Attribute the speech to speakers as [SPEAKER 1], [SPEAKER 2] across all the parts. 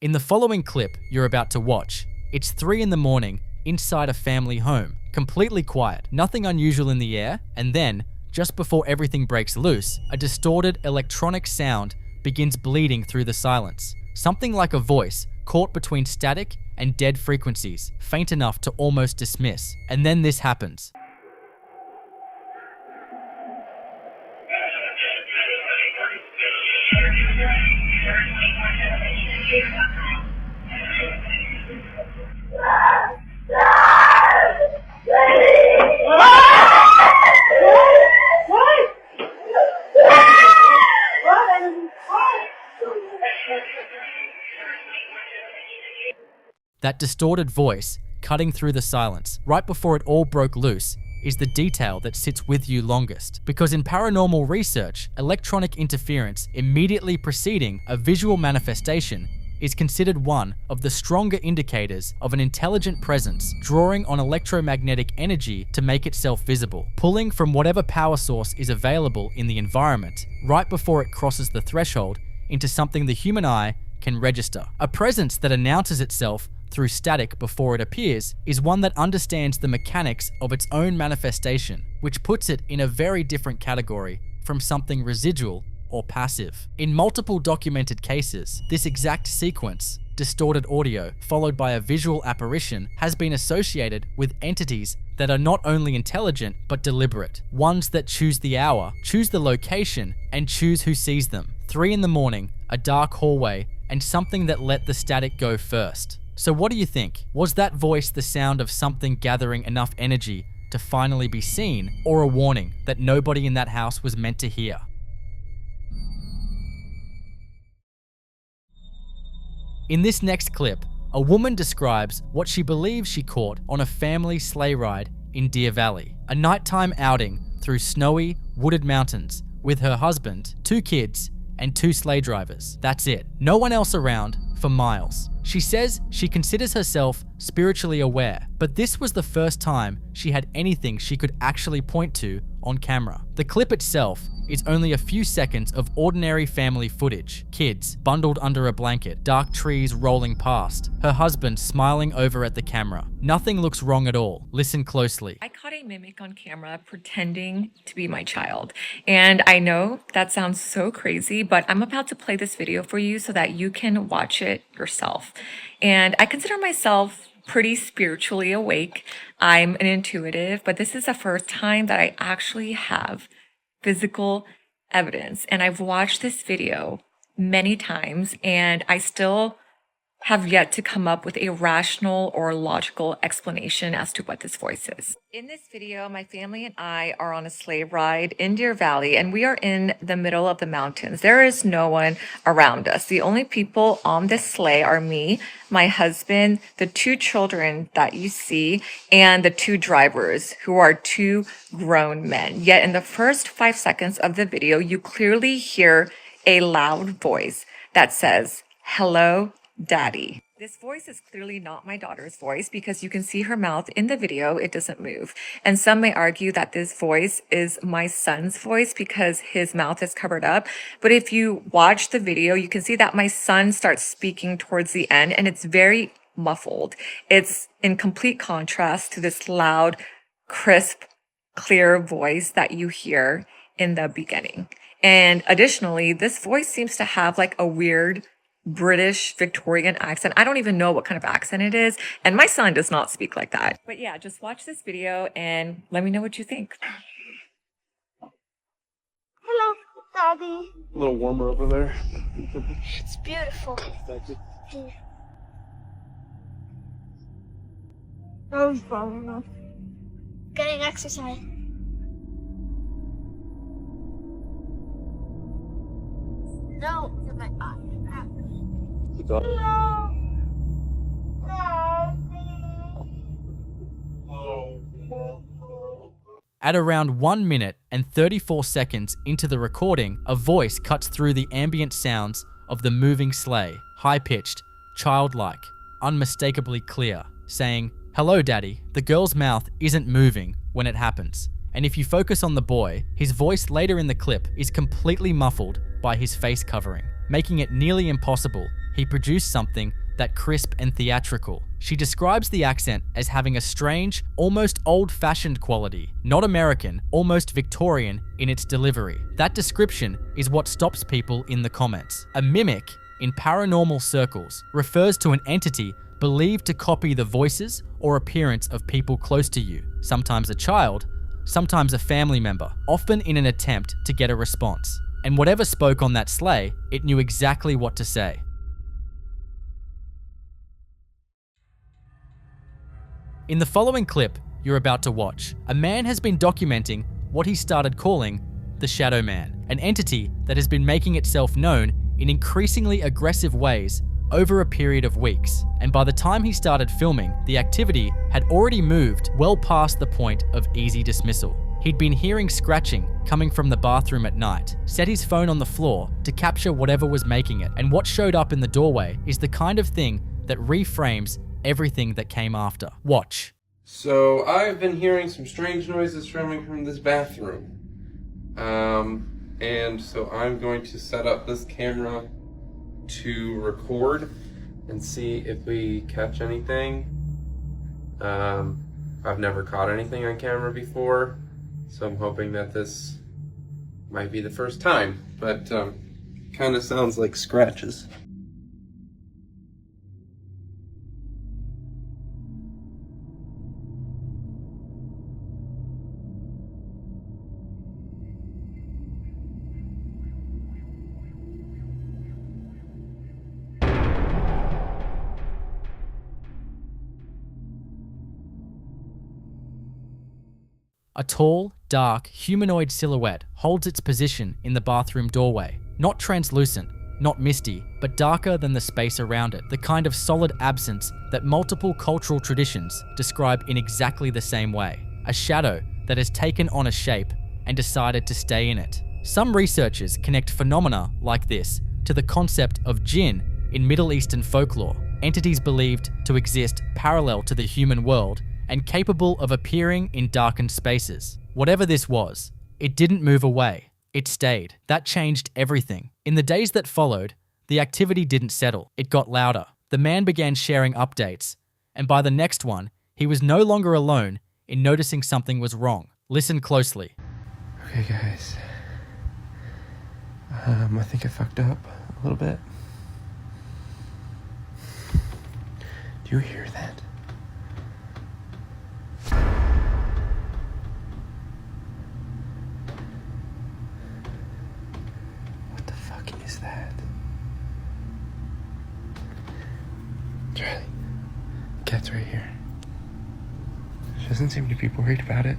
[SPEAKER 1] In the following clip you're about to watch, it's 3 in the morning inside a family home, completely quiet, nothing unusual in the air, and then, just before everything breaks loose, a distorted electronic sound begins bleeding through the silence. Something like a voice caught between static and dead frequencies, faint enough to almost dismiss. And then this happens. That distorted voice, cutting through the silence, right before it all broke loose, is the detail that sits with you longest. Because in paranormal research, electronic interference immediately preceding a visual manifestation is considered one of the stronger indicators of an intelligent presence drawing on electromagnetic energy to make itself visible, pulling from whatever power source is available in the environment right before it crosses the threshold into something the human eye can register. A presence that announces itself through static before it appears is one that understands the mechanics of its own manifestation, which puts it in a very different category from something residual or passive. In multiple documented cases, this exact sequence, distorted audio followed by a visual apparition, has been associated with entities that are not only intelligent but deliberate, ones that choose the hour, choose the location, and choose who sees them. 3 in the morning, a dark hallway, and something that let the static go first. So what do you think? Was that voice the sound of something gathering enough energy to finally be seen, or a warning that nobody in that house was meant to hear? In this next clip, a woman describes what she believes she caught on a family sleigh ride in Deer Valley, a nighttime outing through snowy, wooded mountains with her husband, 2 kids, and 2 sleigh drivers. That's it. No one else around for miles. She says she considers herself spiritually aware, but this was the first time she had anything she could actually point to on camera. The clip itself is only a few seconds of ordinary family footage. Kids bundled under a blanket, dark trees rolling past, her husband smiling over at the camera. Nothing looks wrong at all. Listen closely.
[SPEAKER 2] I caught a mimic on camera pretending to be my child. And I know that sounds so crazy, but I'm about to play this video for you so that you can watch it yourself. And I consider myself pretty spiritually awake. I'm an intuitive, but this is the first time that I actually have physical evidence. And I've watched this video many times and I still have yet to come up with a rational or logical explanation as to what this voice is. In this video, my family and I are on a sleigh ride in Deer Valley, and we are in the middle of the mountains. There is no one around us. The only people on this sleigh are me, my husband, the 2 children that you see, and the 2 drivers, who are 2 grown men. Yet in the first 5 seconds of the video, you clearly hear a loud voice that says, "Hello, Daddy." This voice is clearly not my daughter's voice because you can see her mouth in the video, it doesn't move. And some may argue that this voice is my son's voice because his mouth is covered up. But if you watch the video, you can see that my son starts speaking towards the end and it's very muffled. It's in complete contrast to this loud, crisp, clear voice that you hear in the beginning. And additionally, this voice seems to have like a weird British Victorian accent. I don't even know what kind of accent it is. And my son does not speak like that. But yeah, just watch this video and let me know what you think.
[SPEAKER 3] Hello, Daddy.
[SPEAKER 4] A little warmer over there.
[SPEAKER 3] It's beautiful.
[SPEAKER 4] Thank you.
[SPEAKER 3] That was fun enough. Getting exercise. No, in my eye.
[SPEAKER 4] Good
[SPEAKER 3] Hello,
[SPEAKER 1] At around 1 minute and 34 seconds into the recording, a voice cuts through the ambient sounds of the moving sleigh, high-pitched, childlike, unmistakably clear, saying, "Hello, Daddy." The girl's mouth isn't moving when it happens, and if you focus on the boy, his voice later in the clip is completely muffled by his face covering, making it nearly impossible he produced something that crisp and theatrical. She describes the accent as having a strange, almost old-fashioned quality, not American, almost Victorian in its delivery. That description is what stops people in the comments. A mimic, in paranormal circles, refers to an entity believed to copy the voices or appearance of people close to you, sometimes a child, sometimes a family member, often in an attempt to get a response. And whatever spoke on that sleigh, it knew exactly what to say. In the following clip you're about to watch, a man has been documenting what he started calling the Shadow Man, an entity that has been making itself known in increasingly aggressive ways over a period of weeks. And by the time he started filming, the activity had already moved well past the point of easy dismissal. He'd been hearing scratching coming from the bathroom at night, set his phone on the floor to capture whatever was making it, and what showed up in the doorway is the kind of thing that reframes everything that came after. Watch.
[SPEAKER 5] So I've been hearing some strange noises coming from this bathroom. And so I'm going to set up this camera to record and see if we catch anything. I've never caught anything on camera before, so I'm hoping that this might be the first time, but kind of sounds like scratches.
[SPEAKER 1] A tall, dark, humanoid silhouette holds its position in the bathroom doorway. Not translucent, not misty, but darker than the space around it. The kind of solid absence that multiple cultural traditions describe in exactly the same way. A shadow that has taken on a shape and decided to stay in it. Some researchers connect phenomena like this to the concept of jinn in Middle Eastern folklore, entities believed to exist parallel to the human world and capable of appearing in darkened spaces. Whatever this was, it didn't move away. It stayed. That changed everything. In the days that followed, the activity didn't settle. It got louder. The man began sharing updates, and by the next one, he was no longer alone in noticing something was wrong. Listen closely.
[SPEAKER 5] Okay guys, I think I fucked up a little bit. Do you hear that? What the fuck is that? Charlie, cat's right here. She doesn't seem to be worried about it.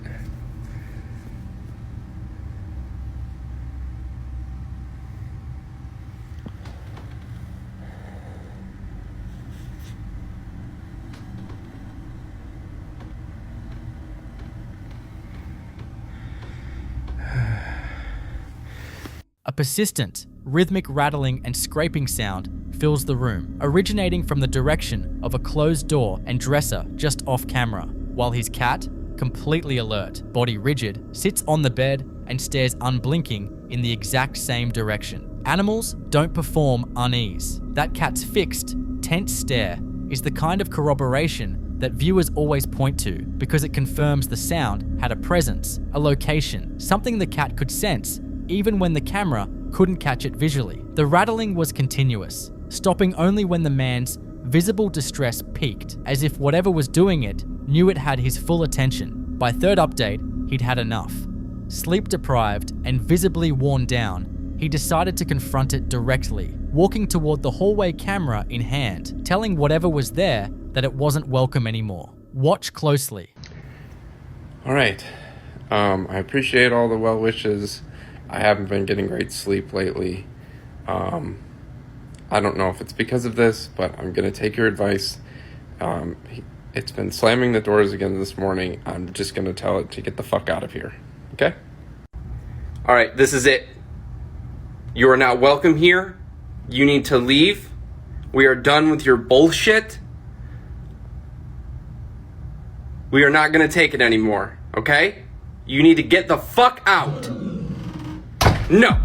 [SPEAKER 1] A persistent, rhythmic rattling and scraping sound fills the room, originating from the direction of a closed door and dresser just off camera, while his cat, completely alert, body rigid, sits on the bed and stares unblinking in the exact same direction. Animals don't perform unease. That cat's fixed, tense stare is the kind of corroboration that viewers always point to because it confirms the sound had a presence, a location, something the cat could sense even when the camera couldn't catch it visually. The rattling was continuous, stopping only when the man's visible distress peaked, as if whatever was doing it knew it had his full attention. By third update, he'd had enough. Sleep deprived and visibly worn down, he decided to confront it directly, walking toward the hallway camera in hand, telling whatever was there that it wasn't welcome anymore. Watch closely.
[SPEAKER 5] All right. I appreciate all the well wishes. I haven't been getting great sleep lately. I don't know if it's because of this, but I'm going to take your advice. It's been slamming the doors again this morning. I'm just going to tell it to get the fuck out of here. Okay? All right, this is it. You are not welcome here. You need to leave. We are done with your bullshit. We are not going to take it anymore, okay? You need to get the fuck out. No,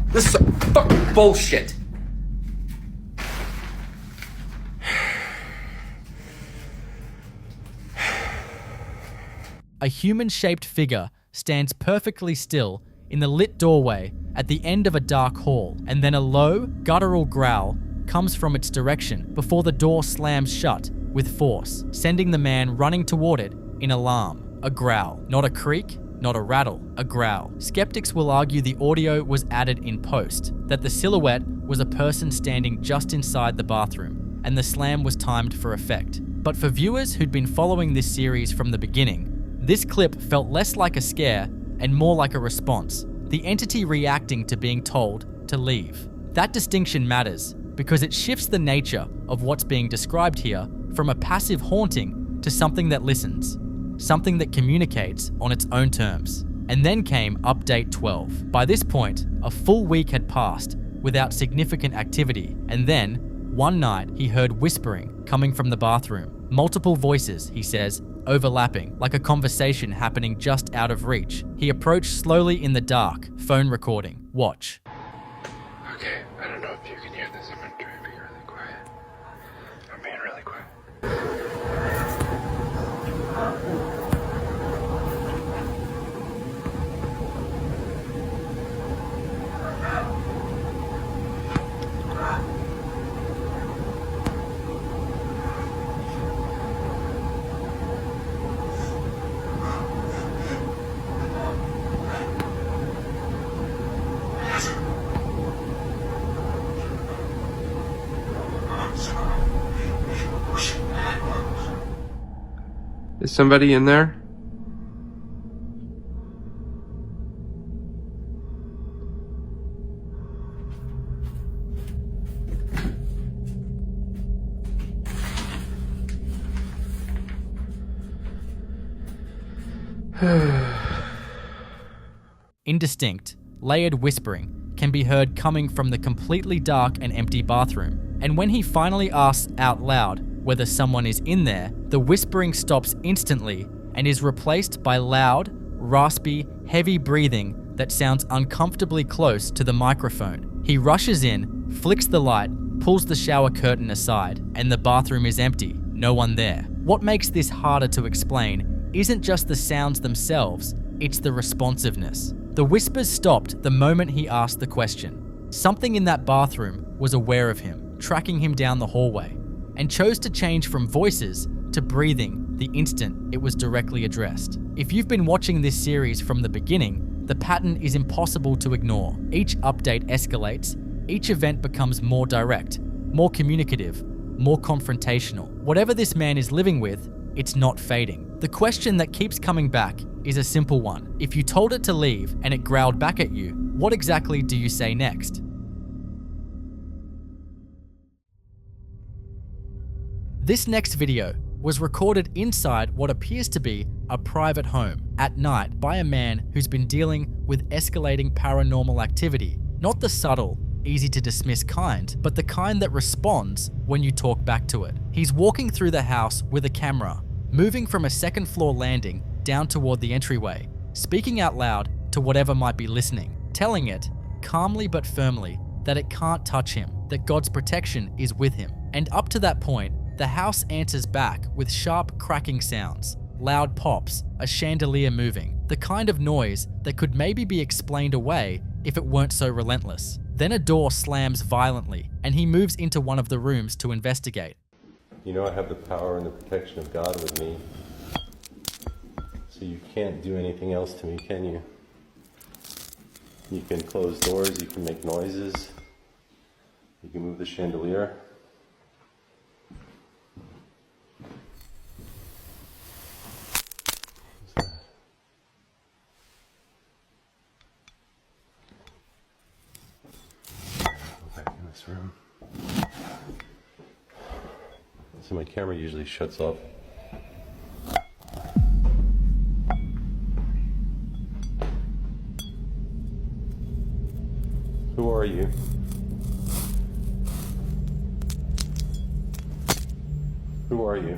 [SPEAKER 5] this is fucking bullshit.
[SPEAKER 1] a human-shaped figure stands perfectly still in the lit doorway at the end of a dark hall, and then a low, guttural growl comes from its direction before the door slams shut with force, sending the man running toward it in alarm. A growl, not a creak, not a rattle, a growl. Skeptics will argue the audio was added in post, that the silhouette was a person standing just inside the bathroom, and the slam was timed for effect. But for viewers who'd been following this series from the beginning, this clip felt less like a scare and more like a response, the entity reacting to being told to leave. That distinction matters because it shifts the nature of what's being described here from a passive haunting to something that listens, something that communicates on its own terms. And then came update 12. By this point, a full week had passed without significant activity, and then, one night, he heard whispering coming from the bathroom. Multiple voices, he says, overlapping, like a conversation happening just out of reach. He approached slowly in the dark, phone recording. Watch.
[SPEAKER 5] Okay, I don't know if you can hear this. I'm gonna try to be really quiet. I'm being really quiet. Is somebody in there?
[SPEAKER 1] Indistinct, layered whispering can be heard coming from the completely dark and empty bathroom. And when he finally asks out loud whether someone is in there, the whispering stops instantly and is replaced by loud, raspy, heavy breathing that sounds uncomfortably close to the microphone. He rushes in, flicks the light, pulls the shower curtain aside, and the bathroom is empty, no one there. What makes this harder to explain isn't just the sounds themselves, it's the responsiveness. The whispers stopped the moment he asked the question. Something in that bathroom was aware of him, tracking him down the hallway, and chose to change from voices to breathing the instant it was directly addressed. If you've been watching this series from the beginning, the pattern is impossible to ignore. Each update escalates, each event becomes more direct, more communicative, more confrontational. Whatever this man is living with, it's not fading. The question that keeps coming back is a simple one. If you told it to leave and it growled back at you, what exactly do you say next? This next video was recorded inside what appears to be a private home at night by a man who's been dealing with escalating paranormal activity. Not the subtle, easy to dismiss kind, but the kind that responds when you talk back to it. He's walking through the house with a camera, moving from a second floor landing down toward the entryway, speaking out loud to whatever might be listening, telling it, calmly but firmly, that it can't touch him, that God's protection is with him. And up to that point, the house answers back with sharp cracking sounds, loud pops, a chandelier moving, the kind of noise that could maybe be explained away if it weren't so relentless. Then a door slams violently, and he moves into one of the rooms to investigate.
[SPEAKER 6] You know I have the power and the protection of God with me. So you can't do anything else to me, can you? You can close doors, you can make noises, you can move the chandelier. Room. So my camera usually shuts off. Who are you? Who are you?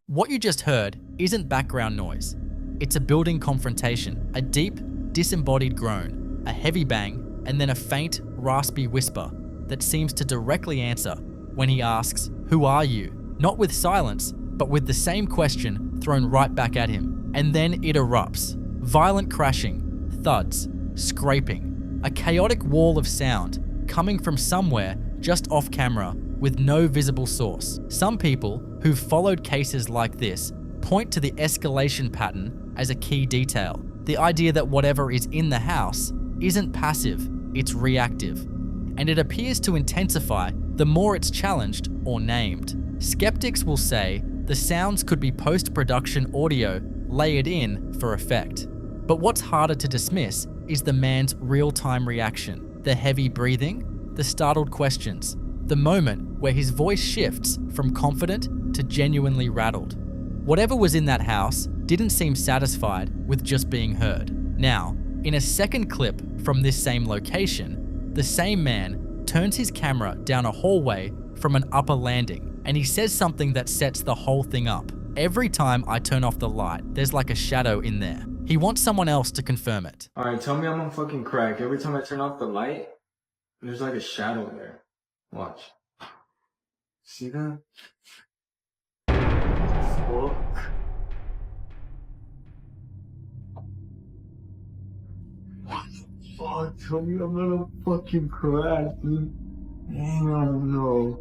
[SPEAKER 1] What you just heard isn't background noise. It's a building confrontation, a deep, disembodied groan, a heavy bang, and then a faint, raspy whisper. that seems to directly answer when he asks, "Who are you?" Not with silence, but with the same question thrown right back at him. And then it erupts. Violent crashing, thuds, scraping, a chaotic wall of sound coming from somewhere just off camera with no visible source. Some people who've followed cases like this point to the escalation pattern as a key detail. The idea that whatever is in the house isn't passive, it's reactive. And it appears to intensify the more it's challenged or named. Skeptics will say the sounds could be post-production audio layered in for effect. But what's harder to dismiss is the man's real-time reaction, the heavy breathing, the startled questions, the moment where his voice shifts from confident to genuinely rattled. Whatever was in that house didn't seem satisfied with just being heard. Now, in a second clip from this same location, the same man turns his camera down a hallway from an upper landing, and he says something that sets the whole thing up. Every time I turn off the light, there's like a shadow in there. He wants someone else to confirm it.
[SPEAKER 7] Alright, tell me I'm on fucking crack. Every time I turn off the light, there's like a shadow there. Watch. See that? Fuck. What the fuck? Tell me I'm not on fucking crack, dude. Hell no.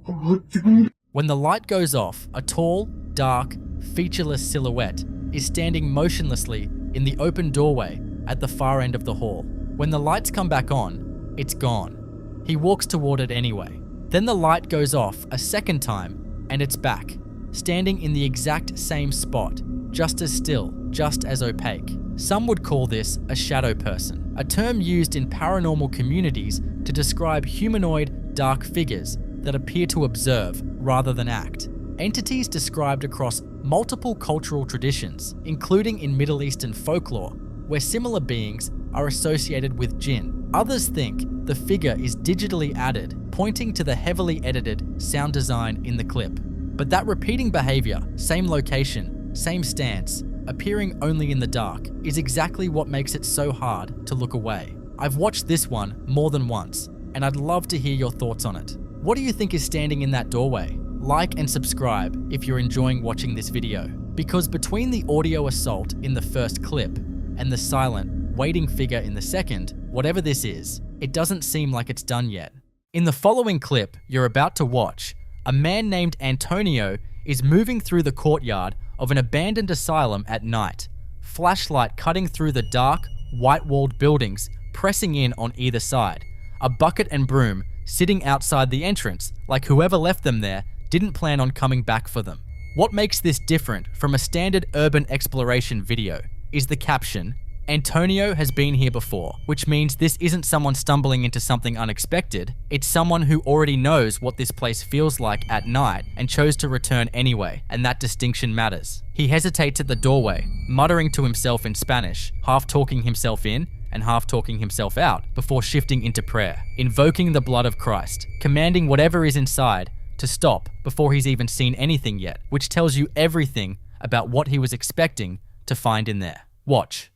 [SPEAKER 7] What, dude?
[SPEAKER 1] When the light goes off, a tall, dark, featureless silhouette is standing motionlessly in the open doorway at the far end of the hall. When the lights come back on, it's gone. He walks toward it anyway. Then the light goes off a second time and it's back, standing in the exact same spot, just as still, just as opaque. Some would call this a shadow person, a term used in paranormal communities to describe humanoid, dark figures that appear to observe rather than act. Entities described across multiple cultural traditions, including in Middle Eastern folklore, where similar beings are associated with jinn. Others think the figure is digitally added, pointing to the heavily edited sound design in the clip. But that repeating behavior, same location, same stance, appearing only in the dark, is exactly what makes it so hard to look away. I've watched this one more than once, and I'd love to hear your thoughts on it. What do you think is standing in that doorway? Like and subscribe if you're enjoying watching this video, because between the audio assault in the first clip and the silent, waiting figure in the second, whatever this is, it doesn't seem like it's done yet. In the following clip you're about to watch, a man named Antonio is moving through the courtyard of an abandoned asylum at night, flashlight cutting through the dark, white-walled buildings, pressing in on either side, a bucket and broom sitting outside the entrance like whoever left them there didn't plan on coming back for them. What makes this different from a standard urban exploration video is the caption, "Antonio has been here before," which means this isn't someone stumbling into something unexpected, it's someone who already knows what this place feels like at night and chose to return anyway, and that distinction matters. He hesitates at the doorway, muttering to himself in Spanish, half talking himself in and half talking himself out before shifting into prayer, invoking the blood of Christ, commanding whatever is inside to stop before he's even seen anything yet, which tells you everything about what he was expecting to find in there. Watch.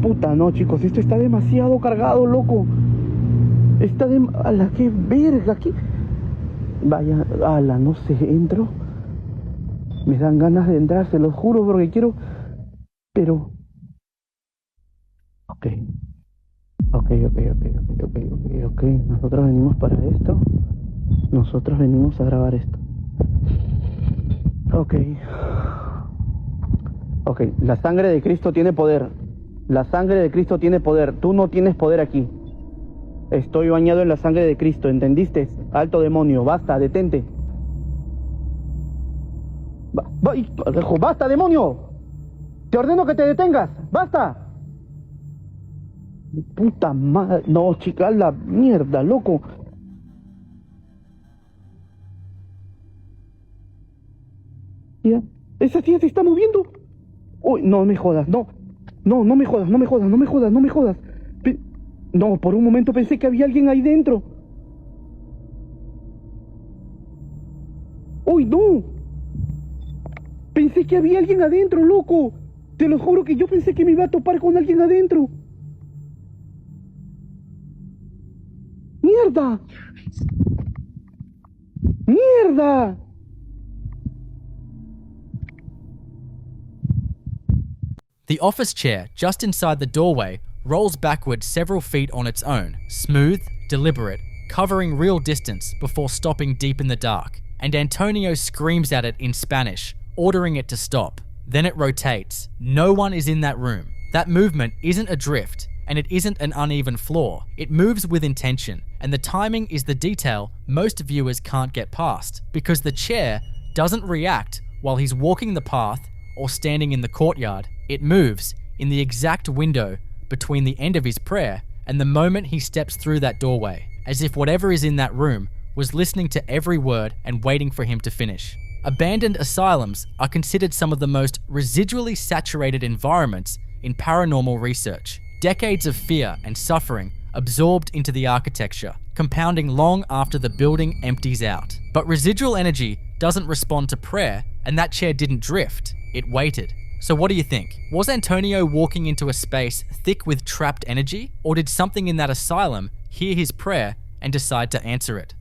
[SPEAKER 8] Puta, no, chicos, esto está demasiado cargado, loco. Está de... ¡Ala, qué verga! ¿Qué? Vaya, ala, no sé, entro. Me dan ganas de entrar, se los juro, porque quiero... Pero... Ok. Nosotros venimos para esto. Nosotros venimos a grabar esto. Ok, la sangre de Cristo tiene poder. La sangre de Cristo tiene poder. Tú no tienes poder aquí. Estoy bañado en la sangre de Cristo, ¿entendiste? Alto demonio, basta, detente. ¡Basta, demonio! Te ordeno que te detengas. ¡Basta! Puta madre. No, chica, la mierda, loco. Tía, esa tía se está moviendo. Uy, no me jodas, no. No me jodas. No, por un momento pensé que había alguien ahí dentro. Uy, no. Pensé que había alguien adentro, loco. Te lo juro que yo pensé que me iba a topar con alguien adentro. ¡Mierda! ¡Mierda!
[SPEAKER 1] The office chair just inside the doorway rolls backward several feet on its own, smooth, deliberate, covering real distance before stopping deep in the dark, and Antonio screams at it in Spanish, ordering it to stop. Then it rotates. No one is in that room. That movement isn't a drift, and it isn't an uneven floor. It moves with intention, and the timing is the detail most viewers can't get past, because the chair doesn't react while he's walking the path or standing in the courtyard. It moves in the exact window between the end of his prayer and the moment he steps through that doorway, as if whatever is in that room was listening to every word and waiting for him to finish. Abandoned asylums are considered some of the most residually saturated environments in paranormal research. Decades of fear and suffering absorbed into the architecture, compounding long after the building empties out. But residual energy doesn't respond to prayer, and that chair didn't drift, it waited. So what do you think? Was Antonio walking into a space thick with trapped energy, or did something in that asylum hear his prayer and decide to answer it?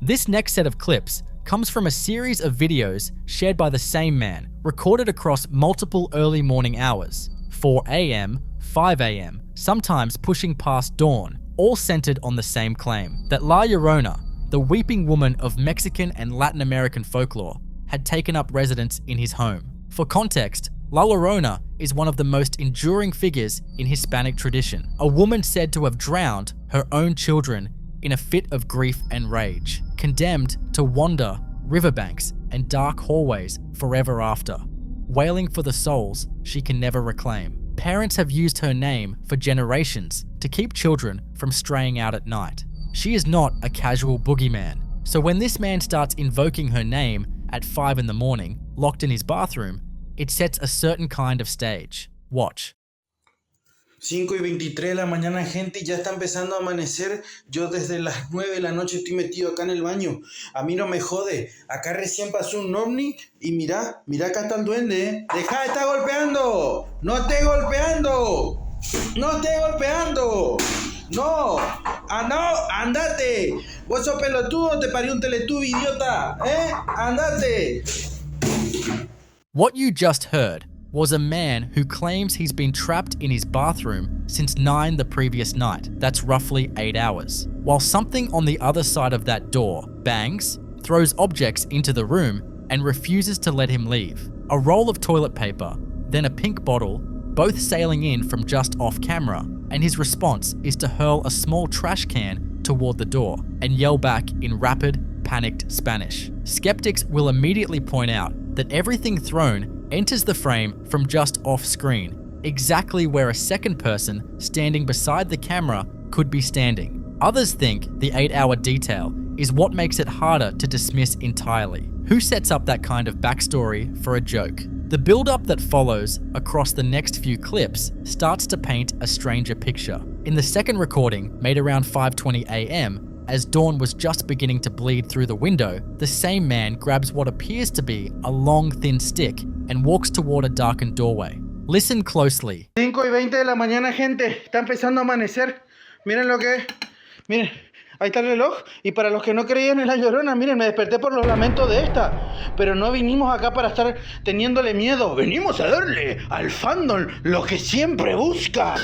[SPEAKER 1] This next set of clips comes from a series of videos shared by the same man, recorded across multiple early morning hours, 4 a.m., 5 a.m., sometimes pushing past dawn, all centered on the same claim, that La Llorona, the weeping woman of Mexican and Latin American folklore, had taken up residence in his home. For context, La Llorona is one of the most enduring figures in Hispanic tradition, a woman said to have drowned her own children in a fit of grief and rage, condemned to wander riverbanks and dark hallways forever after, wailing for the souls she can never reclaim. Parents have used her name for generations to keep children from straying out at night. She is not a casual boogeyman, so when this man starts invoking her name at 5 in the morning, locked in his bathroom, it sets a certain kind of stage. Watch.
[SPEAKER 9] 5:23 de la mañana, gente, y ya está empezando a amanecer. Yo desde las 9 de la noche estoy metido acá en el baño. A mí no me jode. Acá recién pasó un ovni y mira acá está el duende, ¿eh? ¡Deja de estar golpeando! ¡No esté golpeando! ¡No esté golpeando! ¡No! ¡Ah, no! ¡Andate! Vos sos pelotudo, te parió un teletubi, idiota, ¿eh? ¡Andate!
[SPEAKER 1] What you just heard was a man who claims he's been trapped in his bathroom since 9 the previous night. That's roughly 8 hours. While something on the other side of that door bangs, throws objects into the room, and refuses to let him leave. A roll of toilet paper, then a pink bottle, both sailing in from just off camera, and his response is to hurl a small trash can toward the door and yell back in rapid, panicked Spanish. Skeptics will immediately point out that everything thrown enters the frame from just off screen, exactly where a second person standing beside the camera could be standing. Others think the 8-hour detail is what makes it harder to dismiss entirely. Who sets up that kind of backstory for a joke? The build-up that follows across the next few clips starts to paint a stranger picture. In the second recording, made around 5:20 a.m., as dawn was just beginning to bleed through the window, the same man grabs what appears to be a long, thin stick and walks toward a darkened doorway. Listen closely.
[SPEAKER 9] 5:20 de la mañana, gente. Está empezando a amanecer. Miren lo que es. Miren, ahí está el reloj. Y para los que no creían en la Llorona, miren, me desperté por los lamentos de esta. Pero no vinimos acá para estar teniéndole miedo. Venimos a darle al fandom lo que siempre busca.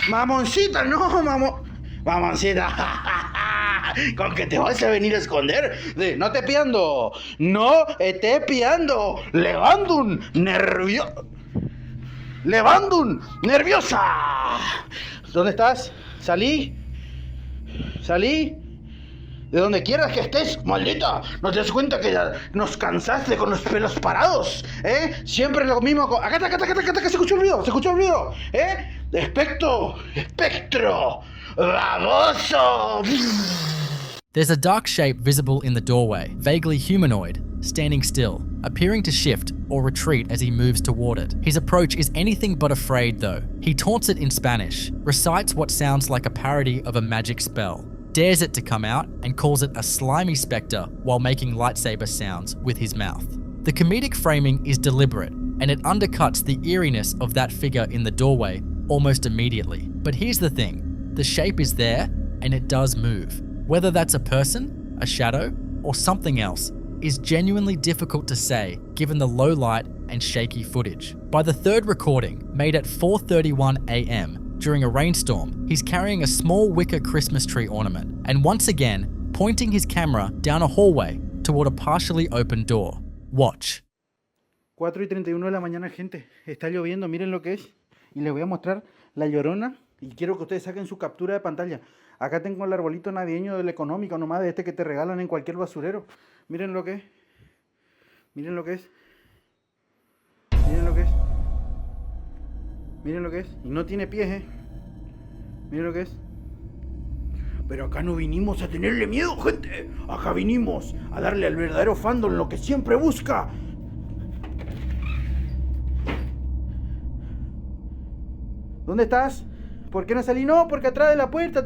[SPEAKER 9] Mamoncita, no, mamoncita. ¿Con que te vas a venir a esconder? No te piando. No te piando. Levandum nerviosa. ¿Dónde estás? Salí. De donde quieras que estés, maldita. ¿No te das cuenta que ya nos cansaste con los pelos parados? Siempre lo mismo. Acá, se escuchó el ruido. Espectro. Baboso.
[SPEAKER 1] There's a dark shape visible in the doorway, vaguely humanoid, standing still, appearing to shift or retreat as he moves toward it. His approach is anything but afraid though. He taunts it in Spanish, recites what sounds like a parody of a magic spell, dares it to come out, and calls it a slimy spectre while making lightsaber sounds with his mouth. The comedic framing is deliberate, and it undercuts the eeriness of that figure in the doorway almost immediately. But here's the thing, the shape is there and it does move. Whether that's a person, a shadow, or something else is genuinely difficult to say given the low light and shaky footage. By the third recording, made at 4:31 a.m. during a rainstorm, he's carrying a small wicker Christmas tree ornament and once again pointing his camera down a hallway toward a partially open door. Watch.
[SPEAKER 9] 4:31 de la mañana, gente. Está lloviendo, miren lo que es. Y les voy a mostrar la Llorona. Y quiero que ustedes saquen su captura de pantalla. Acá tengo el arbolito navideño del económico, nomás de este que te regalan en cualquier basurero. Miren lo que es. Miren lo que es. Miren lo que es. Miren lo que es. Y no tiene pies, Miren lo que es. Pero acá no vinimos a tenerle miedo, gente. Acá vinimos a darle al verdadero fandom lo que siempre busca. ¿Dónde estás? ¿Por qué no salís? No, porque atrás de la puerta,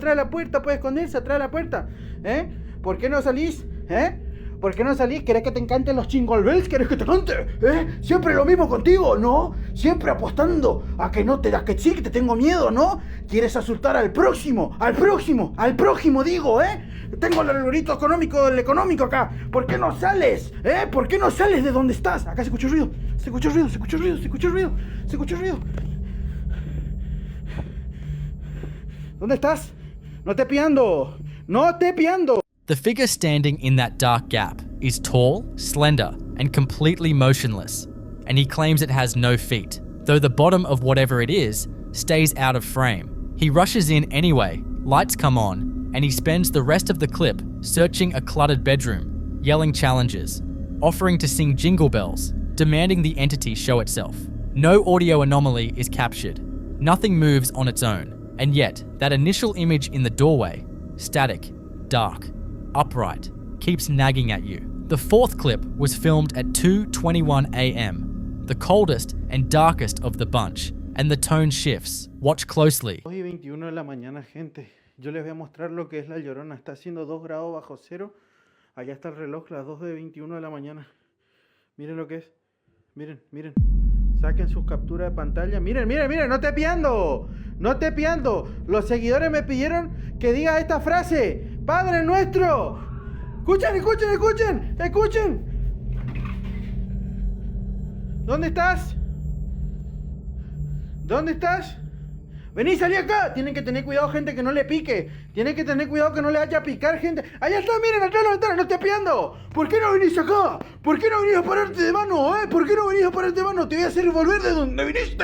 [SPEAKER 9] puede esconderse atrás de la puerta. ¿Por qué no salís? ¿Por qué no salís? ¿Querés que te encanten los Jingle Bells? ¿Querés que te cante? Siempre lo mismo contigo, ¿no? Siempre apostando a que no te das, que sí, que te tengo miedo, ¿no? ¿Quieres asustar al próximo, digo, Tengo el arbolito económico del económico acá. ¿Por qué no sales? ¿Por qué no sales de donde estás? Acá se escucha ruido, se escucha ruido. ¿Dónde estás? No te piando.
[SPEAKER 1] The figure standing in that dark gap is tall, slender, and completely motionless, and he claims it has no feet, though the bottom of whatever it is stays out of frame. He rushes in anyway, lights come on, and he spends the rest of the clip searching a cluttered bedroom, yelling challenges, offering to sing jingle bells, demanding the entity show itself. No audio anomaly is captured. Nothing moves on its own. And yet, that initial image in the doorway, static, dark, upright, keeps nagging at you. The fourth clip was filmed at 2:21 a.m., the coldest and darkest of the bunch, and the tone shifts. Watch closely.
[SPEAKER 9] 2:21 de la mañana, gente. Yo les voy a mostrar lo que es la Llorona. Está haciendo 2 grados bajo cero. Allá está el reloj, las 2:21 de la mañana. Miren lo que es. Miren. Saquen sus capturas de pantalla. Miren, no te piando. Los seguidores me pidieron que diga esta frase. Padre nuestro. Escuchen. ¿Dónde estás? Vení, salí acá. Tienen que tener cuidado, gente, que no le pique. Tienen que tener cuidado que no le vaya a picar, gente. Allá está, miren, atrás de la ventana, no estés piando. ¿Por qué no venís acá? ¿Por qué no venís a pararte de mano, ¿Por qué no venís a pararte de mano? Te voy a hacer volver de donde viniste.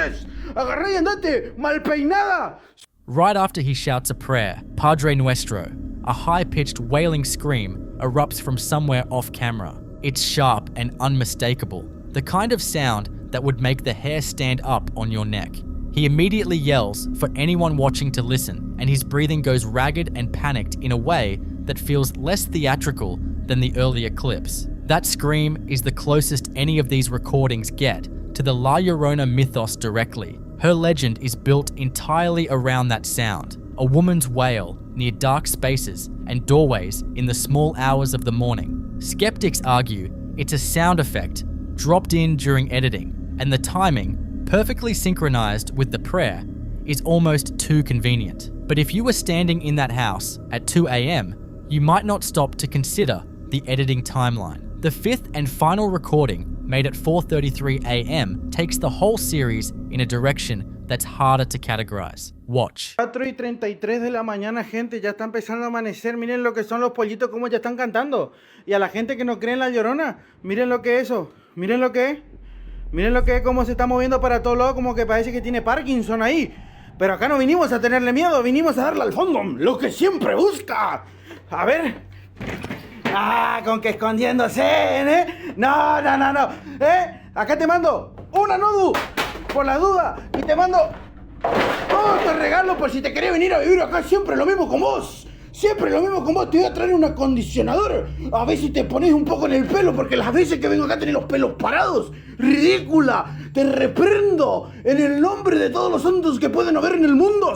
[SPEAKER 9] Agarrá y andate, mal peinada.
[SPEAKER 1] Right after he shouts a prayer, Padre Nuestro, a high-pitched wailing scream erupts from somewhere off camera. It's sharp and unmistakable, the kind of sound that would make the hair stand up on your neck. He immediately yells for anyone watching to listen, and his breathing goes ragged and panicked in a way that feels less theatrical than the earlier clips. That scream is the closest any of these recordings get to the La Llorona mythos directly. Her legend is built entirely around that sound, a woman's wail near dark spaces and doorways in the small hours of the morning. Skeptics argue it's a sound effect dropped in during editing, and the timing, perfectly synchronized with the prayer, is almost too convenient. But if you were standing in that house at 2 a.m., you might not stop to consider the editing timeline. The fifth and final recording, made at 4:33 a.m., takes the whole series in a direction that's harder to categorize. Watch.
[SPEAKER 9] 4:33 de la mañana, gente, ya está empezando a amanecer. Miren lo que son los pollitos, cómo ya están cantando. Y a la gente que no cree en la Llorona, miren lo que es eso. Miren lo que es, cómo se está moviendo para todos lados, como que parece que tiene Parkinson ahí. Pero acá no vinimos a tenerle miedo, vinimos a darle al fandom lo que siempre busca. A ver. Con que escondiéndose, No. Acá te mando una Nodu, por la duda. Y te mando otro regalo por si te querés venir a vivir acá. Siempre lo mismo con vos. Te voy a traer un acondicionador. A ver si te pones un poco en el pelo, porque las veces que vengo acá tenés los pelos parados. ¡Ridícula! Te reprendo en el nombre de todos los santos que pueden haber en el mundo.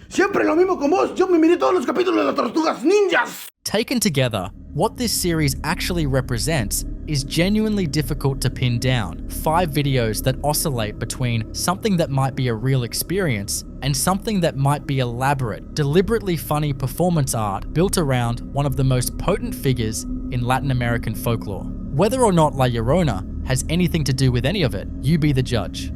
[SPEAKER 9] Siempre lo mismo con vos. Yo me miré todos los capítulos de las Tortugas Ninjas.
[SPEAKER 1] Taken together, what this series actually represents is genuinely difficult to pin down. 5 videos that oscillate between something that might be a real experience and something that might be elaborate, deliberately funny performance art built around one of the most potent figures in Latin American folklore. Whether or not La Llorona has anything to do with any of it, you be the judge.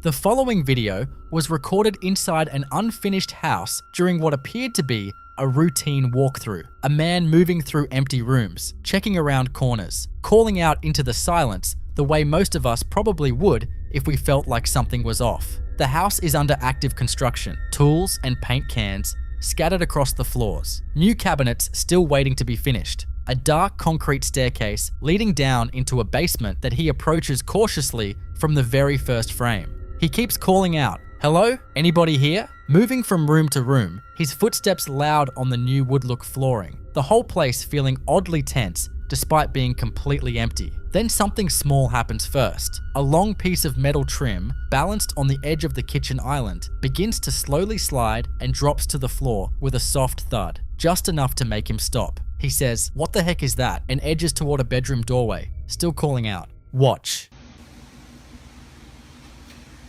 [SPEAKER 1] The following video was recorded inside an unfinished house during what appeared to be a routine walkthrough. A man moving through empty rooms, checking around corners, calling out into the silence the way most of us probably would if we felt like something was off. The house is under active construction, tools and paint cans scattered across the floors, new cabinets still waiting to be finished, a dark concrete staircase leading down into a basement that he approaches cautiously from the very first frame. He keeps calling out, "Hello? Anybody here?" Moving from room to room, his footsteps loud on the new woodlook flooring, the whole place feeling oddly tense despite being completely empty. Then something small happens first. A long piece of metal trim, balanced on the edge of the kitchen island, begins to slowly slide and drops to the floor with a soft thud, just enough to make him stop. He says, "What the heck is that?" and edges toward a bedroom doorway, still calling out, "Watch."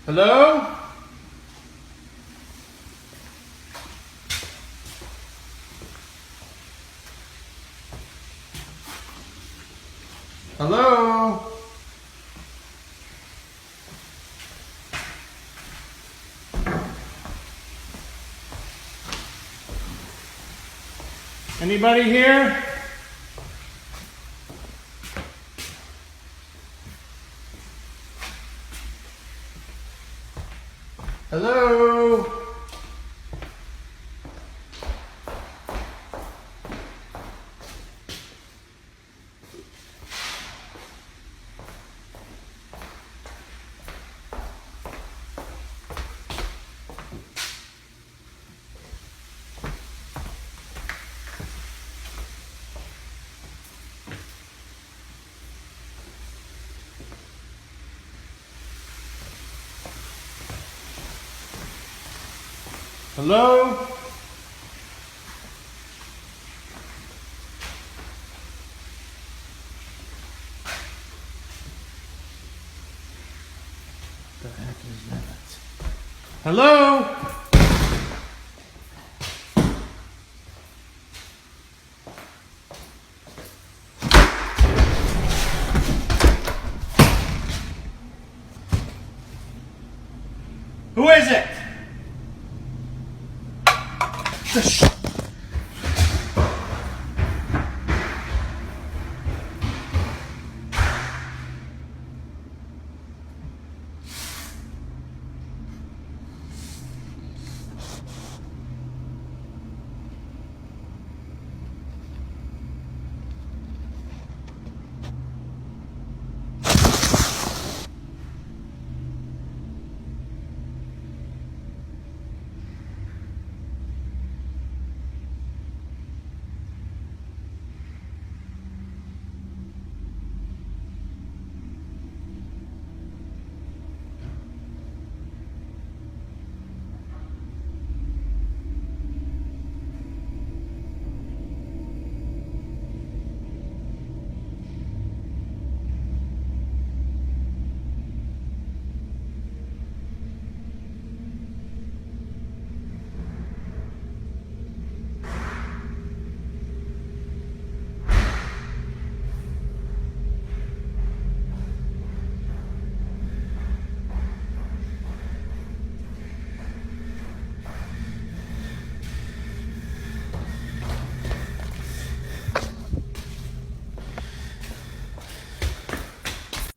[SPEAKER 9] Hello? Hello? Anybody here? Hello? Hello? The heck is that? Hello? Who is it?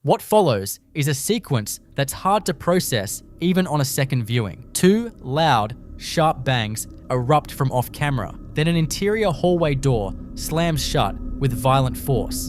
[SPEAKER 1] What follows is a sequence that's hard to process even on a second viewing. 2 loud, sharp bangs erupt from off camera. Then an interior hallway door slams shut with violent force.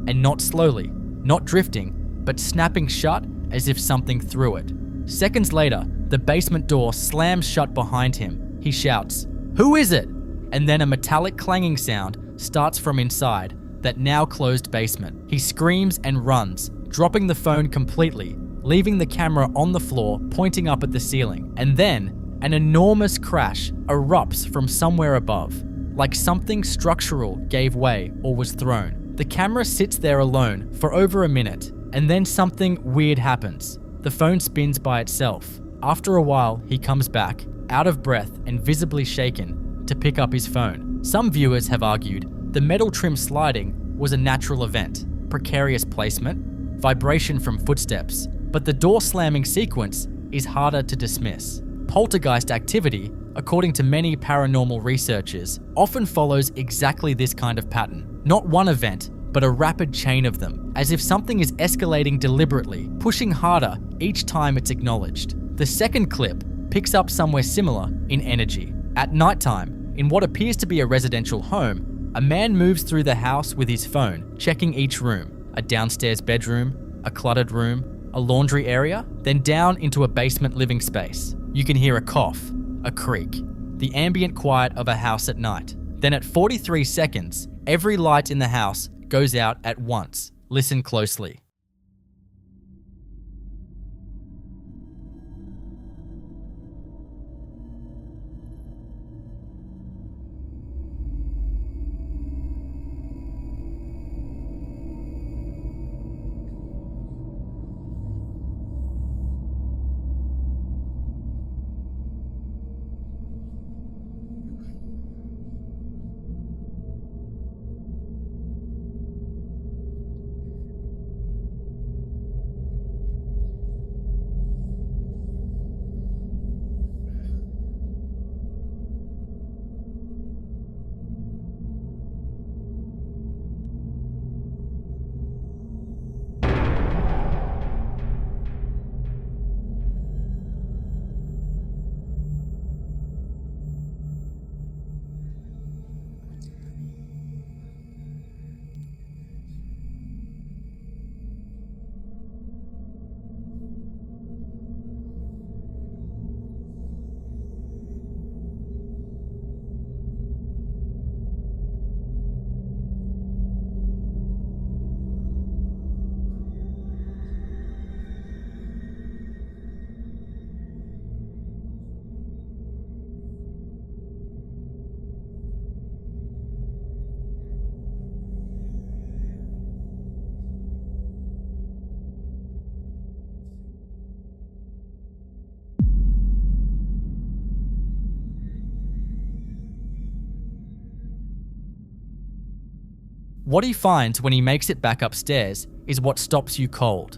[SPEAKER 1] And not slowly, not drifting, but snapping shut as if something threw it. Seconds later, the basement door slams shut behind him. He shouts, "Who is it?" And then a metallic clanging sound starts from inside that now closed basement. He screams and runs, dropping the phone completely, leaving the camera on the floor pointing up at the ceiling. And then an enormous crash erupts from somewhere above, like something structural gave way or was thrown. The camera sits there alone for over a minute, and then something weird happens. The phone spins by itself. After a while, he comes back, out of breath and visibly shaken, to pick up his phone. Some viewers have argued the metal trim sliding was a natural event, precarious placement, vibration from footsteps, but the door slamming sequence is harder to dismiss. Poltergeist activity, according to many paranormal researchers, often follows exactly this kind of pattern. Not one event, but a rapid chain of them, as if something is escalating deliberately, pushing harder each time it's acknowledged. The second clip picks up somewhere similar in energy. At nighttime, in what appears to be a residential home, a man moves through the house with his phone, checking each room. A downstairs bedroom, a cluttered room, a laundry area, then down into a basement living space. You can hear a cough, a creak, the ambient quiet of a house at night. Then at 43 seconds, every light in the house goes out at once. Listen closely. What he finds when he makes it back upstairs is what stops you cold.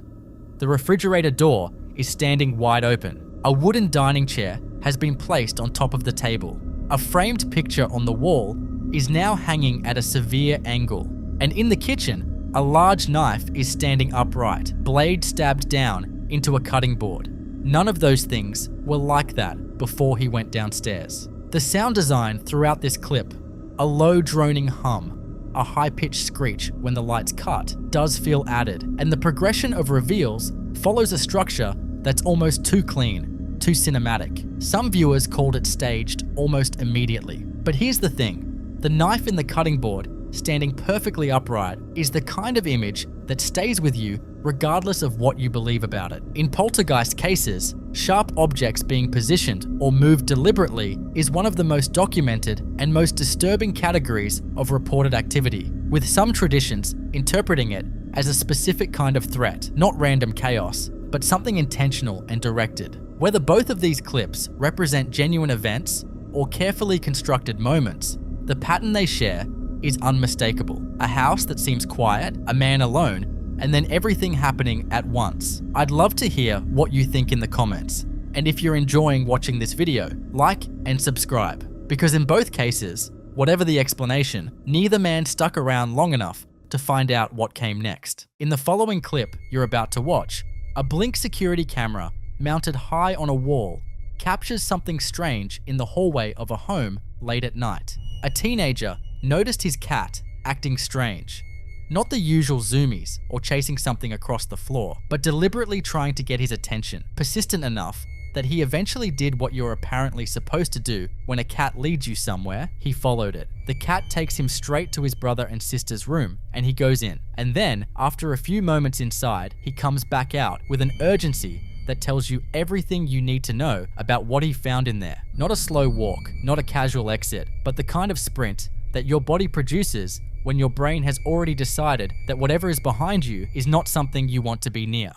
[SPEAKER 1] The refrigerator door is standing wide open. A wooden dining chair has been placed on top of the table. A framed picture on the wall is now hanging at a severe angle. And in the kitchen, a large knife is standing upright, blade stabbed down into a cutting board. None of those things were like that before he went downstairs. The sound design throughout this clip, a low droning hum, a high-pitched screech when the lights cut, does feel added, and the progression of reveals follows a structure that's almost too clean, too cinematic. Some viewers called it staged almost immediately. But here's the thing, the knife in the cutting board, standing perfectly upright, is the kind of image that stays with you regardless of what you believe about it. In poltergeist cases, sharp objects being positioned or moved deliberately is one of the most documented and most disturbing categories of reported activity, with some traditions interpreting it as a specific kind of threat, not random chaos, but something intentional and directed. Whether both of these clips represent genuine events or carefully constructed moments, the pattern they share is unmistakable. A house that seems quiet, a man alone, and then everything happening at once. I'd love to hear what you think in the comments. And if you're enjoying watching this video, like and subscribe. Because in both cases, whatever the explanation, neither man stuck around long enough to find out what came next. In the following clip you're about to watch, a Blink security camera mounted high on a wall captures something strange in the hallway of a home late at night. A teenager noticed his cat acting strange. Not the usual zoomies or chasing something across the floor, but deliberately trying to get his attention, persistent enough that he eventually did what you're apparently supposed to do when a cat leads you somewhere. He followed it. The cat takes him straight to his brother and sister's room, and he goes in. And then, after a few moments inside, he comes back out with an urgency that tells you everything you need to know about what he found in there. Not a slow walk, not a casual exit, but the kind of sprint that your body produces when your brain has already decided that whatever is behind you is not something you want to be near.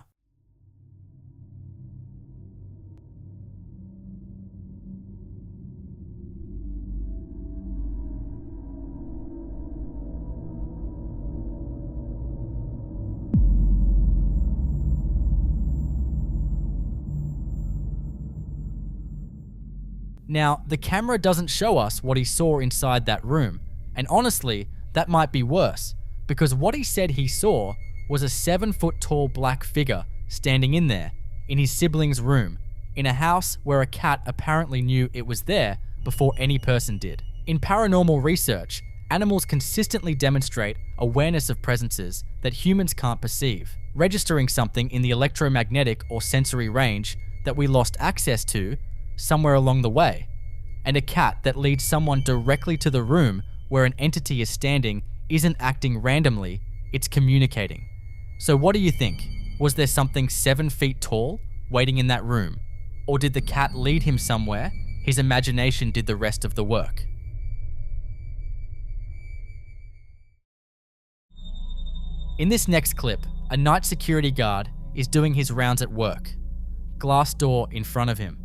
[SPEAKER 1] Now, the camera doesn't show us what he saw inside that room, and honestly, that might be worse, because what he said he saw was a 7-foot-tall black figure standing in there, in his sibling's room, in a house where a cat apparently knew it was there before any person did. In paranormal research, animals consistently demonstrate awareness of presences that humans can't perceive, registering something in the electromagnetic or sensory range that we lost access to somewhere along the way. And a cat that leads someone directly to the room where an entity is standing isn't acting randomly, it's communicating. So what do you think? Was there something 7 feet tall waiting in that room? Or did the cat lead him somewhere? His imagination did the rest of the work. In this next clip, a night security guard is doing his rounds at work. Glass door in front of him.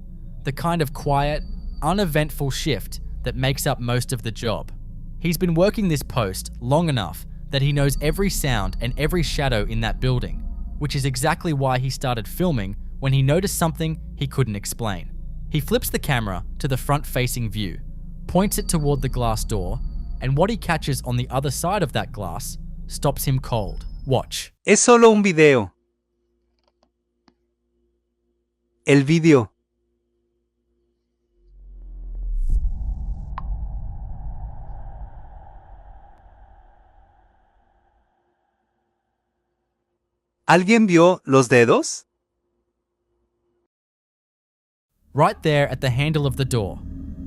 [SPEAKER 1] The kind of quiet, uneventful shift that makes up most of the job. He's been working this post long enough that he knows every sound and every shadow in that building, which is exactly why he started filming when he noticed something he couldn't explain. He flips the camera to the front-facing view, points it toward the glass door, and what he catches on the other side of that glass stops him cold. Watch.
[SPEAKER 10] Es solo un video. El video. ¿Alguien vio los dedos?
[SPEAKER 1] Right there at the handle of the door,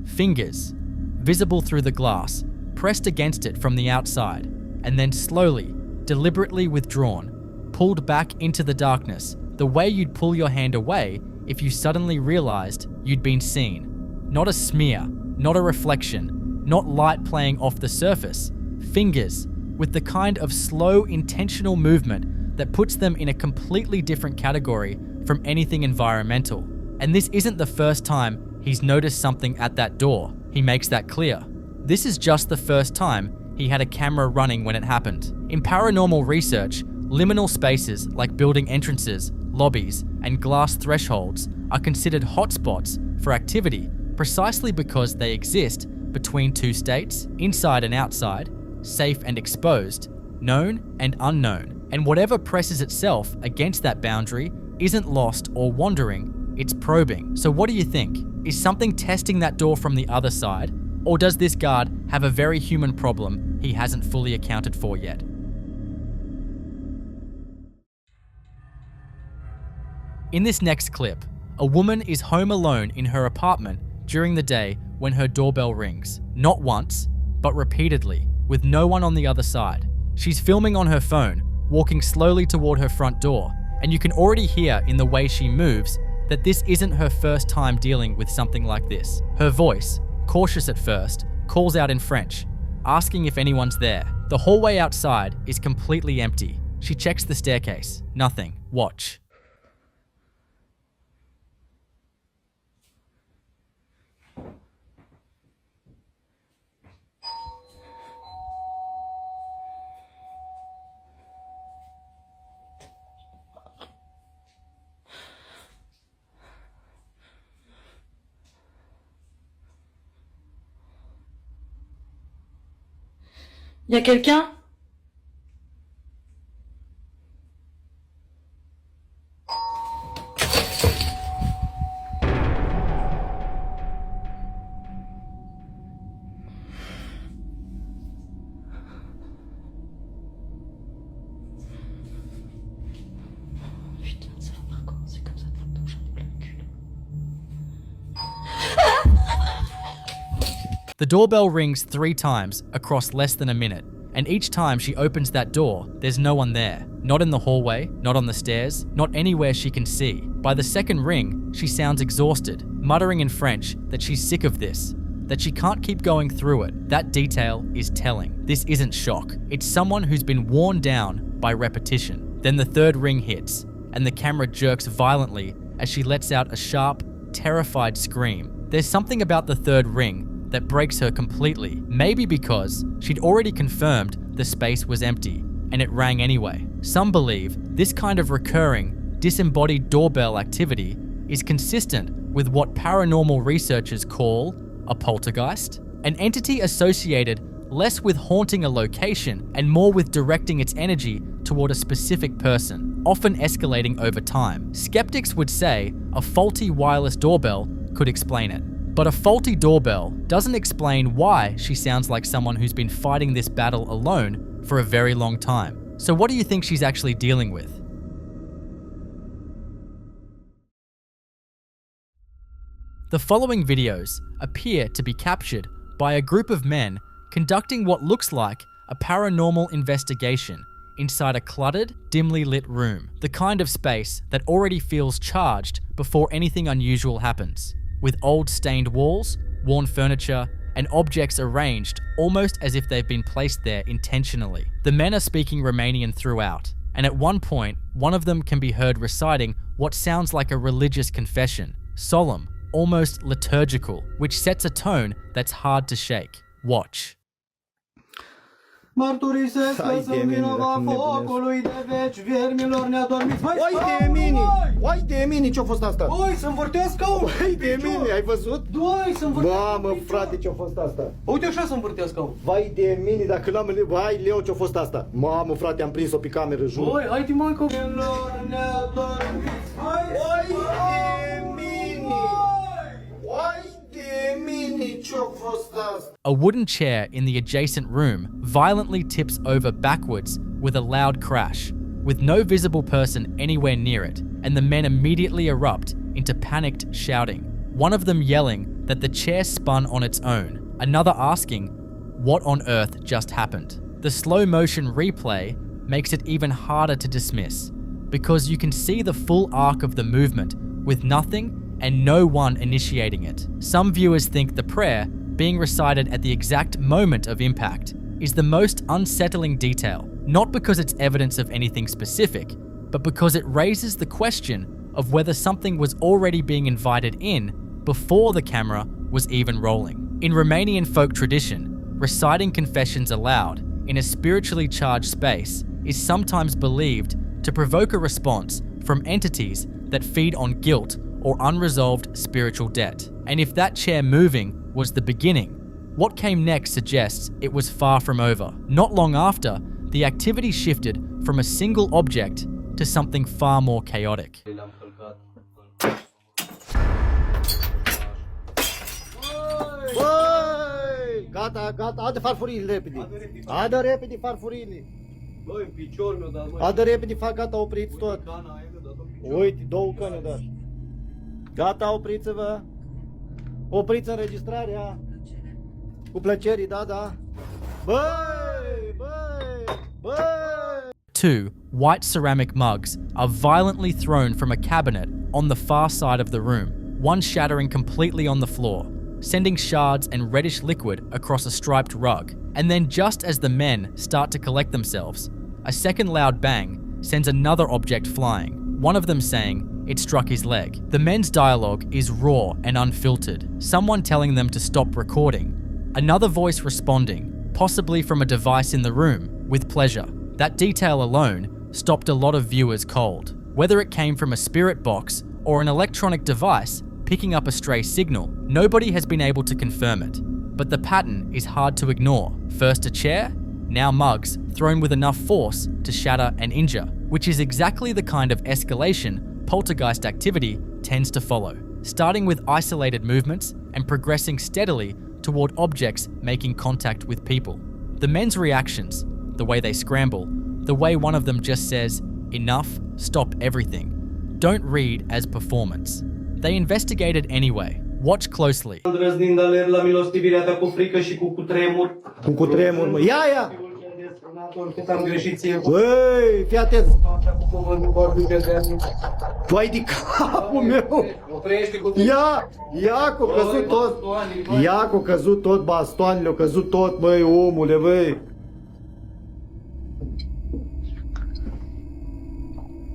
[SPEAKER 1] fingers, visible through the glass, pressed against it from the outside, and then slowly, deliberately withdrawn, pulled back into the darkness, the way you'd pull your hand away if you suddenly realized you'd been seen. Not a smear, not a reflection, not light playing off the surface, fingers, with the kind of slow, intentional movement that puts them in a completely different category from anything environmental. And this isn't the first time he's noticed something at that door. He makes that clear. This is just the first time he had a camera running when it happened. In paranormal research, liminal spaces like building entrances, lobbies, and glass thresholds are considered hotspots for activity precisely because they exist between two states, inside and outside, safe and exposed, known and unknown. And whatever presses itself against that boundary isn't lost or wandering, it's probing. So what do you think? Is something testing that door from the other side? Or does this guard have a very human problem he hasn't fully accounted for yet? In this next clip, a woman is home alone in her apartment during the day when her doorbell rings. Not once, but repeatedly, with no one on the other side. She's filming on her phone, walking slowly toward her front door, and you can already hear in the way she moves that this isn't her first time dealing with something like this. Her voice, cautious at first, calls out in French, asking if anyone's there. The hallway outside is completely empty. She checks the staircase. Nothing. Watch.
[SPEAKER 11] Y a quelqu'un? Putain, ça va pas commencer comme ça tout le temps, j'en ai plein le cul.
[SPEAKER 1] The doorbell rings 3 times across less than a minute, and each time she opens that door, there's no one there. Not in the hallway, not on the stairs, not anywhere she can see. By the second ring, she sounds exhausted, muttering in French that she's sick of this, that she can't keep going through it. That detail is telling. This isn't shock. It's someone who's been worn down by repetition. Then the third ring hits, and the camera jerks violently as she lets out a sharp, terrified scream. There's something about the third ring that breaks her completely, maybe because she'd already confirmed the space was empty, and it rang anyway. Some believe this kind of recurring, disembodied doorbell activity is consistent with what paranormal researchers call a poltergeist, an entity associated less with haunting a location and more with directing its energy toward a specific person, often escalating over time. Skeptics would say a faulty wireless doorbell could explain it. But a faulty doorbell doesn't explain why she sounds like someone who's been fighting this battle alone for a very long time. So what do you think she's actually dealing with? The following videos appear to be captured by a group of men conducting what looks like a paranormal investigation inside a cluttered, dimly lit room, the kind of space that already feels charged before anything unusual happens, with old stained walls, worn furniture, and objects arranged almost as if they've been placed there intentionally. The men are speaking Romanian throughout, and at one point, one of them can be heard reciting what sounds like a religious confession, solemn, almost liturgical, which sets a tone that's hard to shake. Watch.
[SPEAKER 12] Mărturisesc că sunt vinovat focului de veci, viermilor neadormiți.
[SPEAKER 13] Uai de mine! Uai de mine, ce-a fost asta?
[SPEAKER 12] Oi, să învârtească!
[SPEAKER 13] Uai de mine, ai văzut?
[SPEAKER 12] Doi, să învârtească!
[SPEAKER 13] Mamă, frate, ce-a fost asta?
[SPEAKER 12] Uite așa să învârtească!
[SPEAKER 13] Vai de mine, dacă l-am... Vai, Leo, ce-a fost asta? Mamă, frate, am prins-o pe cameră, jur.
[SPEAKER 12] Oi, hai-te mai că... Viermilor neadormiți. Hai!
[SPEAKER 13] Uai de mine! Uai de mine, ce-a fost asta?
[SPEAKER 1] A wooden chair in the adjacent room violently tips over backwards with a loud crash, with no visible person anywhere near it, and the men immediately erupt into panicked shouting, one of them yelling that the chair spun on its own, another asking what on earth just happened. The slow motion replay makes it even harder to dismiss, because you can see the full arc of the movement with nothing and no one initiating it. Some viewers think the prayer being recited at the exact moment of impact is the most unsettling detail, not because it's evidence of anything specific, but because it raises the question of whether something was already being invited in before the camera was even rolling. In Romanian folk tradition, reciting confessions aloud in a spiritually charged space is sometimes believed to provoke a response from entities that feed on guilt or unresolved spiritual debt. And if that chair moving was the beginning, what came next suggests it was far from over. Not long after, the activity shifted from a single object to something far more chaotic.
[SPEAKER 13] Gata, gata, adă farfurile repede. Adă repede farfurile.
[SPEAKER 12] Băi, în picior mi-o dat, măi.
[SPEAKER 13] Adă repede, fac, gata, opriți tot. Uite, două căni o dat. Gata, opriți-vă. Opriți înregistrarea. Cu plăcere, da, da. Băi, băi, băi.
[SPEAKER 1] Two white ceramic mugs are violently thrown from a cabinet on the far side of the room, one shattering completely on the floor, sending shards and reddish liquid across a striped rug. And then just as the men start to collect themselves, a second loud bang sends another object flying, one of them saying it struck his leg. The men's dialogue is raw and unfiltered, someone telling them to stop recording, another voice responding, possibly from a device in the room, with pleasure. That detail alone stopped a lot of viewers cold. Whether it came from a spirit box or an electronic device picking up a stray signal, nobody has been able to confirm it. But the pattern is hard to ignore. First a chair, now mugs, thrown with enough force to shatter and injure, which is exactly the kind of escalation poltergeist activity tends to follow, starting with isolated movements and progressing steadily toward objects making contact with people. The men's reactions, the way they scramble, the way one of them just says, "Enough, stop everything," don't read as performance. They investigated anyway. Watch closely.
[SPEAKER 12] Îndrăznind aler la milostivirea ta cu frică și cu cutremur.
[SPEAKER 13] Cu cutremur, mă. Ia, ia! Băi, fii atent! Tu ai de capul meu! Ia, că a căzut tot! Ia, că a căzut tot bastoanele, a căzut tot, băi, omule, băi!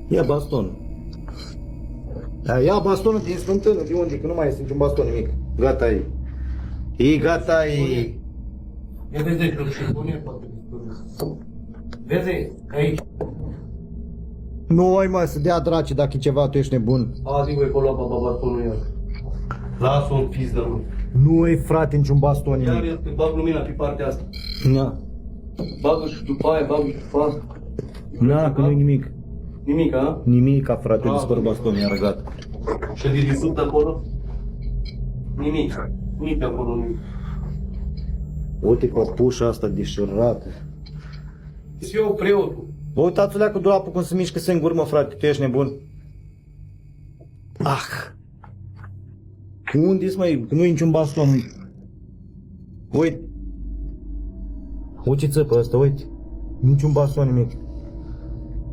[SPEAKER 13] Ia bastonul. Da, ia bastonul din smântână, de unde? Că nu mai este niciun baston nimic. Gata e. E gata e.
[SPEAKER 4] Ia vezi că și pune poate. Vezi, aici.
[SPEAKER 13] Nu ai mă, să dea draci dacă e ceva, tu ești nebun.
[SPEAKER 4] Adică e acolo bastonul ăla. Lasă un pis de mă.
[SPEAKER 13] Nu ai frate niciun baston
[SPEAKER 4] Iar
[SPEAKER 13] nimic.
[SPEAKER 4] este, bag lumina pe partea asta.
[SPEAKER 13] Na.
[SPEAKER 4] Bagă și după aia, bagă și după asta.
[SPEAKER 13] Na, că nu-i nimic.
[SPEAKER 4] Nimic, a?
[SPEAKER 13] Nimica, frate, dispăr bastonul, iar gata.
[SPEAKER 4] Și de desubt acolo? Nimic. Nimic acolo, nimic.
[SPEAKER 13] Uite păpușa asta deșurată.
[SPEAKER 4] Și eu preotul.
[SPEAKER 13] Bă, uitați-o cu dulapul cum se mișcă singur, mă, frate, tu ești nebun. Ah! Unde-s, măi? Că nu-i niciun baston. Uite. Uite ce țăpă ăsta, uite. Niciun baston, nimic.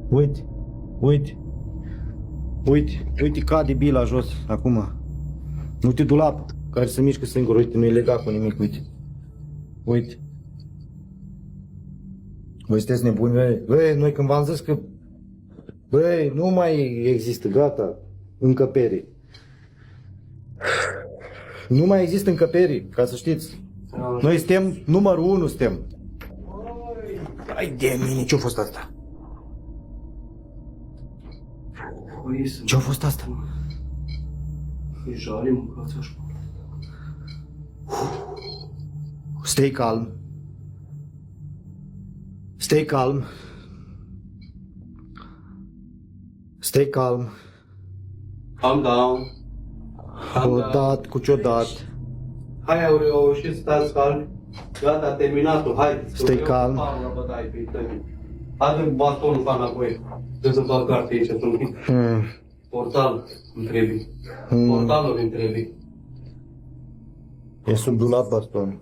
[SPEAKER 13] Uite. Uite. Uite. Uite, cade bila jos, acum. Uite dulap, care se mișcă singur, uite, nu-i legat cu nimic, uite. Uite. Voi sunteți nebuni, băi? Băi, noi când v-am zis că... Băi, nu mai există, gata, încăpere. Nu mai există încăpere, ca să știți. Noi suntem numărul 1, suntem. Hai de mine, ce-a fost asta? Ce-a fost asta?
[SPEAKER 4] E jale, mâncați așa.
[SPEAKER 13] Stay calm. Stay calm. Stay calm.
[SPEAKER 4] Calm down.
[SPEAKER 13] Odată cu ce-o dat.
[SPEAKER 4] Hai, au reușit, stați calmi. Gata, a terminat-o, hai.
[SPEAKER 13] Stai calm.
[SPEAKER 4] Adu bastonul pe înapoi. Trebuie să fac carte aici, sunt portal, îmi trebuie. Portalul îmi trebuie.
[SPEAKER 13] E sub dulap baston.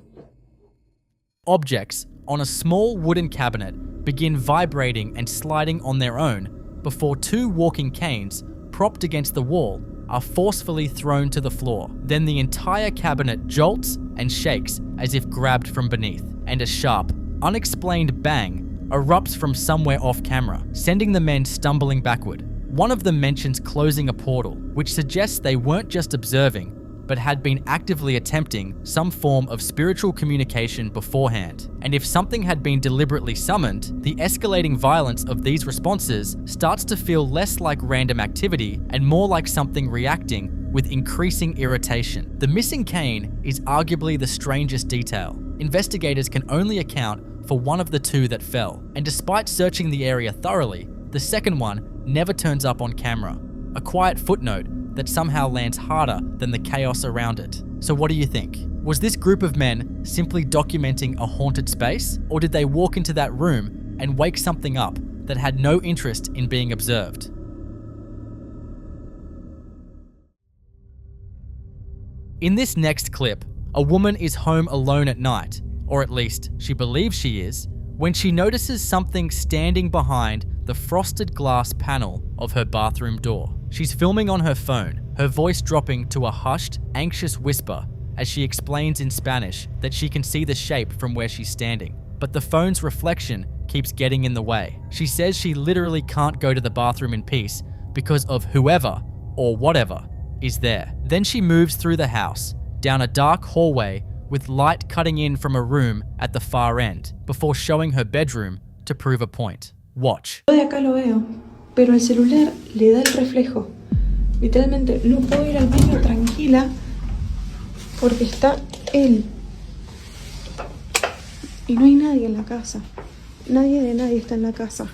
[SPEAKER 1] Objects on a small wooden cabinet begin vibrating and sliding on their own before two walking canes propped against the wall are forcefully thrown to the floor. Then the entire cabinet jolts and shakes as if grabbed from beneath, and a sharp, unexplained bang erupts from somewhere off camera, sending the men stumbling backward. One of them mentions closing a portal, which suggests they weren't just observing, but had been actively attempting some form of spiritual communication beforehand. And if something had been deliberately summoned, the escalating violence of these responses starts to feel less like random activity and more like something reacting with increasing irritation. The missing cane is arguably the strangest detail. Investigators can only account for one of the two that fell, and despite searching the area thoroughly, the second one never turns up on camera. A quiet footnote that somehow lands harder than the chaos around it. So what do you think? Was this group of men simply documenting a haunted space, or did they walk into that room and wake something up that had no interest in being observed? In this next clip, a woman is home alone at night, or at least she believes she is, when she notices something standing behind the frosted glass panel of her bathroom door. She's filming on her phone, her voice dropping to a hushed, anxious whisper as she explains in Spanish that she can see the shape from where she's standing, but the phone's reflection keeps getting in the way. She says she literally can't go to the bathroom in peace because of whoever or whatever is there. Then she moves through the house, down a dark hallway with light cutting in from a room at the far end, before showing her bedroom to prove a point. Watch.
[SPEAKER 11] De acá lo veo, pero el celular le da el reflejo. Literalmente no puedo ir al baño tranquila porque está él. Y no hay nadie en la casa. Nadie de nadie está en la casa.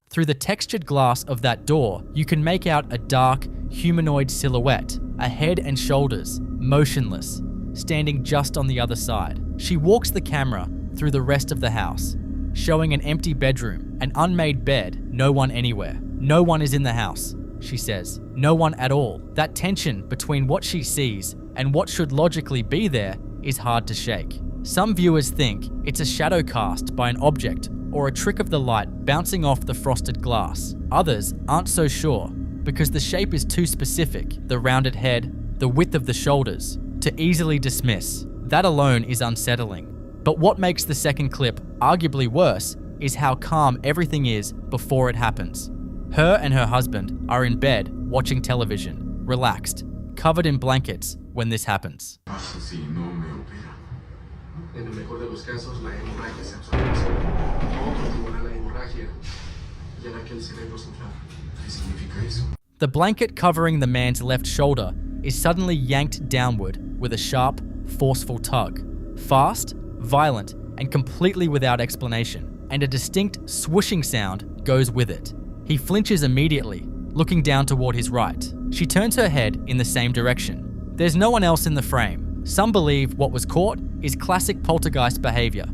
[SPEAKER 1] Through the textured glass of that door, you can make out a dark, humanoid silhouette, a head and shoulders, motionless, standing just on the other side. She walks the camera through the rest of the house, showing an empty bedroom, an unmade bed, no one anywhere. No one is in the house, she says. No one at all. That tension between what she sees and what should logically be there is hard to shake. Some viewers think it's a shadow cast by an object or a trick of the light bouncing off the frosted glass. Others aren't so sure because the shape is too specific, the rounded head, the width of the shoulders, to easily dismiss. That alone is unsettling. But what makes the second clip arguably worse is how calm everything is before it happens. Her and her husband are in bed watching television, relaxed, covered in blankets when this happens.
[SPEAKER 4] En el mejor de los casos, la hemorragia se absorbe. No continúa la hemorragia y hará que el cerebro central. ¿Qué significa eso?
[SPEAKER 1] The blanket covering the man's left shoulder is suddenly yanked downward with a sharp, forceful tug. Fast, violent, and completely without explanation. And a distinct swooshing sound goes with it. He flinches immediately, looking down toward his right. She turns her head in the same direction. There's no one else in the frame. Some believe what was caught is classic poltergeist behavior,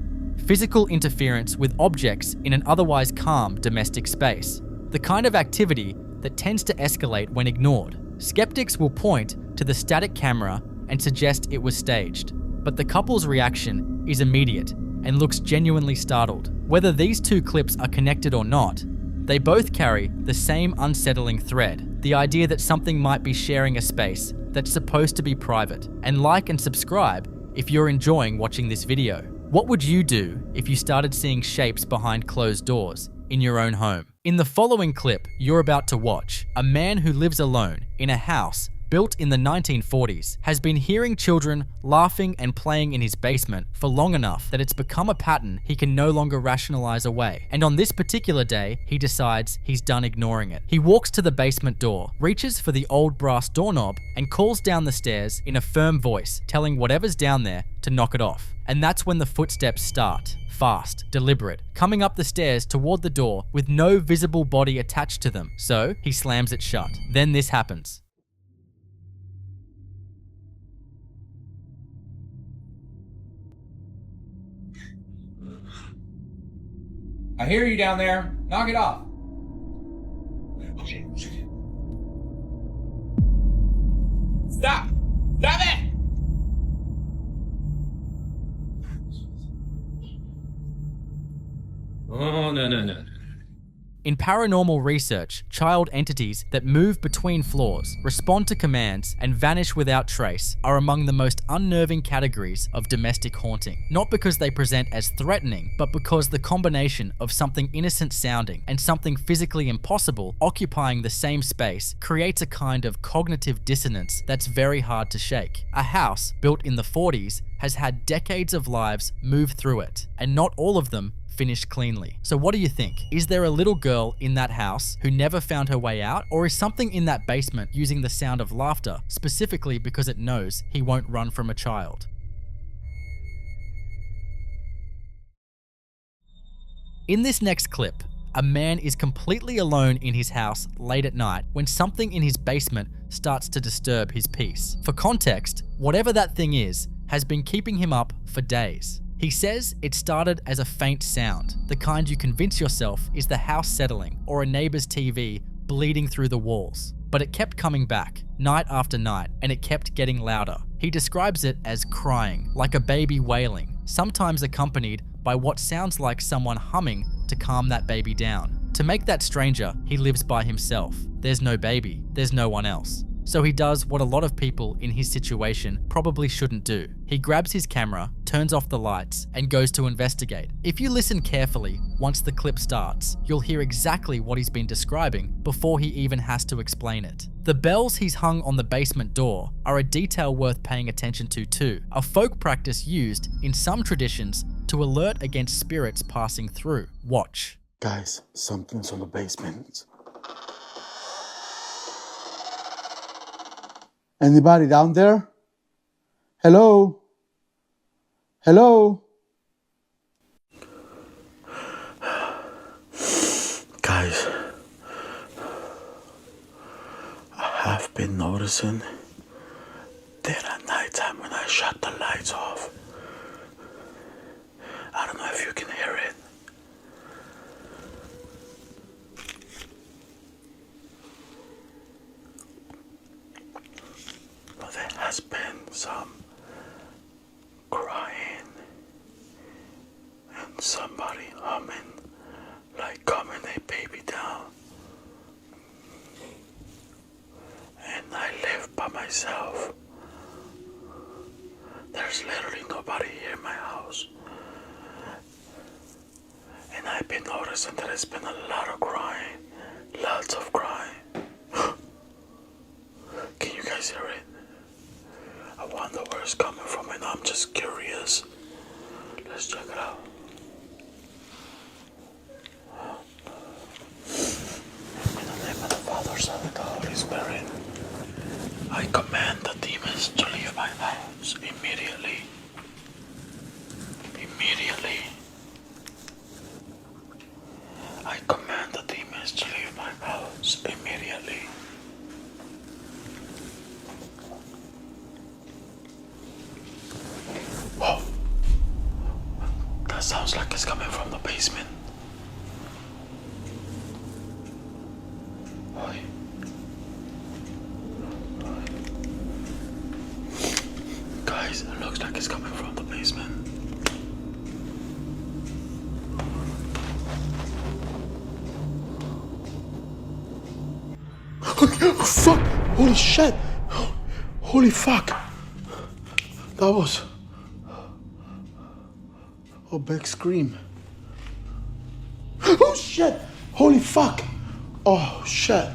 [SPEAKER 1] physical interference with objects in an otherwise calm domestic space, the kind of activity that tends to escalate when ignored. Skeptics will point to the static camera and suggest it was staged, but the couple's reaction is immediate and looks genuinely startled. Whether these two clips are connected or not, they both carry the same unsettling thread, the idea that something might be sharing a space that's supposed to be private. And like and subscribe if you're enjoying watching this video. What would you do if you started seeing shapes behind closed doors in your own home? In the following clip you're about to watch, a man who lives alone in a house built in the 1940s, has been hearing children laughing and playing in his basement for long enough that it's become a pattern he can no longer rationalize away. And on this particular day, he decides he's done ignoring it. He walks to the basement door, reaches for the old brass doorknob, and calls down the stairs in a firm voice, telling whatever's down there to knock it off. And that's when the footsteps start. Fast, deliberate, coming up the stairs toward the door with no visible body attached to them. So he slams it shut. Then this happens.
[SPEAKER 14] I hear you down there. Knock it off. Stop! Stop it! Oh, no.
[SPEAKER 1] In paranormal research, child entities that move between floors, respond to commands, and vanish without trace are among the most unnerving categories of domestic haunting. Not because they present as threatening, but because the combination of something innocent sounding and something physically impossible occupying the same space creates a kind of cognitive dissonance that's very hard to shake. A house built in the 40s has had decades of lives move through it, and not all of them finished cleanly. So what do you think? Is there a little girl in that house who never found her way out? Or is something in that basement using the sound of laughter specifically because it knows he won't run from a child? In this next clip, a man is completely alone in his house late at night when something in his basement starts to disturb his peace. For context, whatever that thing is has been keeping him up for days. He says it started as a faint sound, the kind you convince yourself is the house settling or a neighbor's TV bleeding through the walls. But it kept coming back, night after night, and it kept getting louder. He describes it as crying, like a baby wailing, sometimes accompanied by what sounds like someone humming to calm that baby down. To make that stranger, he lives by himself. There's no baby, there's no one else. So he does what a lot of people in his situation probably shouldn't do. He grabs his camera, turns off the lights, and goes to investigate. If you listen carefully, once the clip starts, you'll hear exactly what he's been describing before he even has to explain it. The bells he's hung on the basement door are a detail worth paying attention to too, a folk practice used in some traditions to alert against spirits passing through. Watch.
[SPEAKER 8] Guys, something's on the basement. Anybody down there? Hello? Hello? Guys, I have been noticing that at nighttime when I shut the lights off, I don't know if you can hear it. But there has been some crying and somebody humming, like calming a baby down. And I live by myself. There's literally nobody here in my house. And I've been noticing that there's been a lot of crying. Lots of crying. Can you guys hear it? I wonder where it's coming from, and I'm just curious. Let's check it out. In the name of the Father, Son, and the Holy Spirit, I command the demons to leave my house immediately. Immediately. I command the demons to leave my house immediately. Whoa. That sounds like it's coming from the basement. Oi. Guys, it looks like it's coming from the basement. Oh, fuck! Holy shit! Holy fuck! That was a big scream. Oh shit! Holy fuck! Oh shit!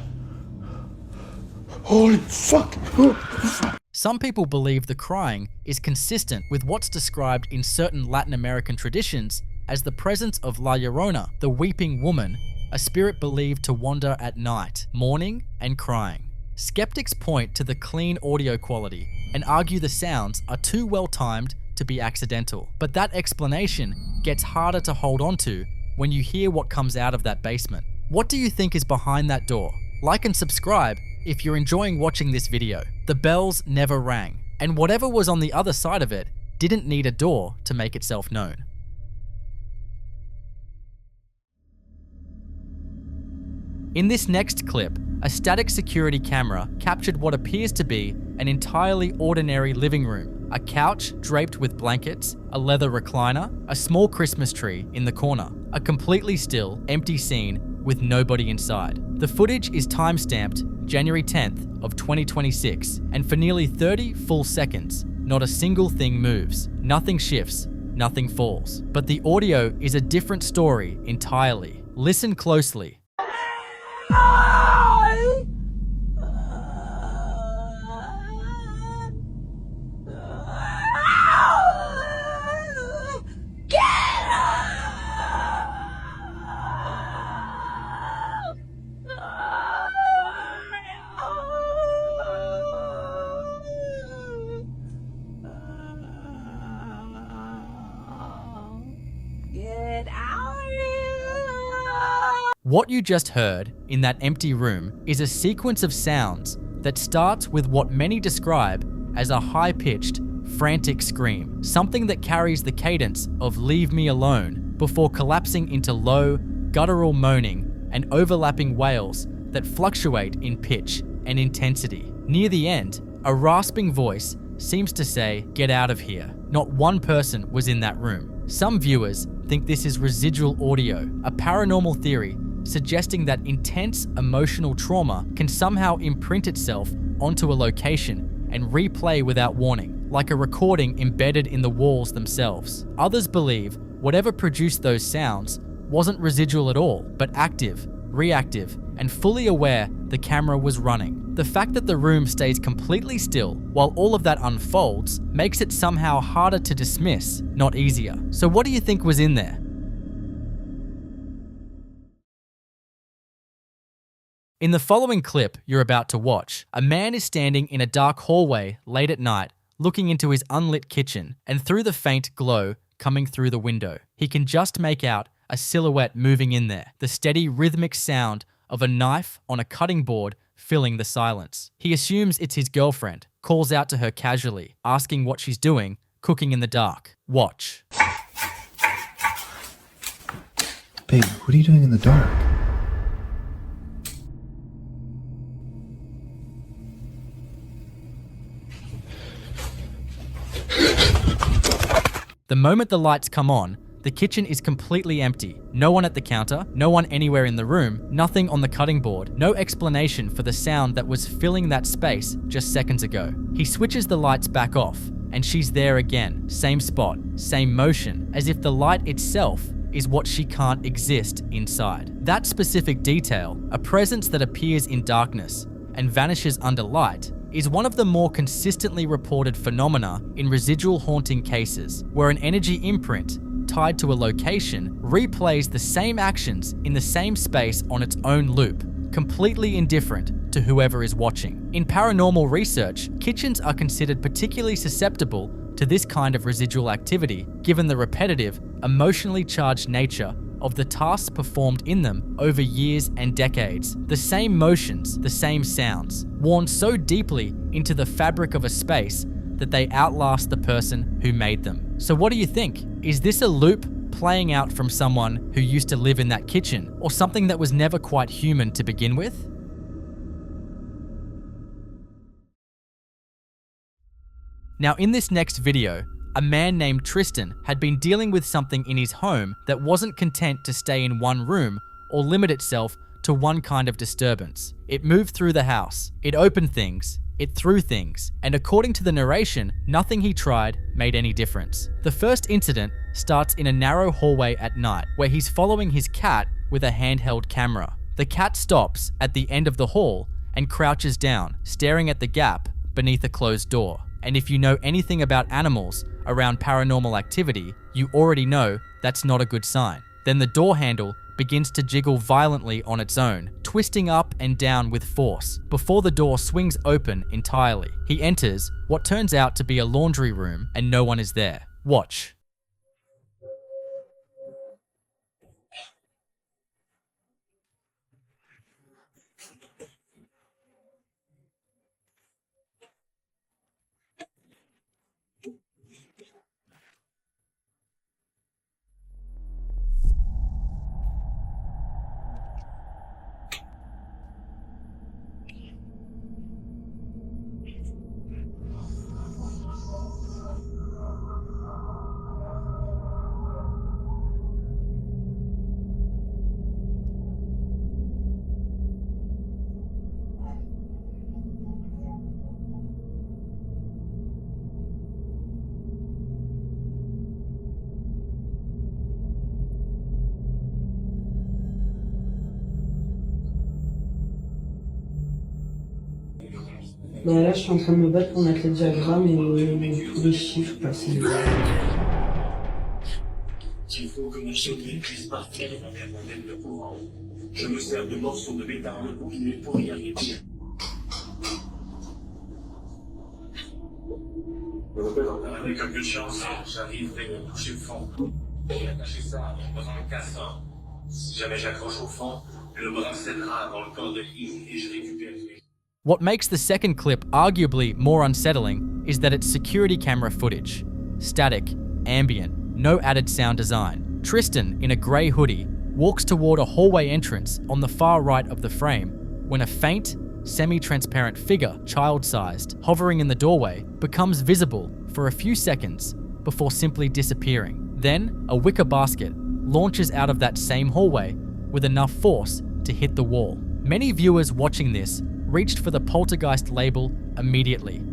[SPEAKER 8] Holy fuck! Oh, fuck.
[SPEAKER 1] Some people believe the crying is consistent with what's described in certain Latin American traditions as the presence of La Llorona, the weeping woman, a spirit believed to wander at night, mourning and crying. Skeptics point to the clean audio quality and argue the sounds are too well timed to be accidental. But that explanation gets harder to hold on to when you hear what comes out of that basement. What do you think is behind that door? Like and subscribe if you're enjoying watching this video. The bells never rang, and whatever was on the other side of it didn't need a door to make itself known. In this next clip, a static security camera captured what appears to be an entirely ordinary living room. A couch draped with blankets, a leather recliner, a small Christmas tree in the corner. A completely still, empty scene with nobody inside. The footage is time-stamped January 10th of 2026, and for nearly 30 full seconds, not a single thing moves. Nothing shifts, nothing falls. But the audio is a different story entirely. Listen closely. What you just heard in that empty room is a sequence of sounds that starts with what many describe as a high-pitched, frantic scream, something that carries the cadence of "Leave me alone" before collapsing into low, guttural moaning and overlapping wails that fluctuate in pitch and intensity. Near the end, a rasping voice seems to say, "Get out of here." Not one person was in that room. Some viewers think this is residual audio, a paranormal theory suggesting that intense emotional trauma can somehow imprint itself onto a location and replay without warning, like a recording embedded in the walls themselves. Others believe whatever produced those sounds wasn't residual at all, but active, reactive, and fully aware the camera was running. The fact that the room stays completely still while all of that unfolds makes it somehow harder to dismiss, not easier. So what do you think was in there? In the following clip you're about to watch, a man is standing in a dark hallway late at night, looking into his unlit kitchen, and through the faint glow coming through the window, he can just make out a silhouette moving in there, the steady rhythmic sound of a knife on a cutting board filling the silence. He assumes it's his girlfriend, calls out to her casually, asking what she's doing, cooking in the dark. Watch.
[SPEAKER 15] Babe, what are you doing in the dark?
[SPEAKER 1] The moment the lights come on, The kitchen is completely empty. No one at the counter, no one anywhere in the room, nothing on the cutting board, no explanation for the sound that was filling that space just seconds ago. He switches the lights back off, and she's there again. Same spot, same motion, as if the light itself is what she can't exist inside. That specific detail, a presence that appears in darkness and vanishes under light, is one of the more consistently reported phenomena in residual haunting cases, where an energy imprint tied to a location replays the same actions in the same space on its own loop, completely indifferent to whoever is watching. In paranormal research, kitchens are considered particularly susceptible to this kind of residual activity, given the repetitive, emotionally charged nature of the tasks performed in them over years and decades. The same motions, the same sounds, worn so deeply into the fabric of a space that they outlast the person who made them. So what do you think? Is this a loop playing out from someone who used to live in that kitchen, or something that was never quite human to begin with? Now, in this next video, a man named Tristan had been dealing with something in his home that wasn't content to stay in one room or limit itself to one kind of disturbance. It moved through the house, it opened things, it threw things, and according to the narration, nothing he tried made any difference. The first incident starts in a narrow hallway at night, where he's following his cat with a handheld camera. The cat stops at the end of the hall and crouches down, staring at the gap beneath a closed door. And if you know anything about animals around paranormal activity, you already know that's not a good sign. Then the door handle begins to jiggle violently on its own, twisting up and down with force, before the door swings open entirely. He enters what turns out to be a laundry room, and no one is there. Watch.
[SPEAKER 16] Ben là, je suis en train de me battre pour mettre les diagrammes et les chiffres passés.
[SPEAKER 17] Il faut que mon secret puisse partir dans mes modèles de courant. Je me sers de morceaux de métal pour y arriver. Avec un peu de chance, j'arriverai à toucher le fond. Et attacher ça à mon bras cassant. Si jamais j'accroche au fond, le bras cédera dans le corps de Yves et je récupère les...
[SPEAKER 1] What makes the second clip arguably more unsettling is that it's security camera footage. Static, ambient, no added sound design. Tristan, in a grey hoodie, walks toward a hallway entrance on the far right of the frame when a faint, semi-transparent figure, child-sized, hovering in the doorway, becomes visible for a few seconds before simply disappearing. Then, a wicker basket launches out of that same hallway with enough force to hit the wall. Many viewers watching this reached for the poltergeist label immediately,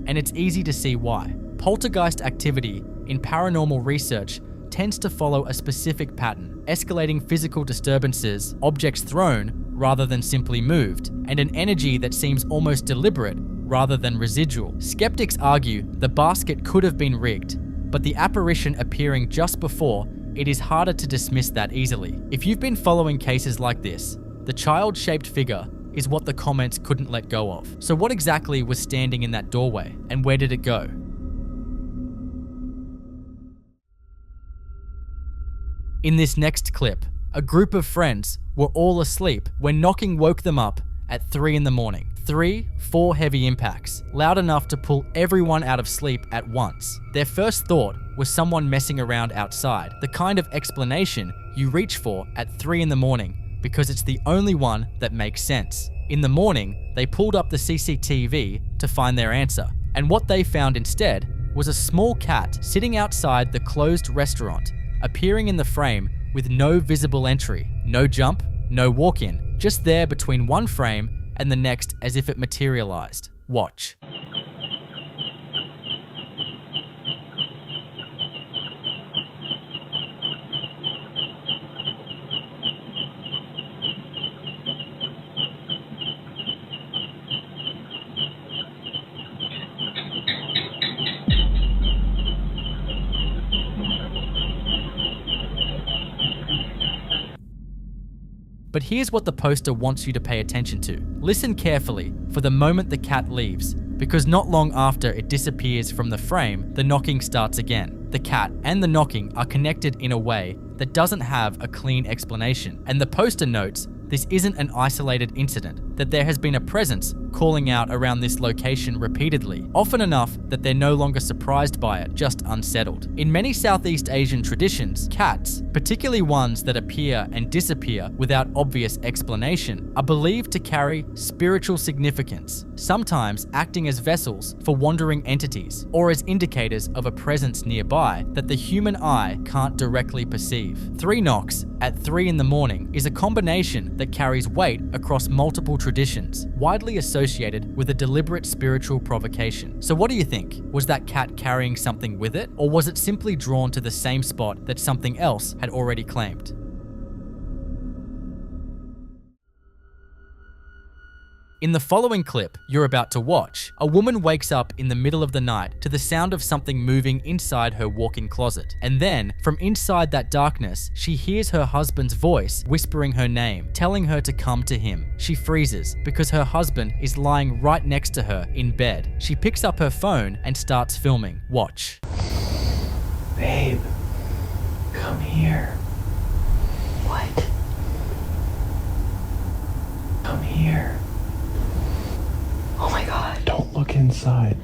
[SPEAKER 1] and it's easy to see why. Poltergeist activity in paranormal research tends to follow a specific pattern, escalating physical disturbances, objects thrown rather than simply moved, and an energy that seems almost deliberate rather than residual. Skeptics argue the basket could have been rigged, but the apparition appearing just before, it is harder to dismiss that easily. If you've been following cases like this, the child-shaped figure is what the comments couldn't let go of. So what exactly was standing in that doorway, and where did it go? In this next clip, a group of friends were all asleep when knocking woke them up at 3 in the morning. 4 heavy impacts, loud enough to pull everyone out of sleep at once. Their first thought was someone messing around outside, the kind of explanation you reach for at 3 in the morning because it's the only one that makes sense. In the morning, they pulled up the CCTV to find their answer, and what they found instead was a small cat sitting outside the closed restaurant appearing in the frame with no visible entry, no jump, no walk-in, just there between one frame and the next as if it materialized. Watch. But here's what the poster wants you to pay attention to. Listen carefully for the moment the cat leaves, because not long after it disappears from the frame, the knocking starts again. The cat and the knocking are connected in a way that doesn't have a clean explanation, and the poster notes this isn't an isolated incident, that there has been a presence calling out around this location repeatedly, often enough that they're no longer surprised by it, just unsettled. In many Southeast Asian traditions, cats, particularly ones that appear and disappear without obvious explanation, are believed to carry spiritual significance, sometimes acting as vessels for wandering entities or as indicators of a presence nearby that the human eye can't directly perceive. 3 knocks at 3 in the morning is a combination that carries weight across multiple traditions, widely associated with a deliberate spiritual provocation. So what do you think? Was that cat carrying something with it, or was it simply drawn to the same spot that something else had already claimed? In the following clip you're about to watch, a woman wakes up in the middle of the night to the sound of something moving inside her walk-in closet. And then, from inside that darkness, she hears her husband's voice whispering her name, telling her to come to him. She freezes because her husband is lying right next to her in bed. She picks up her phone and starts filming. Watch.
[SPEAKER 15] Babe, come here.
[SPEAKER 3] What?
[SPEAKER 15] Come here.
[SPEAKER 3] Oh my god.
[SPEAKER 15] Don't look inside.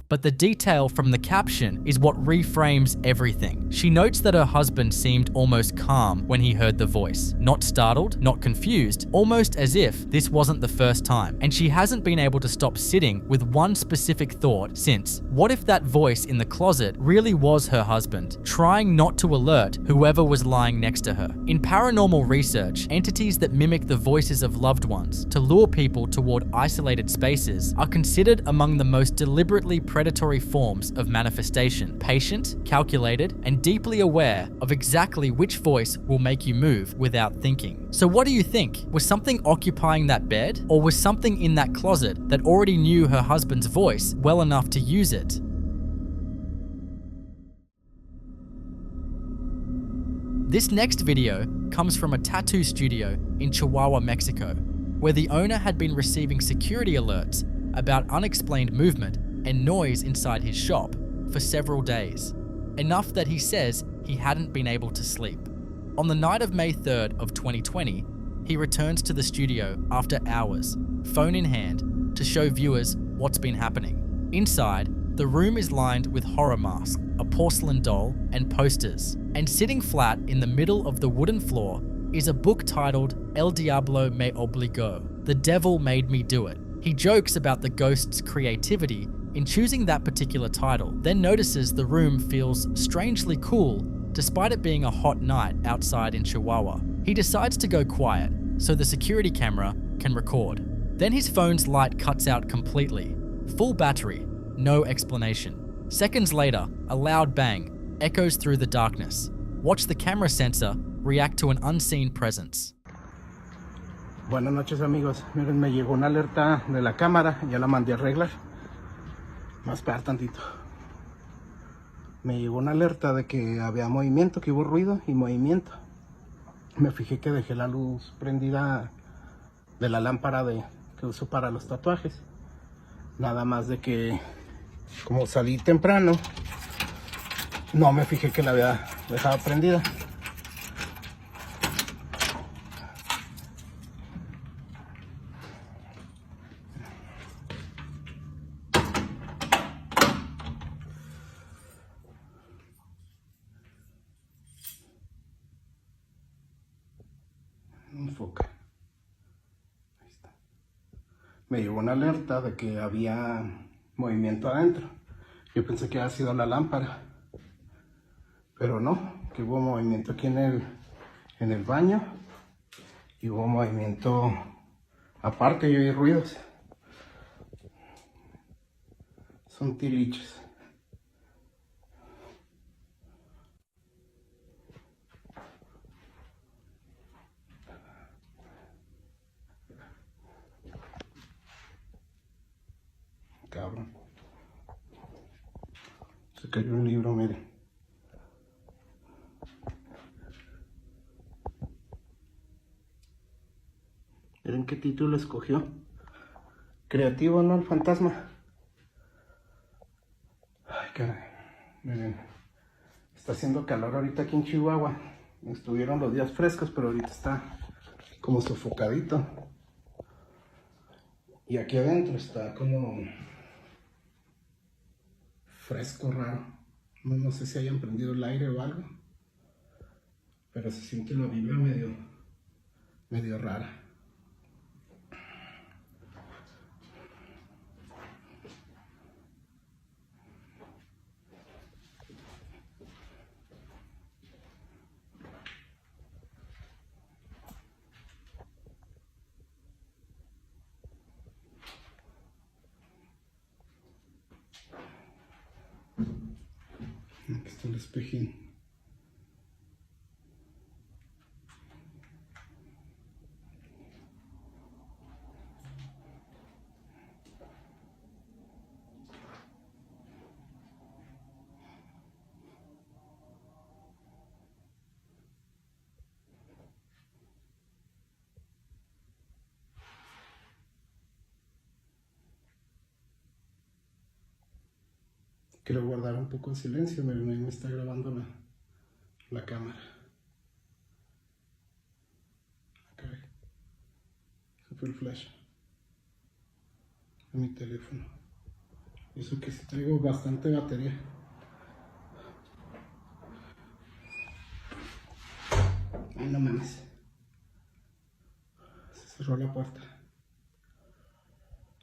[SPEAKER 1] But the detail from the caption is what reframes everything. She notes that her husband seemed almost calm when he heard the voice. Not startled, not confused, almost as if this wasn't the first time. And she hasn't been able to stop sitting with one specific thought since. What if that voice in the closet really was her husband, trying not to alert whoever was lying next to her? In paranormal research, entities that mimic the voices of loved ones to lure people toward isolated spaces are considered among the most deliberately predatory forms of manifestation, patient, calculated, and deeply aware of exactly which voice will make you move without thinking. So what do you think? Was something occupying that bed, or was something in that closet that already knew her husband's voice well enough to use it? This next video comes from a tattoo studio in Chihuahua, Mexico, where the owner had been receiving security alerts about unexplained movement and noise inside his shop for several days, enough that he says he hadn't been able to sleep. On the night of May 3rd of 2020, he returns to the studio after hours, phone in hand, to show viewers what's been happening. Inside, the room is lined with horror masks, a porcelain doll, and posters. And sitting flat in the middle of the wooden floor is a book titled El Diablo Me Obligó, The Devil Made Me Do It. He jokes about the ghost's creativity in choosing that particular title, then notices the room feels strangely cool despite it being a hot night outside in Chihuahua. He decides to go quiet so the security camera can record. Then his phone's light cuts out completely. Full battery, no explanation. Seconds later, a loud bang echoes through the darkness. Watch the camera sensor react to an unseen presence.
[SPEAKER 9] Buenas noches, amigos. Miren, me llegó una alerta de la cámara, ya la mandé a arreglar. Más esperar tantito. Me llegó una alerta de que había movimiento, que hubo ruido y movimiento. Me fijé que dejé la luz prendida de la lámpara que uso para los tatuajes. Nada más de que, como salí temprano, no me fijé que la había dejado prendida. Enfoca. Ahí está. Me llegó una alerta de que había movimiento adentro. Yo pensé que había sido la lámpara. Pero no, que hubo movimiento aquí en el baño. Y hubo movimiento aparte, yo oí ruidos. Son tiliches. Cabrón. Se cayó un libro, miren. Miren qué título escogió. Creativo, ¿no? El fantasma. Ay, caray. Miren. Está haciendo calor ahorita aquí en Chihuahua. Estuvieron los días frescos, pero ahorita está como sofocadito. Y aquí adentro está como fresco, raro. No sé si hayan prendido el aire o algo. Pero se siente la vibra medio rara. Aquí está el espejín. Quiero guardar un poco de silencio, miren, ahí me está grabando la cámara. Okay. Se fue el flash de mi teléfono. Eso que sí traigo bastante batería. Ay, no mames. Se cerró la puerta.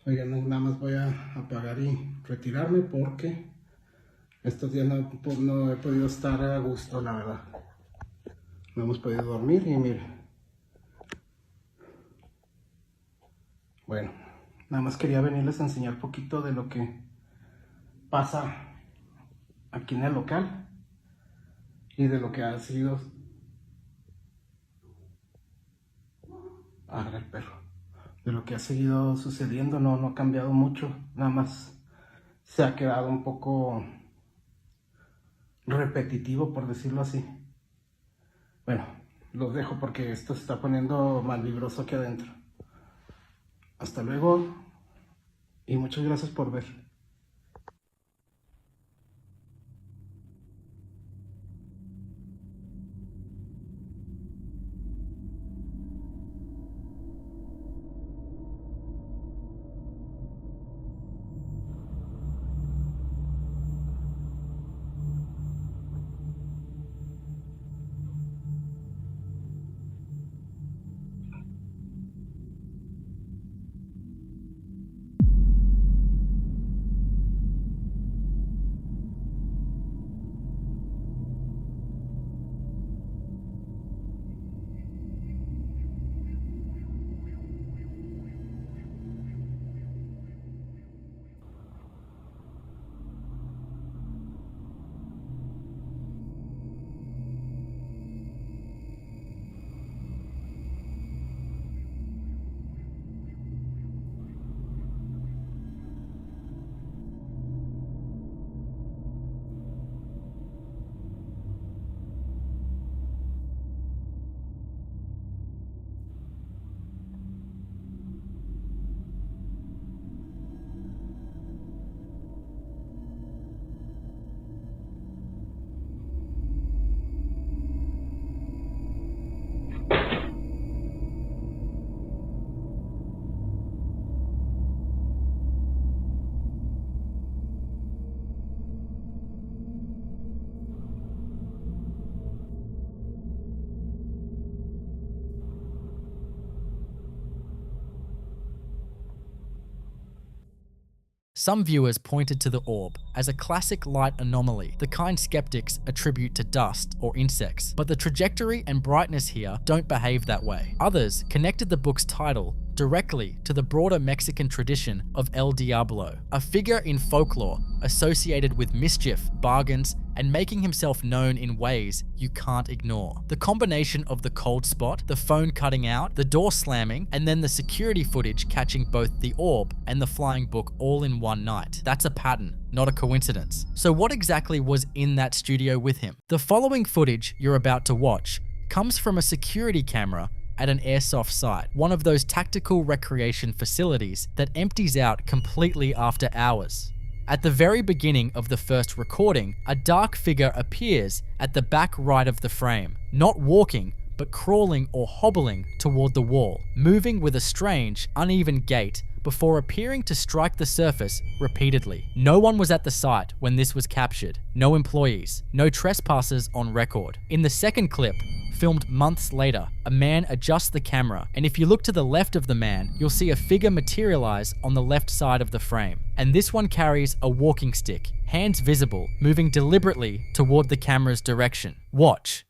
[SPEAKER 9] Oigan, nada más voy a apagar y retirarme porque estos días no he podido estar a gusto, la verdad. No hemos podido dormir y miren. Bueno, nada más quería venirles a enseñar un poquito de lo que pasa aquí en el local y de lo que ha sido... Agarra el perro. De lo que ha seguido sucediendo, no ha cambiado mucho, nada más se ha quedado un poco repetitivo, por decirlo así. Bueno, los dejo porque esto se está poniendo más libroso aquí adentro. Hasta luego y muchas gracias por ver.
[SPEAKER 1] Some viewers pointed to the orb as a classic light anomaly, the kind skeptics attribute to dust or insects, but the trajectory and brightness here don't behave that way. Others connected the book's title directly to the broader Mexican tradition of El Diablo, a figure in folklore associated with mischief, bargains, and making himself known in ways you can't ignore. The combination of the cold spot, the phone cutting out, the door slamming, and then the security footage catching both the orb and the flying book all in one night. That's a pattern, not a coincidence. So what exactly was in that studio with him? The following footage you're about to watch comes from a security camera at an airsoft site, one of those tactical recreation facilities that empties out completely after hours. At the very beginning of the first recording, a dark figure appears at the back right of the frame, not walking, but crawling or hobbling toward the wall, moving with a strange, uneven gait before appearing to strike the surface repeatedly. No one was at the site when this was captured. No employees, no trespassers on record. In the second clip, filmed months later, a man adjusts the camera, and if you look to the left of the man, you'll see a figure materialize on the left side of the frame. And this one carries a walking stick, hands visible, moving deliberately toward the camera's direction. Watch.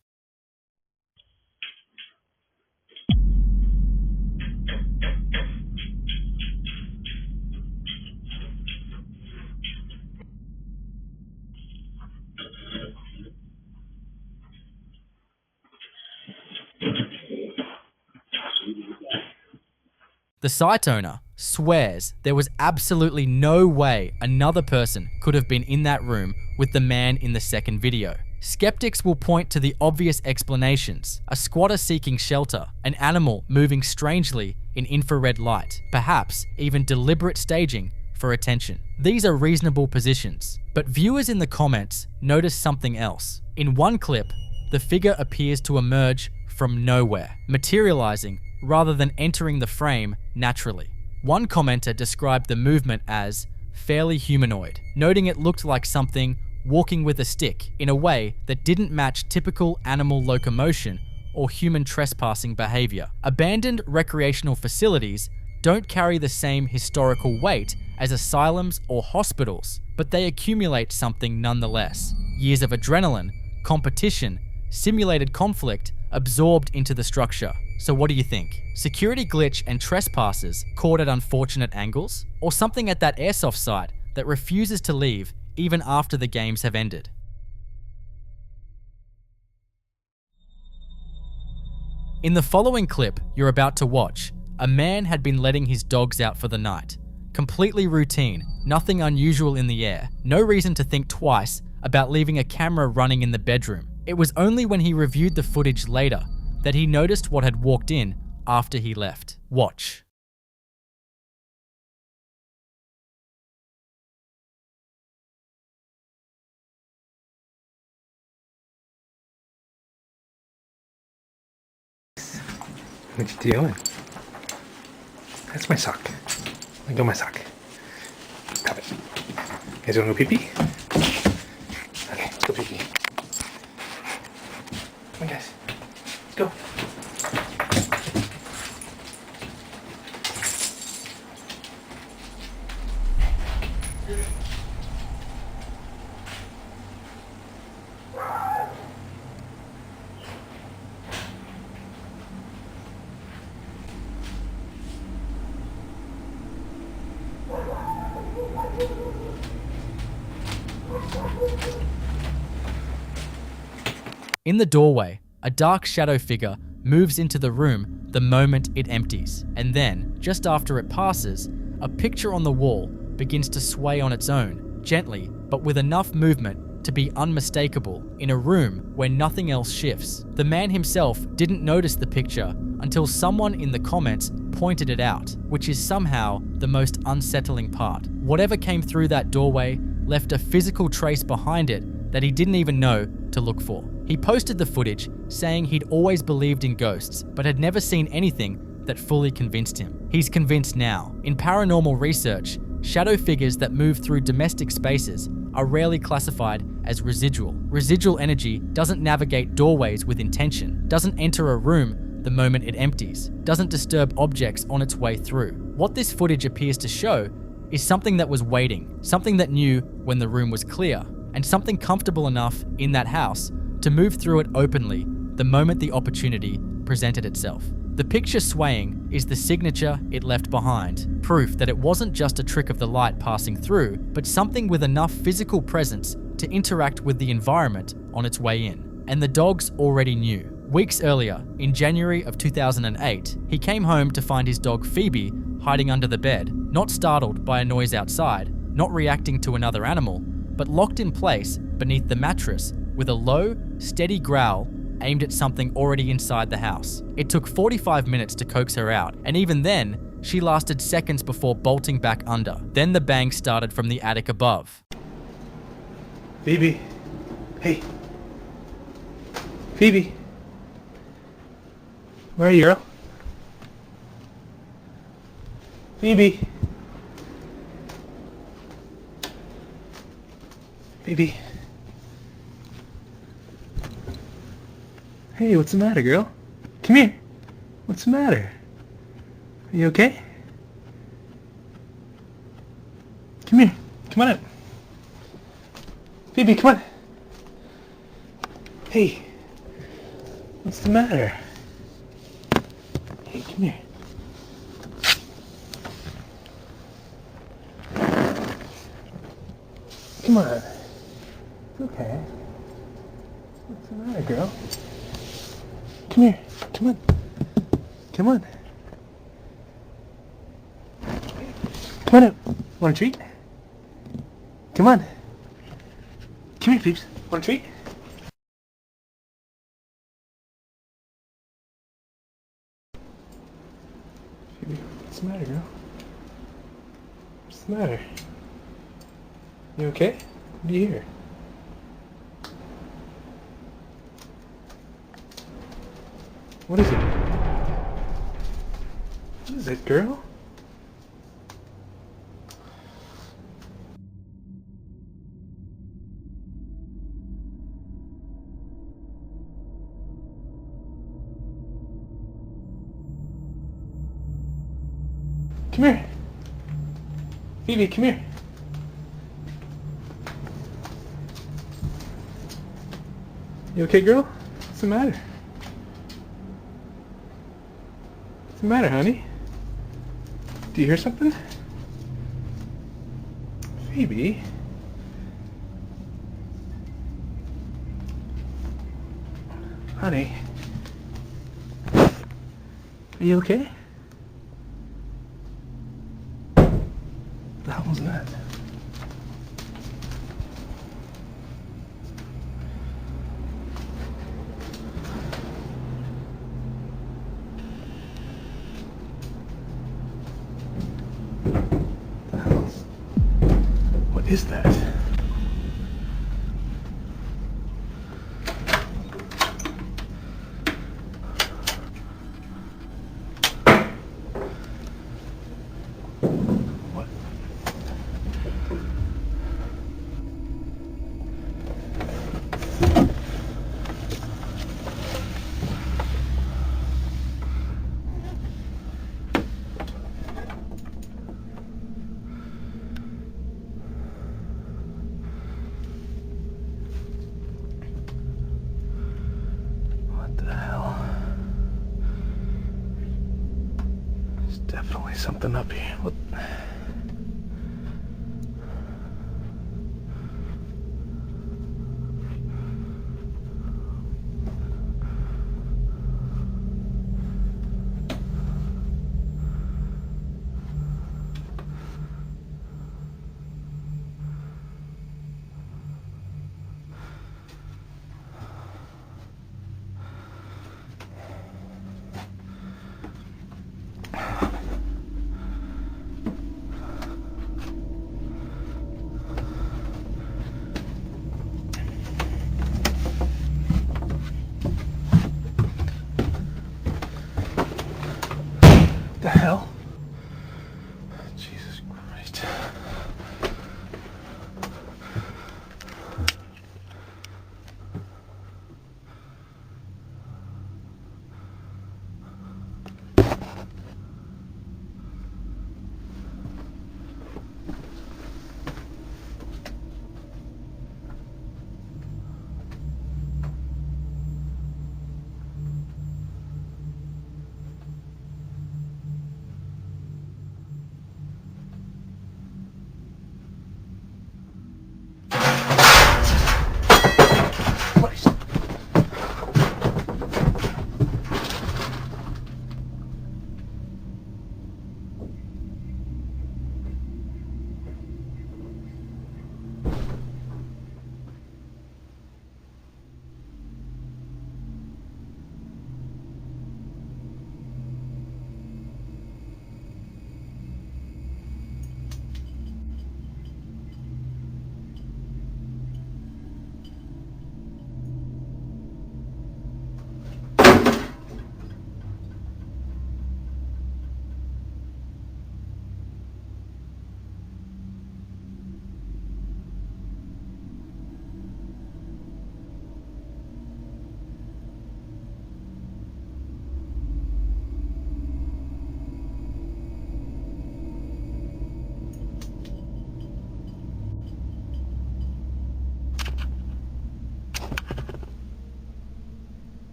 [SPEAKER 1] The site owner swears there was absolutely no way another person could have been in that room with the man in the second video. Skeptics will point to the obvious explanations: a squatter seeking shelter, an animal moving strangely in infrared light, perhaps even deliberate staging for attention. These are reasonable positions, but viewers in the comments notice something else. In one clip, the figure appears to emerge from nowhere, materializing rather than entering the frame naturally. One commenter described the movement as fairly humanoid, noting it looked like something walking with a stick in a way that didn't match typical animal locomotion or human trespassing behavior. Abandoned recreational facilities don't carry the same historical weight as asylums or hospitals, but they accumulate something nonetheless. Years of adrenaline, competition, simulated conflict absorbed into the structure. So what do you think? Security glitch and trespassers caught at unfortunate angles? Or something at that airsoft site that refuses to leave even after the games have ended? In the following clip you're about to watch, a man had been letting his dogs out for the night. Completely routine, nothing unusual in the air, no reason to think twice about leaving a camera running in the bedroom. It was only when he reviewed the footage later that he noticed what had walked in after he left. Watch.
[SPEAKER 18] What you doing? That's my sock. Let me go my sock. Have it. You guys wanna go pee-pee? Okay, let's go pee-pee. Come on, guys. Let's go.
[SPEAKER 1] In the doorway, a dark shadow figure moves into the room the moment it empties, and then, just after it passes, a picture on the wall begins to sway on its own, gently but with enough movement to be unmistakable in a room where nothing else shifts. The man himself didn't notice the picture until someone in the comments pointed it out, which is somehow the most unsettling part. Whatever came through that doorway left a physical trace behind it that he didn't even know to look for. He posted the footage saying he'd always believed in ghosts, but had never seen anything that fully convinced him. He's convinced now. In paranormal research, shadow figures that move through domestic spaces are rarely classified as residual. Residual energy doesn't navigate doorways with intention, doesn't enter a room the moment it empties, doesn't disturb objects on its way through. What this footage appears to show is something that was waiting, something that knew when the room was clear, and something comfortable enough in that house to move through it openly the moment the opportunity presented itself. The picture swaying is the signature it left behind, proof that it wasn't just a trick of the light passing through, but something with enough physical presence to interact with the environment on its way in. And the dogs already knew. Weeks earlier, in January of 2008, he came home to find his dog Phoebe hiding under the bed, not startled by a noise outside, not reacting to another animal, but locked in place beneath the mattress with a low, steady growl aimed at something already inside the house. It took 45 minutes to coax her out, and even then, she lasted seconds before bolting back under. Then the bang started from the attic above.
[SPEAKER 18] Phoebe. Hey. Phoebe. Where are you, girl? Phoebe. Phoebe. Hey, what's the matter, girl? Come here. What's the matter? Are you okay? Come here. Come on up. Phoebe, come on. Hey. What's the matter? Hey, come here. Come on. It's okay. What's the matter, girl? Come here. Come on. Come on. Come on up. Want a treat? Come on. Come here, peeps. Want a treat? Phoebe, what's the matter, girl? What's the matter? You okay? What do you hear? What is it? What is it, girl? Come here. Phoebe, come here. You okay, girl? What's the matter? What's the matter, honey? Do you hear something? Phoebe? Honey? Are you okay? What the hell was that? What is that? What? What the hell? There's definitely something up here. What?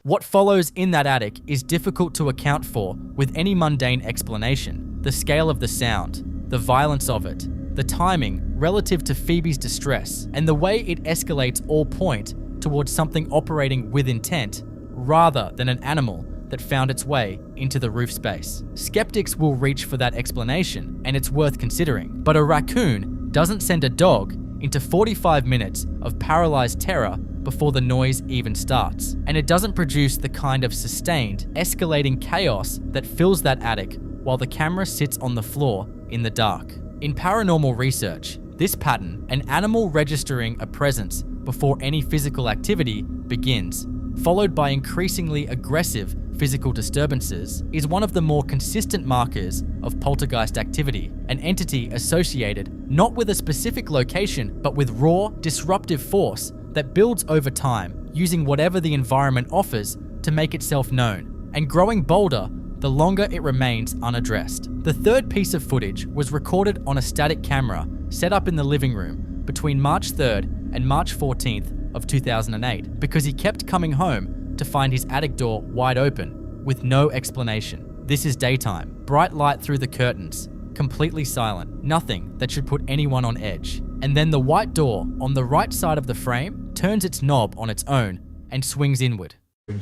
[SPEAKER 1] What follows in that attic is difficult to account for with any mundane explanation. The scale of the sound, the violence of it, the timing relative to Phoebe's distress, and the way it escalates all point towards something operating with intent rather than an animal that found its way into the roof space. Skeptics will reach for that explanation, and it's worth considering. But a raccoon doesn't send a dog into 45 minutes of paralyzed terror before the noise even starts. And it doesn't produce the kind of sustained, escalating chaos that fills that attic while the camera sits on the floor in the dark. In paranormal research, this pattern, an animal registering a presence before any physical activity begins, followed by increasingly aggressive physical disturbances, is one of the more consistent markers of poltergeist activity, an entity associated not with a specific location, but with raw, disruptive force that builds over time, using whatever the environment offers to make itself known, and growing bolder the longer it remains unaddressed. The third piece of footage was recorded on a static camera set up in the living room between March 3rd and March 14th of 2008, because he kept coming home to find his attic door wide open with no explanation. This is daytime, bright light through the curtains, completely silent, nothing that should put anyone on edge. And then the white door on the right side of the frame turns its knob on its own and swings inward.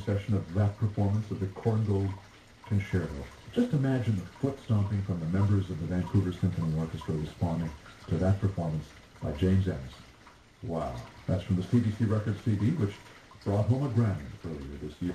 [SPEAKER 19] Session of that performance of the Corngold Concerto. Just imagine the foot stomping from the members of the Vancouver Symphony Orchestra responding to that performance by James Ennis. Wow. That's from the CBC Records CD, which brought home a Grammy earlier this year.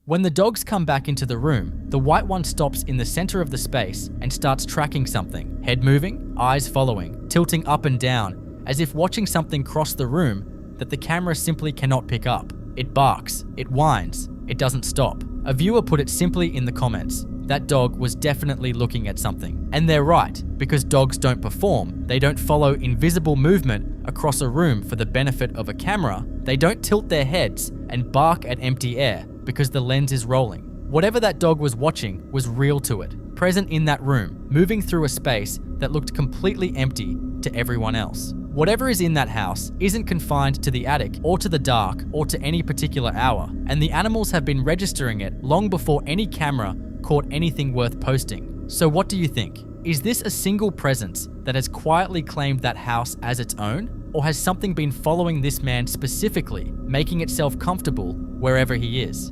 [SPEAKER 1] When the dogs come back into the room, the white one stops in the center of the space and starts tracking something, head moving, eyes following, tilting up and down, as if watching something cross the room that the camera simply cannot pick up. It barks, it whines, it doesn't stop. A viewer put it simply in the comments. That dog was definitely looking at something. And they're right, because dogs don't perform. They don't follow invisible movement across a room for the benefit of a camera. They don't tilt their heads and bark at empty air because the lens is rolling. Whatever that dog was watching was real to it, present in that room, moving through a space that looked completely empty to everyone else. Whatever is in that house isn't confined to the attic or to the dark or to any particular hour, and the animals have been registering it long before any camera caught anything worth posting. So what do you think? Is this a single presence that has quietly claimed that house as its own? Or has something been following this man specifically, making itself comfortable wherever he is?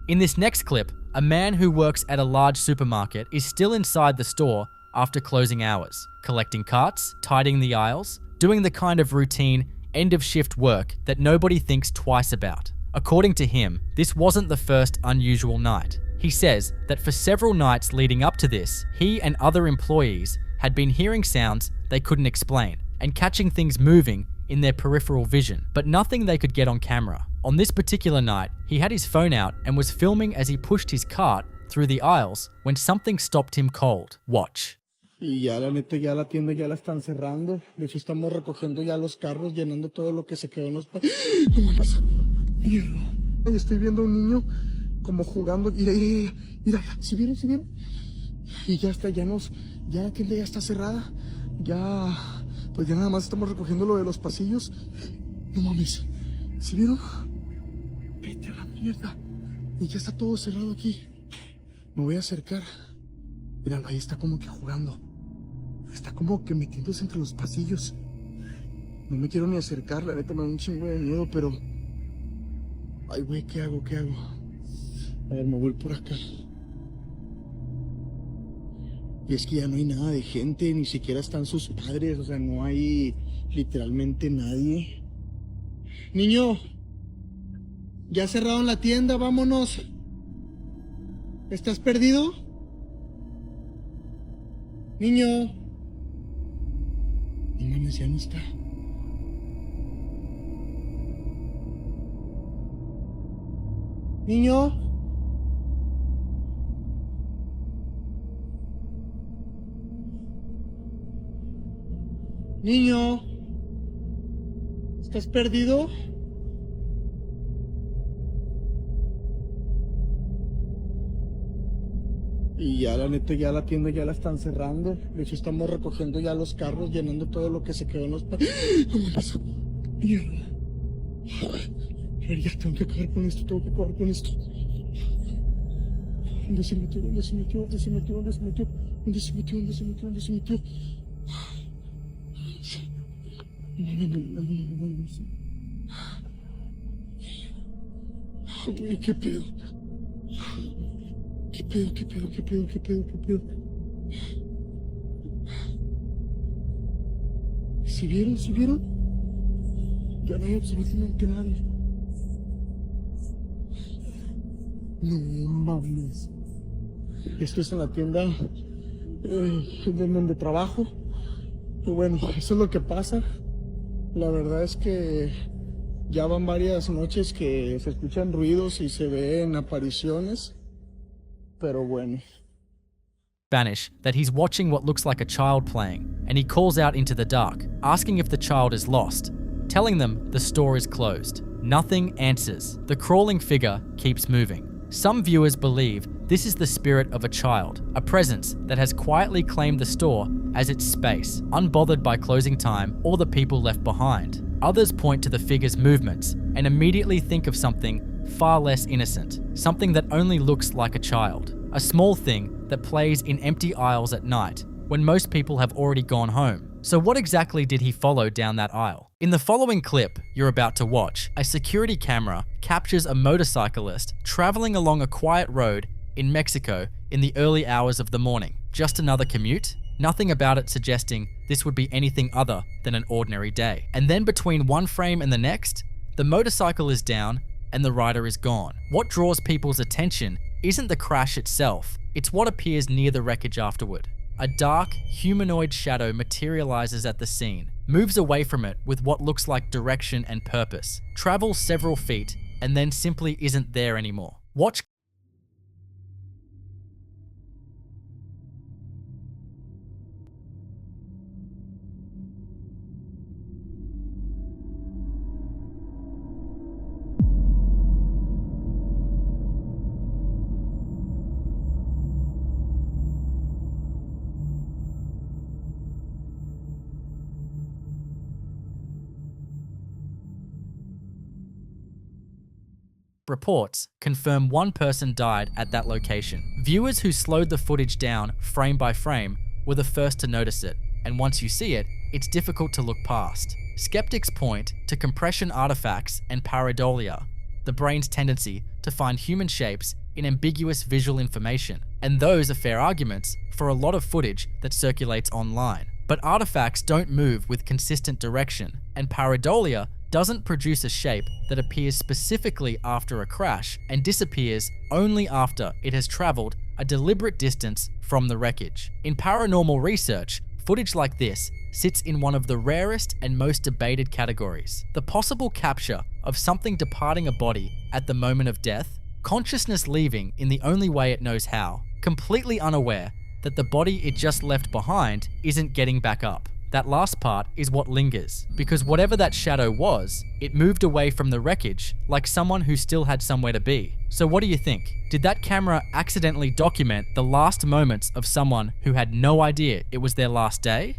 [SPEAKER 1] In this next clip, a man who works at a large supermarket is still inside the store after closing hours, collecting carts, tidying the aisles, doing the kind of routine end-of-shift work that nobody thinks twice about. According to him, this wasn't the first unusual night. He says that for several nights leading up to this, he and other employees had been hearing sounds they couldn't explain and catching things moving in their peripheral vision, but nothing they could get on camera. On this particular night, he had his phone out and was filming as he pushed his cart through the aisles when something stopped him cold. Watch.
[SPEAKER 9] Y ya la neta, ya la tienda ya la están cerrando. De hecho, estamos recogiendo ya los carros, llenando todo lo que se quedó en los... ¿Cómo pasa? Mierda. Estoy viendo a un niño como jugando. Mira, mira, mira. ¿Sí vieron? ¿Sí vieron? Y ya está, ya la tienda ya está cerrada. Ya, pues ya nada más estamos recogiendo lo de los pasillos. No mames. ¿Sí vieron? Vete a la mierda. Y ya está todo cerrado aquí. Me voy a acercar. Míralo, ahí está como que jugando. Está como que metiéndose entre los pasillos. No me quiero ni acercar, la neta me da un chingo de miedo, pero... Ay, güey, ¿qué hago? ¿Qué hago? A ver, me voy por acá. Y es que ya no hay nada de gente, ni siquiera están sus padres, o sea, no hay literalmente nadie. Niño, ya cerraron la tienda, vámonos. ¿Estás perdido? Niño. No mames, ya no está. Niño. Niño. ¿Estás perdido? Y ya la neta, ya la tienda ya la están cerrando. De hecho, estamos recogiendo ya los carros, llenando todo lo que se quedó en los... ¿Cómo pasa? Mierda. A ver, ya tengo que acabar con esto, tengo que acabar con esto. ¿Dónde se metió? ¿Dónde se metió? ¿Dónde se metió? ¿Dónde se metió? ¿Dónde se metió? ¿Dónde se metió? ¿Dónde se metió? Uy, qué pedo. ¿Qué pedo? ¿Qué pedo? ¿Qué pedo? ¿Qué pedo? ¿Qué pedo? ¿Sí vieron? ¿Sí vieron? Ya no hay absolutamente nadie. No mames. Esto es en la tienda de donde trabajo. Y bueno, eso es lo que pasa. La verdad es que ya van varias noches que se escuchan ruidos y se ven apariciones. Pero bueno.
[SPEAKER 1] Spanish that he's watching what looks like a child playing, and he calls out into the dark, asking if the child is lost, telling them the store is closed. Nothing answers. The crawling figure keeps moving. Some viewers believe this is the spirit of a child, a presence that has quietly claimed the store as its space, unbothered by closing time or the people left behind. Others point to the figure's movements and immediately think of something far less innocent, something that only looks like a child, a small thing that plays in empty aisles at night when most people have already gone home. So what exactly did he follow down that aisle? In the following clip you're about to watch, a security camera captures a motorcyclist traveling along a quiet road in Mexico in the early hours of the morning. Just another commute? Nothing about it suggesting this would be anything other than an ordinary day. And then between one frame and the next, the motorcycle is down and the rider is gone. What draws people's attention isn't the crash itself, it's what appears near the wreckage afterward. A dark, humanoid shadow materializes at the scene, moves away from it with what looks like direction and purpose, travels several feet, and then simply isn't there anymore. Watch. Reports confirm one person died at that location. Viewers who slowed the footage down frame by frame were the first to notice it, and once you see it, it's difficult to look past. Skeptics point to compression artifacts and pareidolia, the brain's tendency to find human shapes in ambiguous visual information, and those are fair arguments for a lot of footage that circulates online. But artifacts don't move with consistent direction, and pareidolia doesn't produce a shape that appears specifically after a crash and disappears only after it has traveled a deliberate distance from the wreckage. In paranormal research, footage like this sits in one of the rarest and most debated categories. The possible capture of something departing a body at the moment of death, consciousness leaving in the only way it knows how, completely unaware that the body it just left behind isn't getting back up. That last part is what lingers, because whatever that shadow was, it moved away from the wreckage like someone who still had somewhere to be. So what do you think? Did that camera accidentally document the last moments of someone who had no idea it was their last day?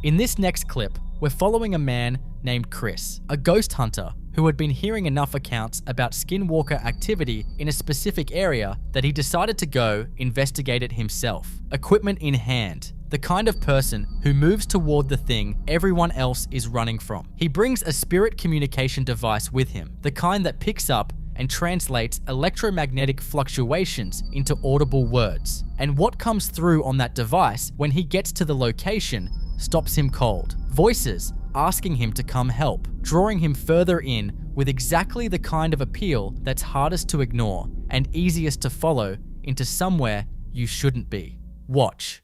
[SPEAKER 1] In this next clip, we're following a man named Chris, a ghost hunter who had been hearing enough accounts about skinwalker activity in a specific area that he decided to go investigate it himself, equipment in hand, the kind of person who moves toward the thing everyone else is running from. He brings a spirit communication device with him, the kind that picks up and translates electromagnetic fluctuations into audible words. And what comes through on that device when he gets to the location stops him cold. Voices asking him to come help, drawing him further in with exactly the kind of appeal that's hardest to ignore and easiest to follow into somewhere you shouldn't be. Watch.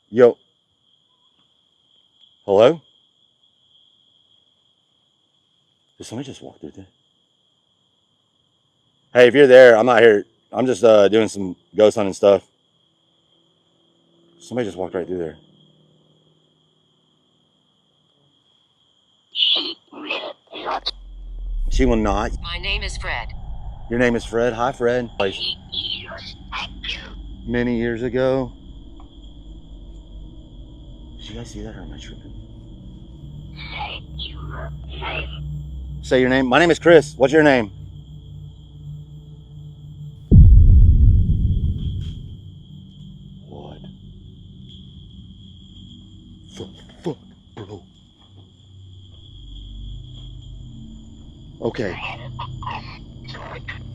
[SPEAKER 20] Yo. Hello? Did somebody just walk through there? Hey, if you're there, I'm not here. I'm just doing some ghost hunting stuff. Somebody just walked right through there. She will not.
[SPEAKER 21] My name is Fred.
[SPEAKER 20] Your name is Fred? Hi, Fred. Many years ago. Did you guys see that, or am I tripping? Say your name. My name is Chris. What's your name? What the fuck, bro? Okay.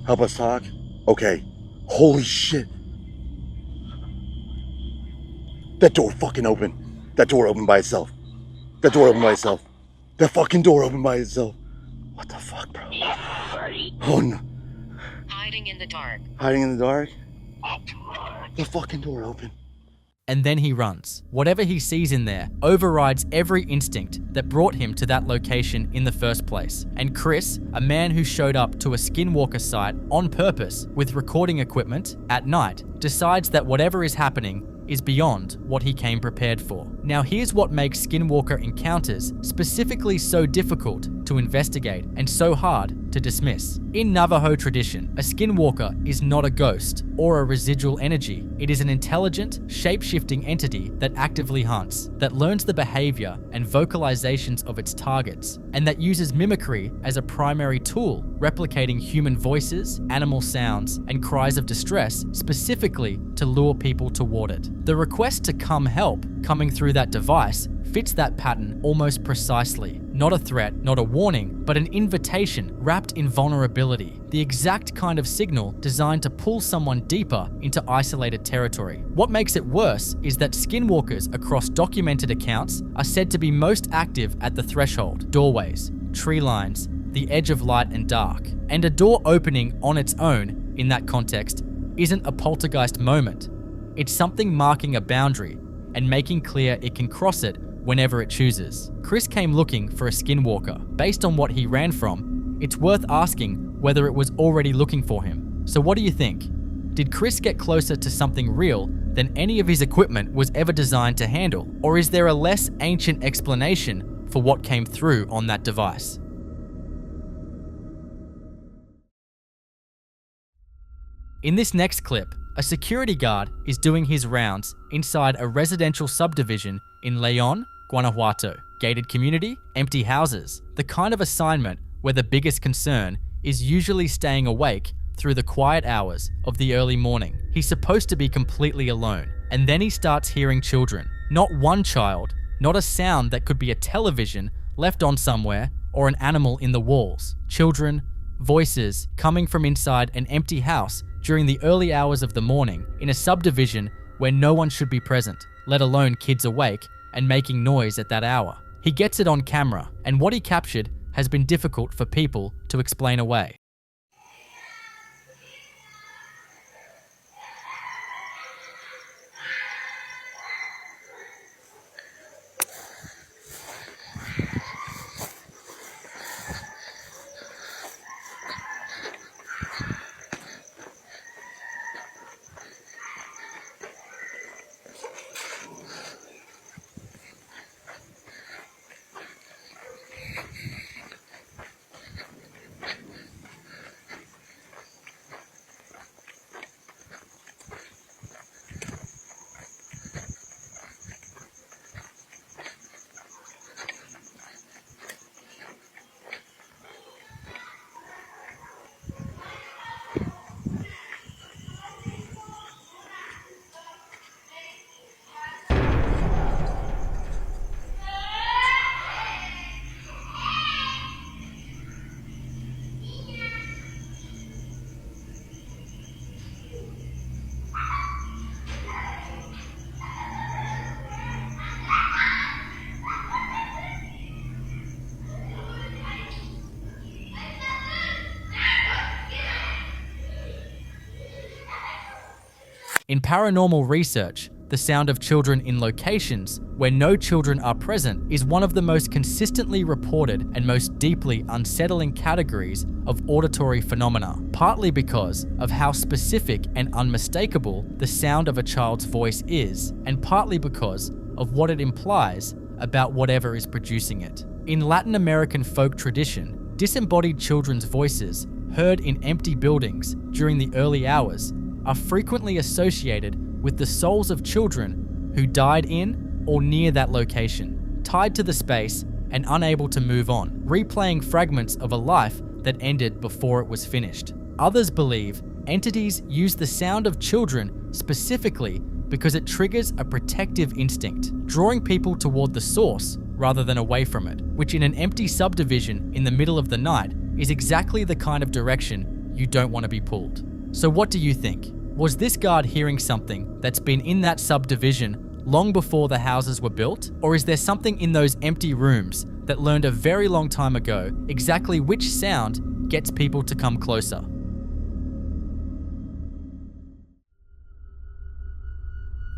[SPEAKER 20] Help us talk? Okay. Holy shit. That door fucking opened. That door opened by itself. That door opened by itself. That fucking door opened by itself. What the fuck, bro? Oh no.
[SPEAKER 21] Hiding in the dark.
[SPEAKER 20] Hiding in the dark? The fucking door opened.
[SPEAKER 1] And then he runs. Whatever he sees in there overrides every instinct that brought him to that location in the first place. And Chris, a man who showed up to a skinwalker site on purpose with recording equipment at night, decides that whatever is happening is beyond what he came prepared for. Now here's what makes skinwalker encounters specifically so difficult to investigate and so hard to dismiss. In Navajo tradition, a skinwalker is not a ghost or a residual energy. It is an intelligent, shape-shifting entity that actively hunts, that learns the behavior and vocalizations of its targets, and that uses mimicry as a primary tool, replicating human voices, animal sounds, and cries of distress specifically to lure people toward it. The request to come help coming through that device fits that pattern almost precisely. Not a threat, not a warning, but an invitation wrapped in vulnerability. The exact kind of signal designed to pull someone deeper into isolated territory. What makes it worse is that skinwalkers across documented accounts are said to be most active at the threshold, doorways, tree lines, the edge of light and dark. And a door opening on its own, in that context, isn't a poltergeist moment. It's something marking a boundary and making clear it can cross it whenever it chooses. Chris came looking for a skinwalker. Based on what he ran from, it's worth asking whether it was already looking for him. So what do you think? Did Chris get closer to something real than any of his equipment was ever designed to handle? Or is there a less ancient explanation for what came through on that device? In this next clip, a security guard is doing his rounds inside a residential subdivision in Leon, Guanajuato. Gated community, empty houses. The kind of assignment where the biggest concern is usually staying awake through the quiet hours of the early morning. He's supposed to be completely alone, and then he starts hearing children. Not one child, not a sound that could be a television left on somewhere or an animal in the walls. Children, voices coming from inside an empty house during the early hours of the morning in a subdivision where no one should be present, let alone kids awake and making noise at that hour. He gets it on camera, and what he captured has been difficult for people to explain away. In paranormal research, the sound of children in locations where no children are present is one of the most consistently reported and most deeply unsettling categories of auditory phenomena, partly because of how specific and unmistakable the sound of a child's voice is, and partly because of what it implies about whatever is producing it. In Latin American folk tradition, disembodied children's voices heard in empty buildings during the early hours are frequently associated with the souls of children who died in or near that location, tied to the space and unable to move on, replaying fragments of a life that ended before it was finished. Others believe entities use the sound of children specifically because it triggers a protective instinct, drawing people toward the source rather than away from it, which in an empty subdivision in the middle of the night is exactly the kind of direction you don't want to be pulled. So what do you think? Was this guard hearing something that's been in that subdivision long before the houses were built? Or is there something in those empty rooms that learned a very long time ago exactly which sound gets people to come closer?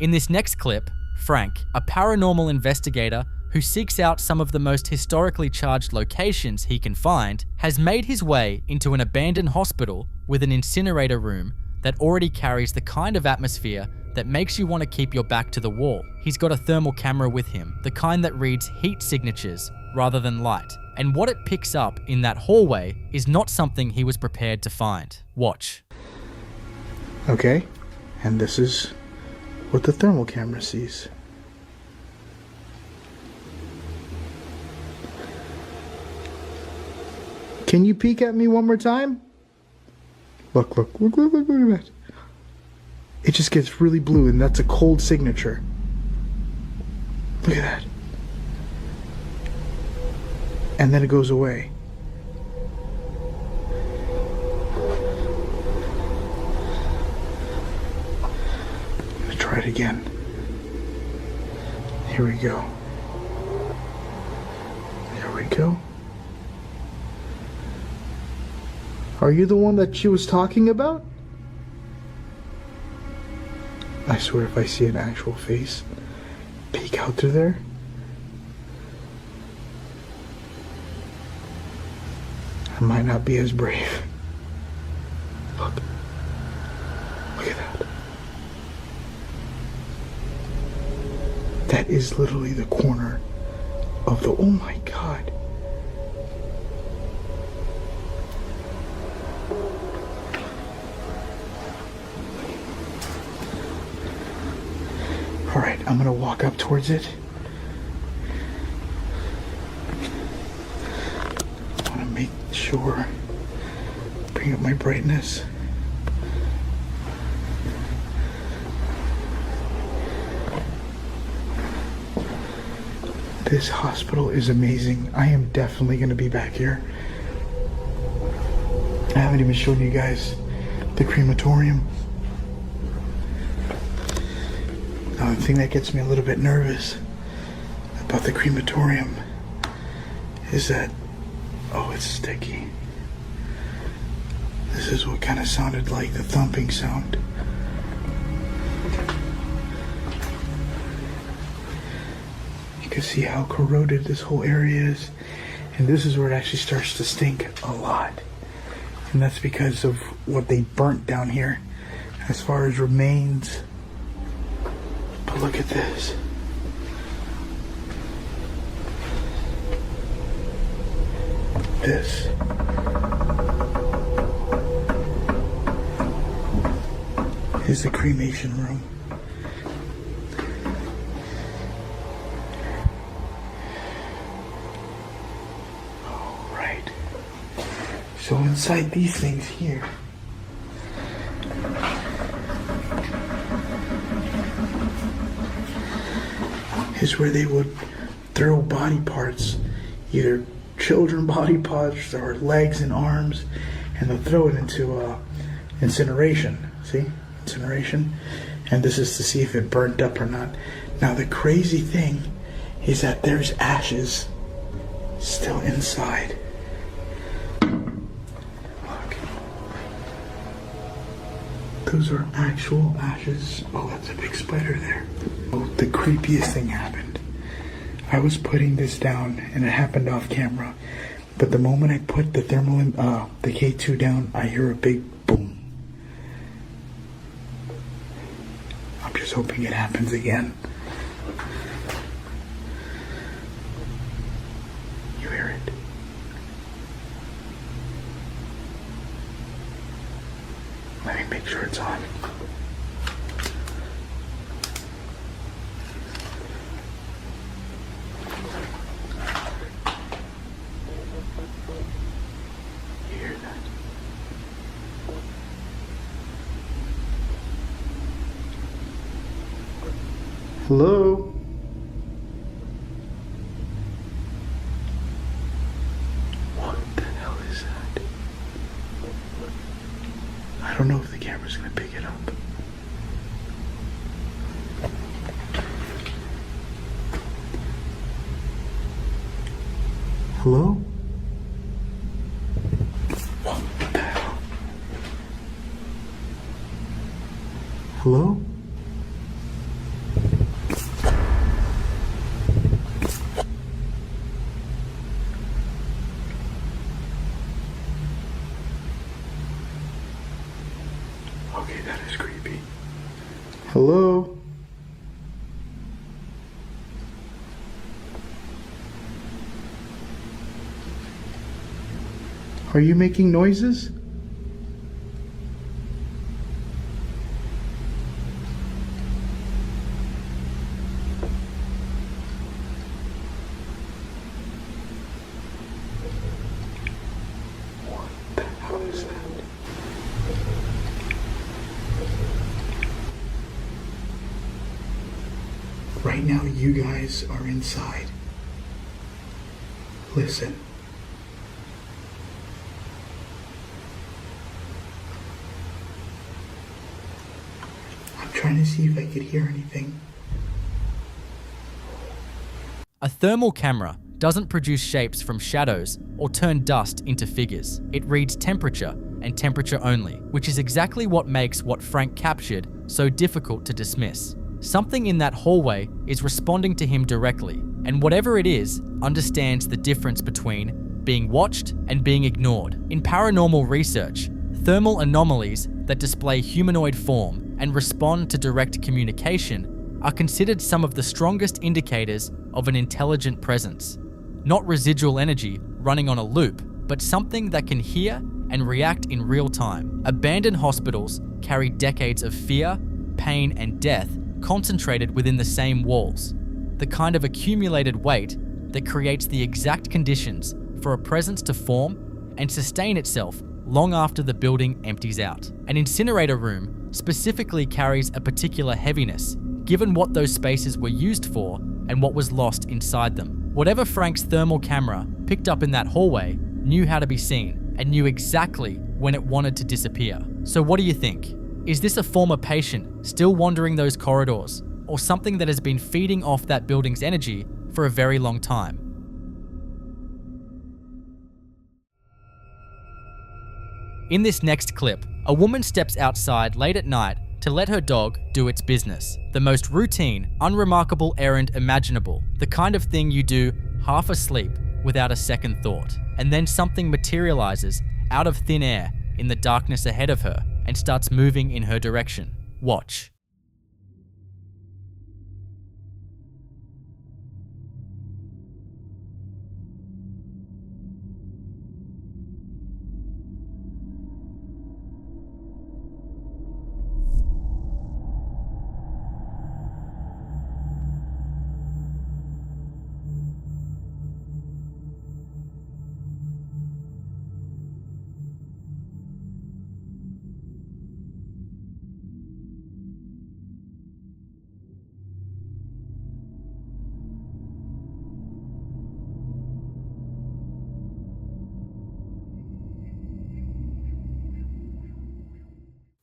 [SPEAKER 1] In this next clip, Frank, a paranormal investigator who seeks out some of the most historically charged locations he can find, has made his way into an abandoned hospital with an incinerator room that already carries the kind of atmosphere that makes you want to keep your back to the wall. He's got a thermal camera with him, the kind that reads heat signatures rather than light. And what it picks up in that hallway is not something he was prepared to find. Watch.
[SPEAKER 9] Okay, and this is what the thermal camera sees. Can you peek at me one more time? Look at that. It just gets really blue, and that's a cold signature. Look at that. and then it goes away. I'm gonna try it again. Here we go. There we go. Are you the one that she was talking about? I swear if I see an actual face peek out through there, I might not be as brave. Look. Look at that. That is literally the corner of the... Oh my God. Alright, I'm gonna walk up towards it. I wanna make sure, bring up my brightness. This hospital is amazing. I am definitely gonna be back here. I haven't even shown you guys the crematorium. Now, the thing that gets me a little bit nervous about the crematorium is that, oh, it's sticky. This is what kind of sounded like the thumping sound. You can see how corroded this whole area is. And this is where it actually starts to stink a lot. And that's because of what they burnt down here as far as remains. But look at this. This is the cremation room. All right. So inside these things here, is where they would throw body parts, either children body parts or legs and arms, and they'll throw it into incineration. See? Incineration. And this is to see if it burnt up or not. Now the crazy thing is that there's ashes still inside. Look. Those are actual ashes. Oh, that's a big spider there. Oh, the creepiest thing happened. I was putting this down and it happened off camera. But the moment I put the the K2 down, I hear a big boom. I'm just hoping it happens again. You hear it? Let me make sure it's on. You hear that? Hello? What the hell is that? I don't know if the camera's gonna pick it up. Hello? What the hell? Hello? Okay, that is creepy. Hello? Are you making noises? What the hell is that? Right now, you guys are inside. Listen. I'm trying to see if I could hear anything.
[SPEAKER 1] A thermal camera doesn't produce shapes from shadows or turn dust into figures. It reads temperature and temperature only, which is exactly what makes what Frank captured so difficult to dismiss. Something in that hallway is responding to him directly, and whatever it is, understands the difference between being watched and being ignored. In paranormal research, thermal anomalies that display humanoid form and respond to direct communication are considered some of the strongest indicators of an intelligent presence. Not residual energy running on a loop, but something that can hear and react in real time. Abandoned hospitals carry decades of fear, pain, and death concentrated within the same walls. The kind of accumulated weight that creates the exact conditions for a presence to form and sustain itself long after the building empties out. An incinerator room specifically carries a particular heaviness, given what those spaces were used for and what was lost inside them. Whatever Frank's thermal camera picked up in that hallway knew how to be seen and knew exactly when it wanted to disappear. So what do you think? Is this a former patient still wandering those corridors, or something that has been feeding off that building's energy for a very long time? In this next clip, a woman steps outside late at night to let her dog do its business. The most routine, unremarkable errand imaginable. The kind of thing you do half asleep without a second thought. And then something materializes out of thin air in the darkness ahead of her and starts moving in her direction. Watch.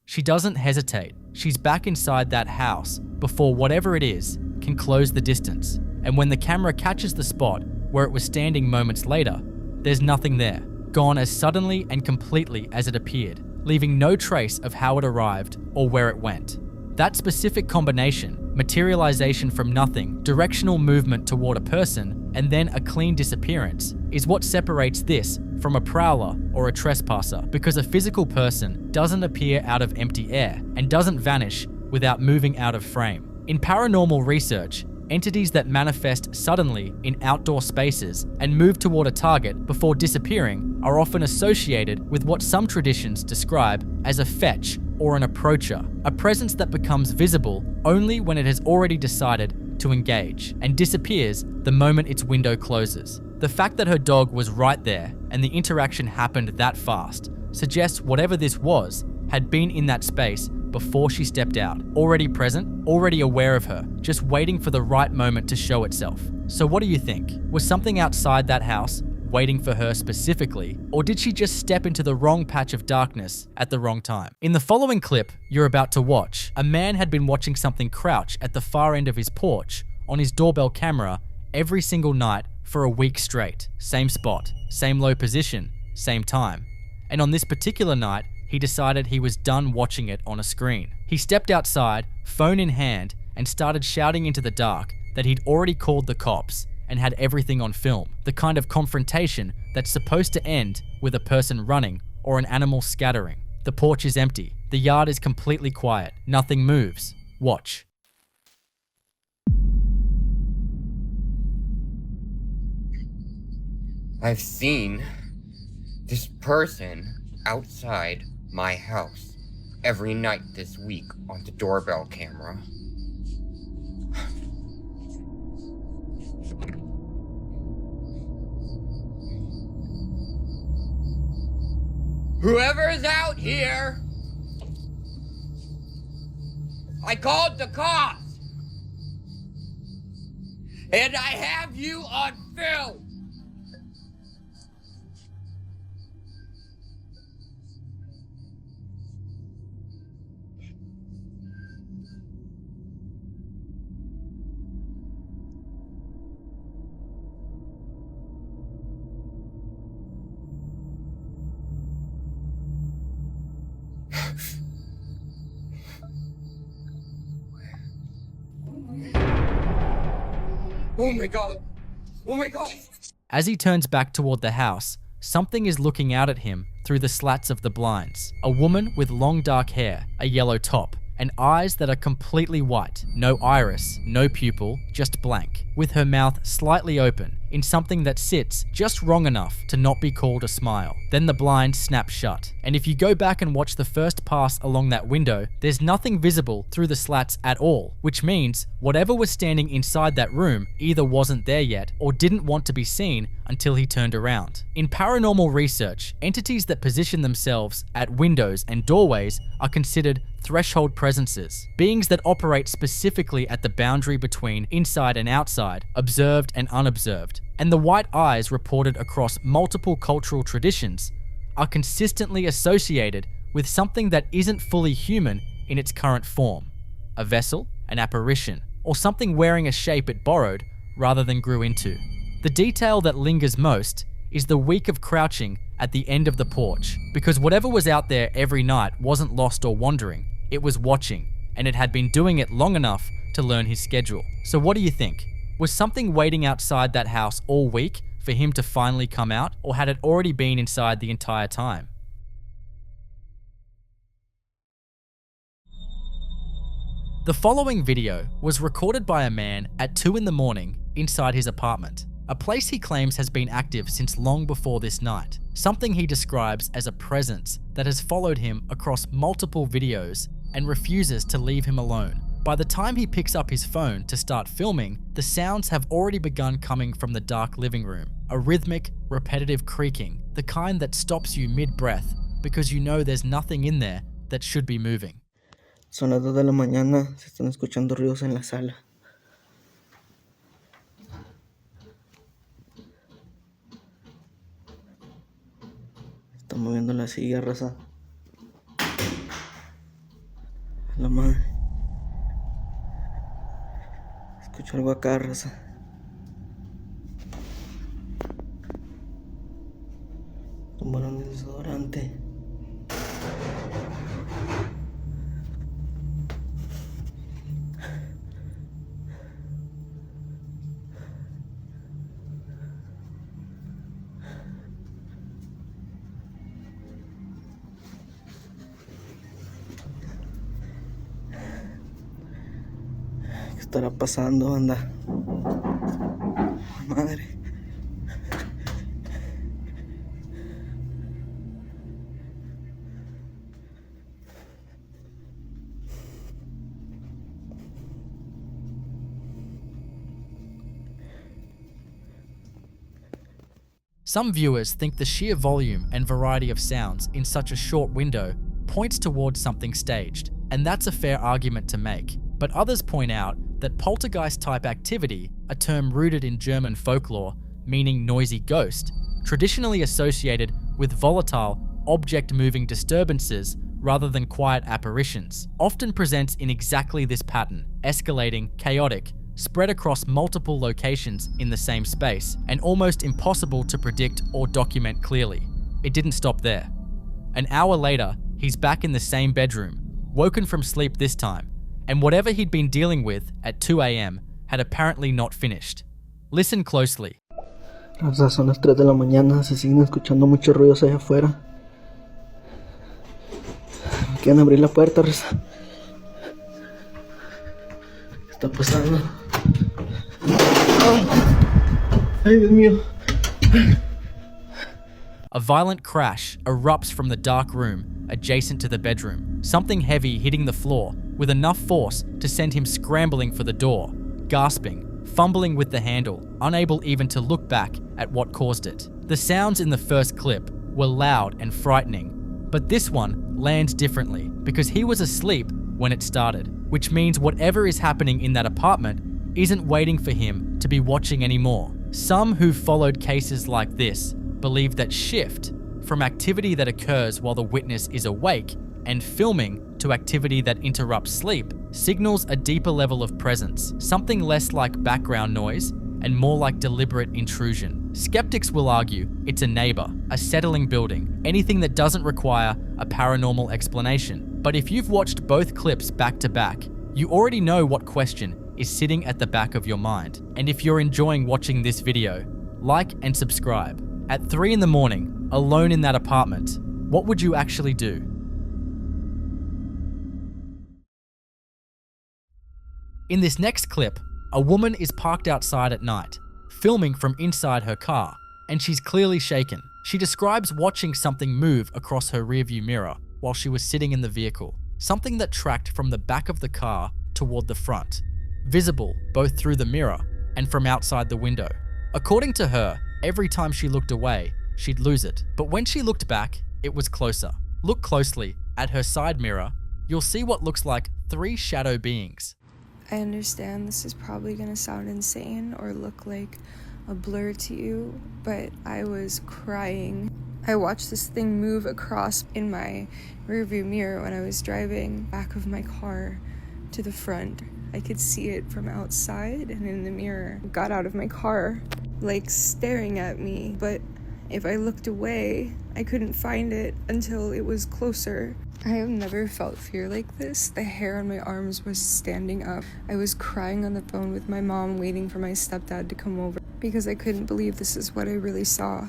[SPEAKER 1] She doesn't hesitate. She's back inside that house before whatever it is can close the distance. And when the camera catches the spot where it was standing moments later, there's nothing there, gone as suddenly and completely as it appeared, leaving no trace of how it arrived or where it went. That specific combination, materialization from nothing, directional movement toward a person, and then a clean disappearance, is what separates this from a prowler or a trespasser, because a physical person doesn't appear out of empty air and doesn't vanish without moving out of frame. In paranormal research, entities that manifest suddenly in outdoor spaces and move toward a target before disappearing are often associated with what some traditions describe as a fetch or an approacher, a presence that becomes visible only when it has already decided to engage and disappears the moment its window closes. The fact that her dog was right there and the interaction happened that fast suggests whatever this was had been in that space before she stepped out, already present, already aware of her, just waiting for the right moment to show itself. So what do you think? Was something outside that house waiting for her specifically, or did she just step into the wrong patch of darkness at the wrong time? In the following clip you're about to watch, a man had been watching something crouch at the far end of his porch on his doorbell camera every single night for a week straight. Same spot, same low position, same time. And on this particular night, he decided he was done watching it on a screen. He stepped outside, phone in hand, and started shouting into the dark that he'd already called the cops and had everything on film. The kind of confrontation that's supposed to end with a person running or an animal scattering. The porch is empty. The yard is completely quiet. Nothing moves. Watch.
[SPEAKER 2] I've seen this person outside my house every night this week on the doorbell camera. Whoever's out here, I called the cops, and I have you on film. Oh my god! Oh my god!
[SPEAKER 1] As he turns back toward the house, something is looking out at him through the slats of the blinds. A woman with long dark hair, a yellow top, and eyes that are completely white. No iris, no pupil, just blank, with her mouth slightly open in something that sits just wrong enough to not be called a smile. Then the blind snaps shut. And if you go back and watch the first pass along that window, there's nothing visible through the slats at all, which means whatever was standing inside that room either wasn't there yet or didn't want to be seen until he turned around. In paranormal research, entities that position themselves at windows and doorways are considered threshold presences, beings that operate specifically at the boundary between inside and outside, observed and unobserved. And the white eyes reported across multiple cultural traditions are consistently associated with something that isn't fully human in its current form. A vessel, an apparition, or something wearing a shape it borrowed rather than grew into. The detail that lingers most is the week of crouching at the end of the porch, because whatever was out there every night wasn't lost or wandering, it was watching, and it had been doing it long enough to learn his schedule. So what do you think? Was something waiting outside that house all week for him to finally come out, or had it already been inside the entire time? The following video was recorded by a man at 2 in the morning inside his apartment, a place he claims has been active since long before this night, something he describes as a presence that has followed him across multiple videos and refuses to leave him alone. By the time he picks up his phone to start filming, the sounds have already begun coming from the dark living room, a rhythmic, repetitive creaking, the kind that stops you mid-breath because you know there's nothing in there that should be moving.
[SPEAKER 8] Son las 2 de la mañana, se están escuchando ruidos en la sala. Está moviendo la silla, raza. La madre. Escucho algo acá, raza. Tomaron el desodorante. ¿Qué estará pasando, banda? Madre.
[SPEAKER 1] Some viewers think the sheer volume and variety of sounds in such a short window points towards something staged, and that's a fair argument to make. But others point out that poltergeist-type activity, a term rooted in German folklore, meaning noisy ghost, traditionally associated with volatile, object-moving disturbances rather than quiet apparitions, often presents in exactly this pattern, escalating, chaotic, spread across multiple locations in the same space, and almost impossible to predict or document clearly. It didn't stop there. An hour later, he's back in the same bedroom, woken from sleep this time, and whatever he'd been dealing with at 2 a.m. had apparently not finished. Listen closely.
[SPEAKER 8] Raza, son las 3 de la mañana, se siguen escuchando muchos ruidos allá afuera. Quieren abrir la puerta, raza. ¿Qué está pasando? Ay, Dios mío.
[SPEAKER 1] A violent crash erupts from the dark room adjacent to the bedroom, something heavy hitting the floor with enough force to send him scrambling for the door, gasping, fumbling with the handle, unable even to look back at what caused it. The sounds in the first clip were loud and frightening, but this one lands differently because he was asleep when it started, which means whatever is happening in that apartment isn't waiting for him to be watching anymore. Some who've followed cases like this believe that shift from activity that occurs while the witness is awake and filming to activity that interrupts sleep signals a deeper level of presence, something less like background noise and more like deliberate intrusion. Skeptics will argue it's a neighbor, a settling building, anything that doesn't require a paranormal explanation. But if you've watched both clips back to back, you already know what question is sitting at the back of your mind. And if you're enjoying watching this video, like and subscribe. At 3 in the morning, alone in that apartment, what would you actually do? In this next clip, a woman is parked outside at night, filming from inside her car, and she's clearly shaken. She describes watching something move across her rearview mirror while she was sitting in the vehicle, something that tracked from the back of the car toward the front, visible both through the mirror and from outside the window. According to her, every time she looked away, she'd lose it. But when she looked back, it was closer. Look closely at her side mirror, you'll see what looks like 3 shadow beings.
[SPEAKER 11] I understand this is probably gonna sound insane or look like a blur to you, but I was crying. I watched this thing move across in my rearview mirror when I was driving back of my car to the front. I could see it from outside and in the mirror. I got out of my car, like staring at me, but if I looked away, I couldn't find it until it was closer. I have never felt fear like this. The hair on my arms was standing up. I was crying on the phone with my mom, waiting for my stepdad to come over because I couldn't believe this is what I really saw.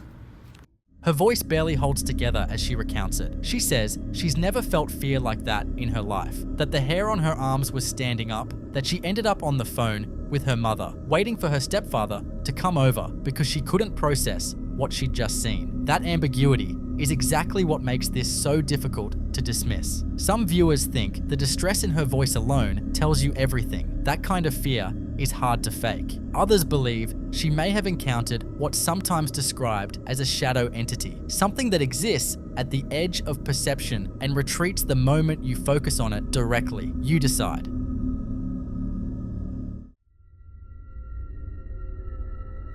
[SPEAKER 1] Her voice barely holds together as she recounts it. She says she's never felt fear like that in her life, that the hair on her arms was standing up, that she ended up on the phone with her mother, waiting for her stepfather to come over because she couldn't process what she'd just seen. That ambiguity is exactly what makes this so difficult to dismiss. Some viewers think the distress in her voice alone tells you everything. That kind of fear is hard to fake. Others believe she may have encountered what's sometimes described as a shadow entity, something that exists at the edge of perception and retreats the moment you focus on it directly. You decide.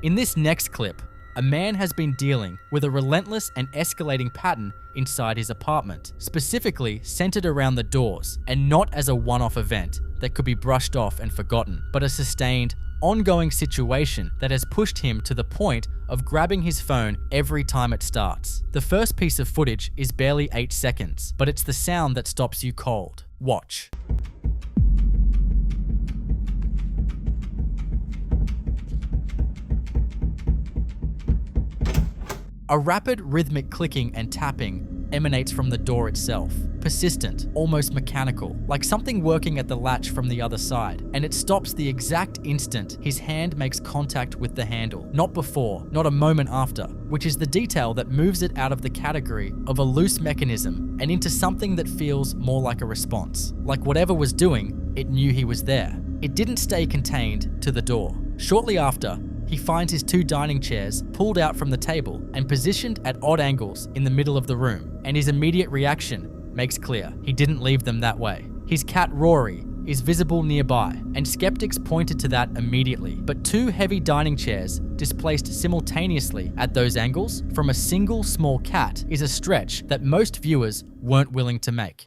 [SPEAKER 1] In this next clip, a man has been dealing with a relentless and escalating pattern inside his apartment, specifically centered around the doors, and not as a one-off event that could be brushed off and forgotten, but a sustained, ongoing situation that has pushed him to the point of grabbing his phone every time it starts. The first piece of footage is barely 8 seconds, but it's the sound that stops you cold. Watch. A rapid rhythmic clicking and tapping emanates from the door itself, persistent, almost mechanical, like something working at the latch from the other side, and it stops the exact instant his hand makes contact with the handle, not before, not a moment after, which is the detail that moves it out of the category of a loose mechanism and into something that feels more like a response. Like whatever was doing, it knew he was there. It didn't stay contained to the door. Shortly after, he finds his 2 dining chairs pulled out from the table and positioned at odd angles in the middle of the room, and his immediate reaction makes clear he didn't leave them that way. His cat Rory is visible nearby, and skeptics pointed to that immediately, but 2 heavy dining chairs displaced simultaneously at those angles from a single small cat is a stretch that most viewers weren't willing to make.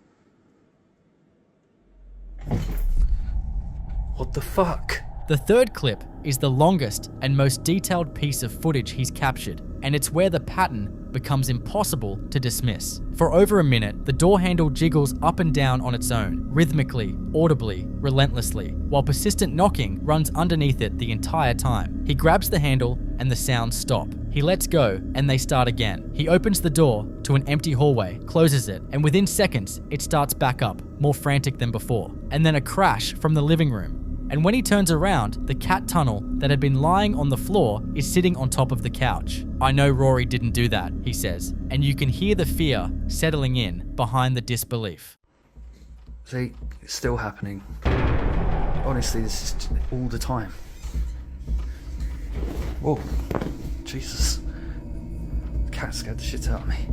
[SPEAKER 5] What the fuck?
[SPEAKER 1] The third clip is the longest and most detailed piece of footage he's captured, and it's where the pattern becomes impossible to dismiss. For over a minute, the door handle jiggles up and down on its own, rhythmically, audibly, relentlessly, while persistent knocking runs underneath it the entire time. He grabs the handle and the sounds stop. He lets go and they start again. He opens the door to an empty hallway, closes it, and within seconds, it starts back up, more frantic than before. And then a crash from the living room. And when he turns around, the cat tunnel that had been lying on the floor is sitting on top of the couch. "I know Rory didn't do that," he says, and you can hear the fear settling in behind the disbelief.
[SPEAKER 5] See, it's still happening. Honestly, this is all the time. Whoa, Jesus. The cat scared the shit out of me.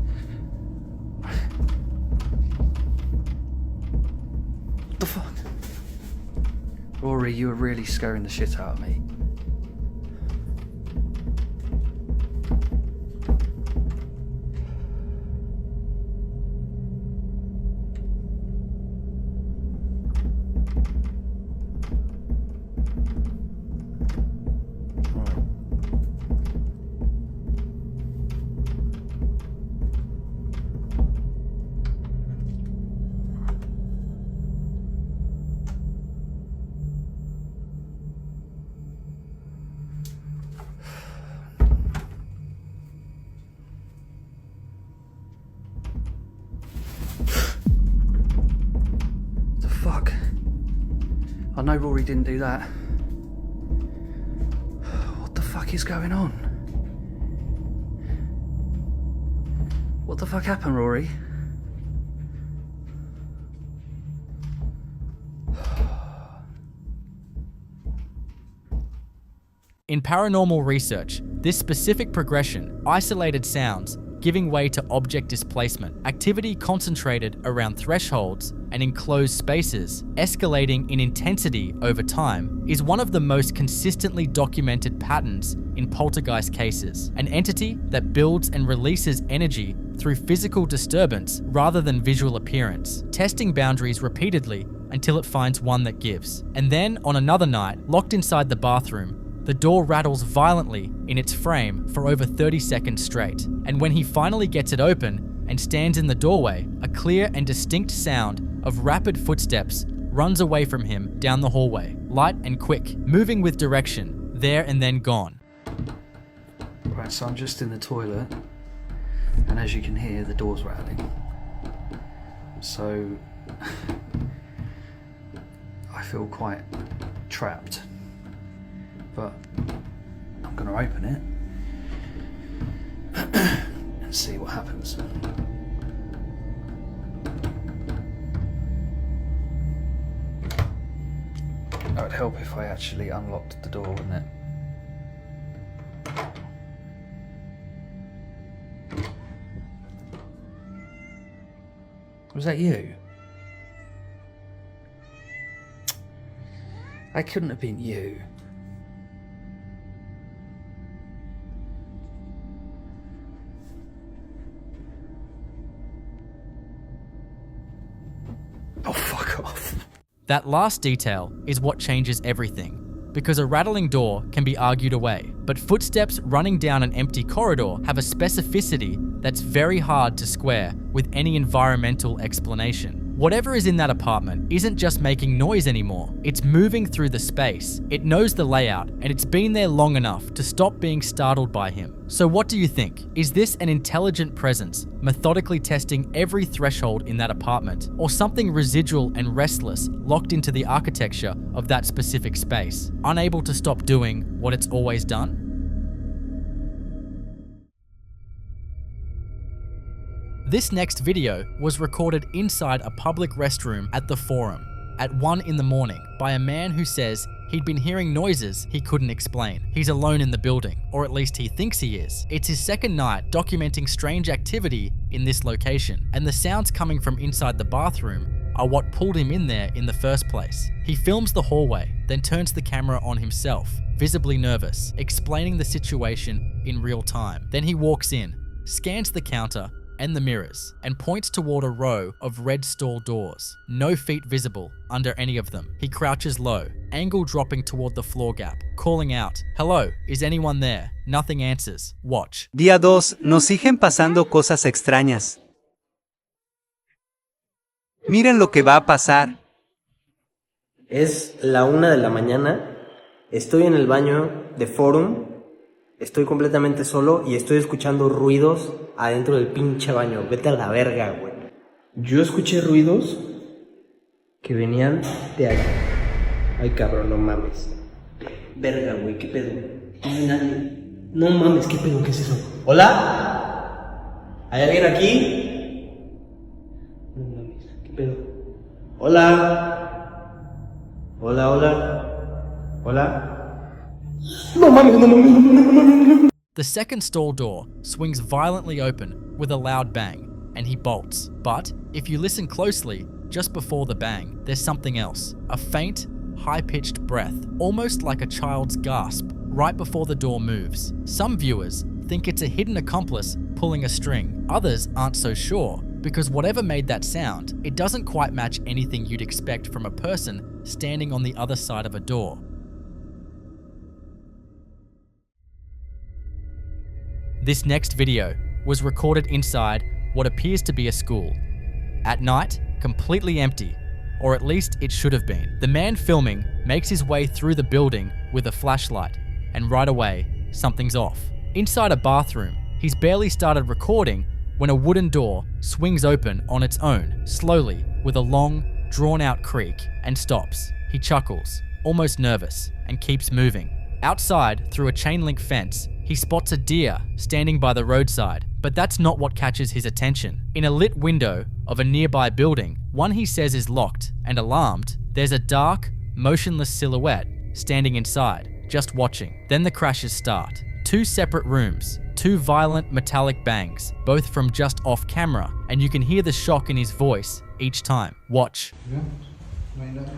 [SPEAKER 5] What the fuck? Rory, you were really scaring the shit out of me. I know Rory didn't do that. What the fuck is going on? What the fuck happened, Rory?
[SPEAKER 1] In paranormal research, this specific progression, isolated sounds, giving way to object displacement, activity concentrated around thresholds and enclosed spaces, escalating in intensity over time, is one of the most consistently documented patterns in poltergeist cases. An entity that builds and releases energy through physical disturbance rather than visual appearance, testing boundaries repeatedly until it finds one that gives. And then, on another night, locked inside the bathroom, the door rattles violently in its frame for over 30 seconds straight. And when he finally gets it open and stands in the doorway, a clear and distinct sound of rapid footsteps runs away from him down the hallway, light and quick, moving with direction, there and then gone.
[SPEAKER 5] Right, so I'm just in the toilet, and as you can hear, the door's rattling. So I feel quite trapped. But I'm going to open it and see what happens. That would help if I actually unlocked the door, wouldn't it? Was that you? That couldn't have been you. Oh, fuck off.
[SPEAKER 1] That last detail is what changes everything, because a rattling door can be argued away, but footsteps running down an empty corridor have a specificity that's very hard to square with any environmental explanation. Whatever is in that apartment isn't just making noise anymore, it's moving through the space. It knows the layout, and it's been there long enough to stop being startled by him. So what do you think? Is this an intelligent presence, methodically testing every threshold in that apartment, or something residual and restless locked into the architecture of that specific space, unable to stop doing what it's always done? This next video was recorded inside a public restroom at the Forum at 1 in the morning by a man who says he'd been hearing noises he couldn't explain. He's alone in the building, or at least he thinks he is. It's his second night documenting strange activity in this location, and the sounds coming from inside the bathroom are what pulled him in there in the first place. He films the hallway, then turns the camera on himself, visibly nervous, explaining the situation in real time. Then he walks in, scans the counter and the mirrors, and points toward a row of red stall doors. No feet visible under any of them. He crouches low, angle dropping toward the floor gap, calling out, "Hello, is anyone there?" Nothing answers. Watch.
[SPEAKER 10] Día 2, nos siguen pasando cosas extrañas. Miren lo que va a pasar.
[SPEAKER 6] Es la 1 de la mañana, estoy en el baño de Forum, estoy completamente solo y estoy escuchando ruidos adentro del pinche baño. Vete a la verga, güey. Yo escuché ruidos que venían de allá. Ay, cabrón, no mames. Verga, güey, ¿qué pedo? No hay nadie. No mames, ¿qué pedo? ¿Qué es eso? ¿Hola? ¿Hay alguien aquí? No mames, ¿qué pedo? ¿Hola? ¿Hola, hola? ¿Hola? No mames, no mames, no mames, no mames.
[SPEAKER 1] The second stall door swings violently open with a loud bang, and he bolts. But if you listen closely, just before the bang, there's something else. A faint, high-pitched breath, almost like a child's gasp, right before the door moves. Some viewers think it's a hidden accomplice pulling a string. Others aren't so sure, because whatever made that sound, it doesn't quite match anything you'd expect from a person standing on the other side of a door. This next video was recorded inside what appears to be a school. At night, completely empty, or at least it should have been. The man filming makes his way through the building with a flashlight, and right away, something's off. Inside a bathroom, he's barely started recording when a wooden door swings open on its own, slowly, with a long, drawn-out creak, and stops. He chuckles, almost nervous, and keeps moving. Outside, through a chain link fence, he spots a deer standing by the roadside, but that's not what catches his attention. In a lit window of a nearby building, one he says is locked, and alarmed, there's a dark, motionless silhouette standing inside, just watching. Then the crashes start. 2 separate rooms, 2 violent metallic bangs, both from just off camera, and you can hear the shock in his voice each time. Watch.
[SPEAKER 9] Yeah, no hay nada.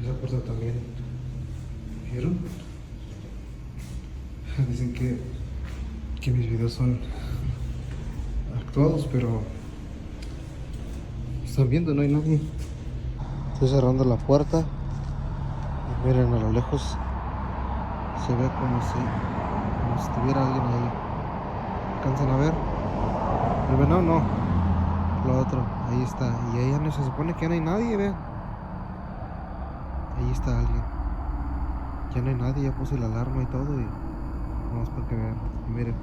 [SPEAKER 9] Esa puerta también. ¿Vieron? Dicen que mis videos son actuados, pero están viendo, no hay nadie. Estoy cerrando la puerta y miren a lo lejos se ve como si estuviera alguien ahí. ¿Alcanzan a ver? Pero no, lo otro, ahí está. Y ahí ya no se supone que ya no hay nadie, vean. Ahí está alguien. Ya no hay nadie, ya puse la alarma y todo y vamos para que vean. Y miren,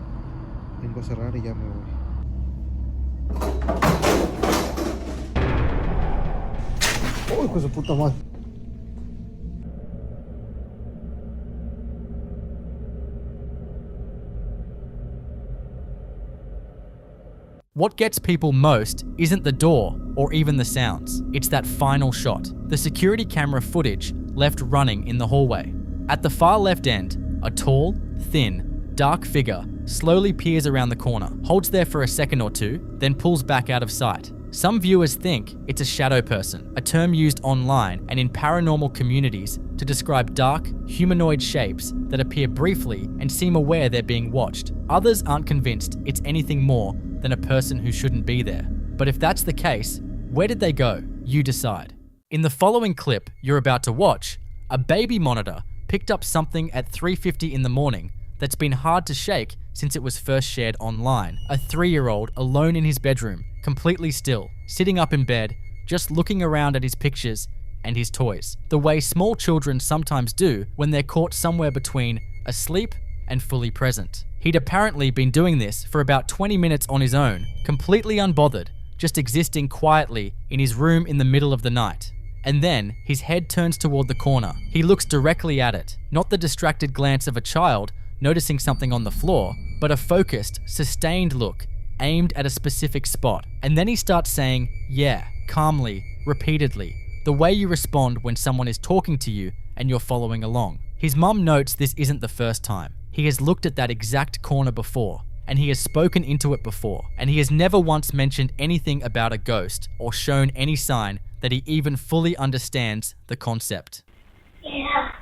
[SPEAKER 9] vengo a cerrar y ya me voy. ¡Uy, hijo de su puta madre!
[SPEAKER 1] What gets people most isn't the door or even the sounds. It's that final shot. The security camera footage left running in the hallway. At the far left end, a tall, thin, dark figure slowly peers around the corner, holds there for a second or two, then pulls back out of sight. Some viewers think it's a shadow person, a term used online and in paranormal communities to describe dark, humanoid shapes that appear briefly and seem aware they're being watched. Others aren't convinced it's anything more than a person who shouldn't be there. But if that's the case, where did they go? You decide. In the following clip you're about to watch, a baby monitor picked up something at 3:50 in the morning that's been hard to shake since it was first shared online. A 3-year-old alone in his bedroom, completely still, sitting up in bed, just looking around at his pictures and his toys, the way small children sometimes do when they're caught somewhere between asleep and fully present. He'd apparently been doing this for about 20 minutes on his own, completely unbothered, just existing quietly in his room in the middle of the night. And then his head turns toward the corner. He looks directly at it, not the distracted glance of a child noticing something on the floor, but a focused, sustained look aimed at a specific spot. And then he starts saying, yeah, calmly, repeatedly, the way you respond when someone is talking to you and you're following along. His mum notes this isn't the first time. He has looked at that exact corner before, and he has spoken into it before, and he has never once mentioned anything about a ghost or shown any sign that he even fully understands the concept.
[SPEAKER 7] Yeah.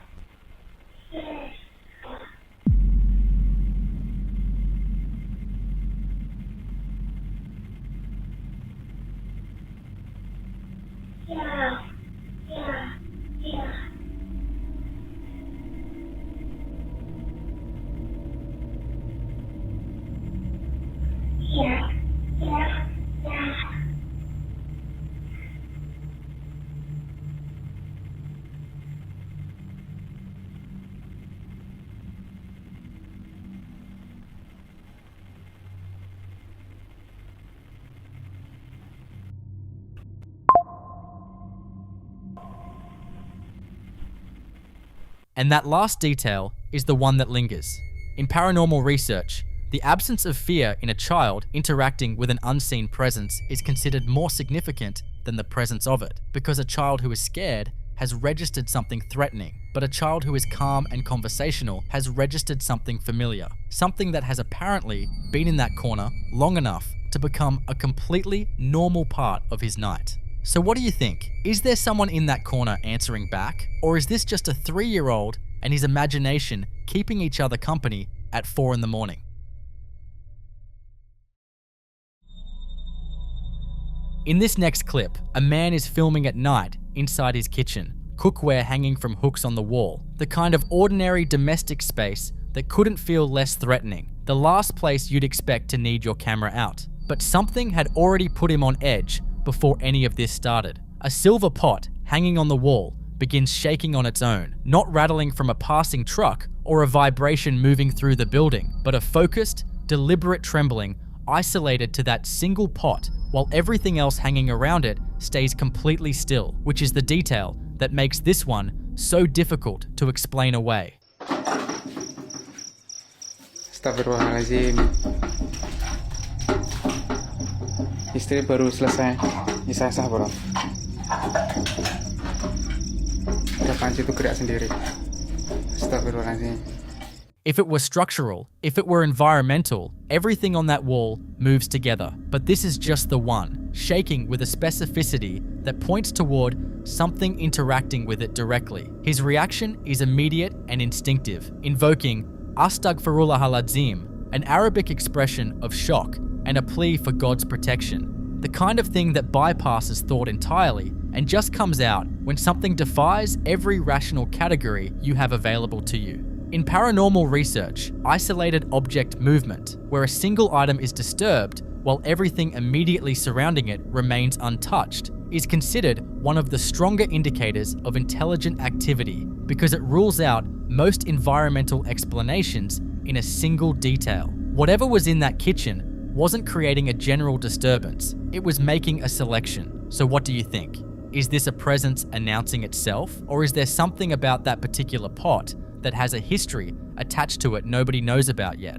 [SPEAKER 1] And that last detail is the one that lingers. In paranormal research, the absence of fear in a child interacting with an unseen presence is considered more significant than the presence of it, because a child who is scared has registered something threatening, but a child who is calm and conversational has registered something familiar, something that has apparently been in that corner long enough to become a completely normal part of his night. So what do you think? Is there someone in that corner answering back? Or is this just a 3-year-old and his imagination keeping each other company at 4 in the morning? In this next clip, a man is filming at night inside his kitchen, cookware hanging from hooks on the wall, the kind of ordinary domestic space that couldn't feel less threatening, the last place you'd expect to need your camera out. But something had already put him on edge before any of this started. A silver pot hanging on the wall begins shaking on its own, not rattling from a passing truck or a vibration moving through the building, but a focused, deliberate trembling isolated to that single pot, while everything else hanging around it stays completely still, which is the detail that makes this one so difficult to explain away.
[SPEAKER 7] Astagfirullahaladzim. Istri baru selesai disasah bro. Udah panci itu gerak sendiri. Astagfirullahaladzim.
[SPEAKER 1] If it were structural, if it were environmental, everything on that wall moves together. But this is just the one, shaking with a specificity that points toward something interacting with it directly. His reaction is immediate and instinctive, invoking Astaghfirullahaladzim, an Arabic expression of shock and a plea for God's protection. The kind of thing that bypasses thought entirely and just comes out when something defies every rational category you have available to you. In paranormal research, isolated object movement, where a single item is disturbed while everything immediately surrounding it remains untouched, is considered one of the stronger indicators of intelligent activity because it rules out most environmental explanations in a single detail. Whatever was in that kitchen wasn't creating a general disturbance, it was making a selection. So what do you think? Is this a presence announcing itself, or is there something about that particular pot that has a history attached to it nobody knows about yet?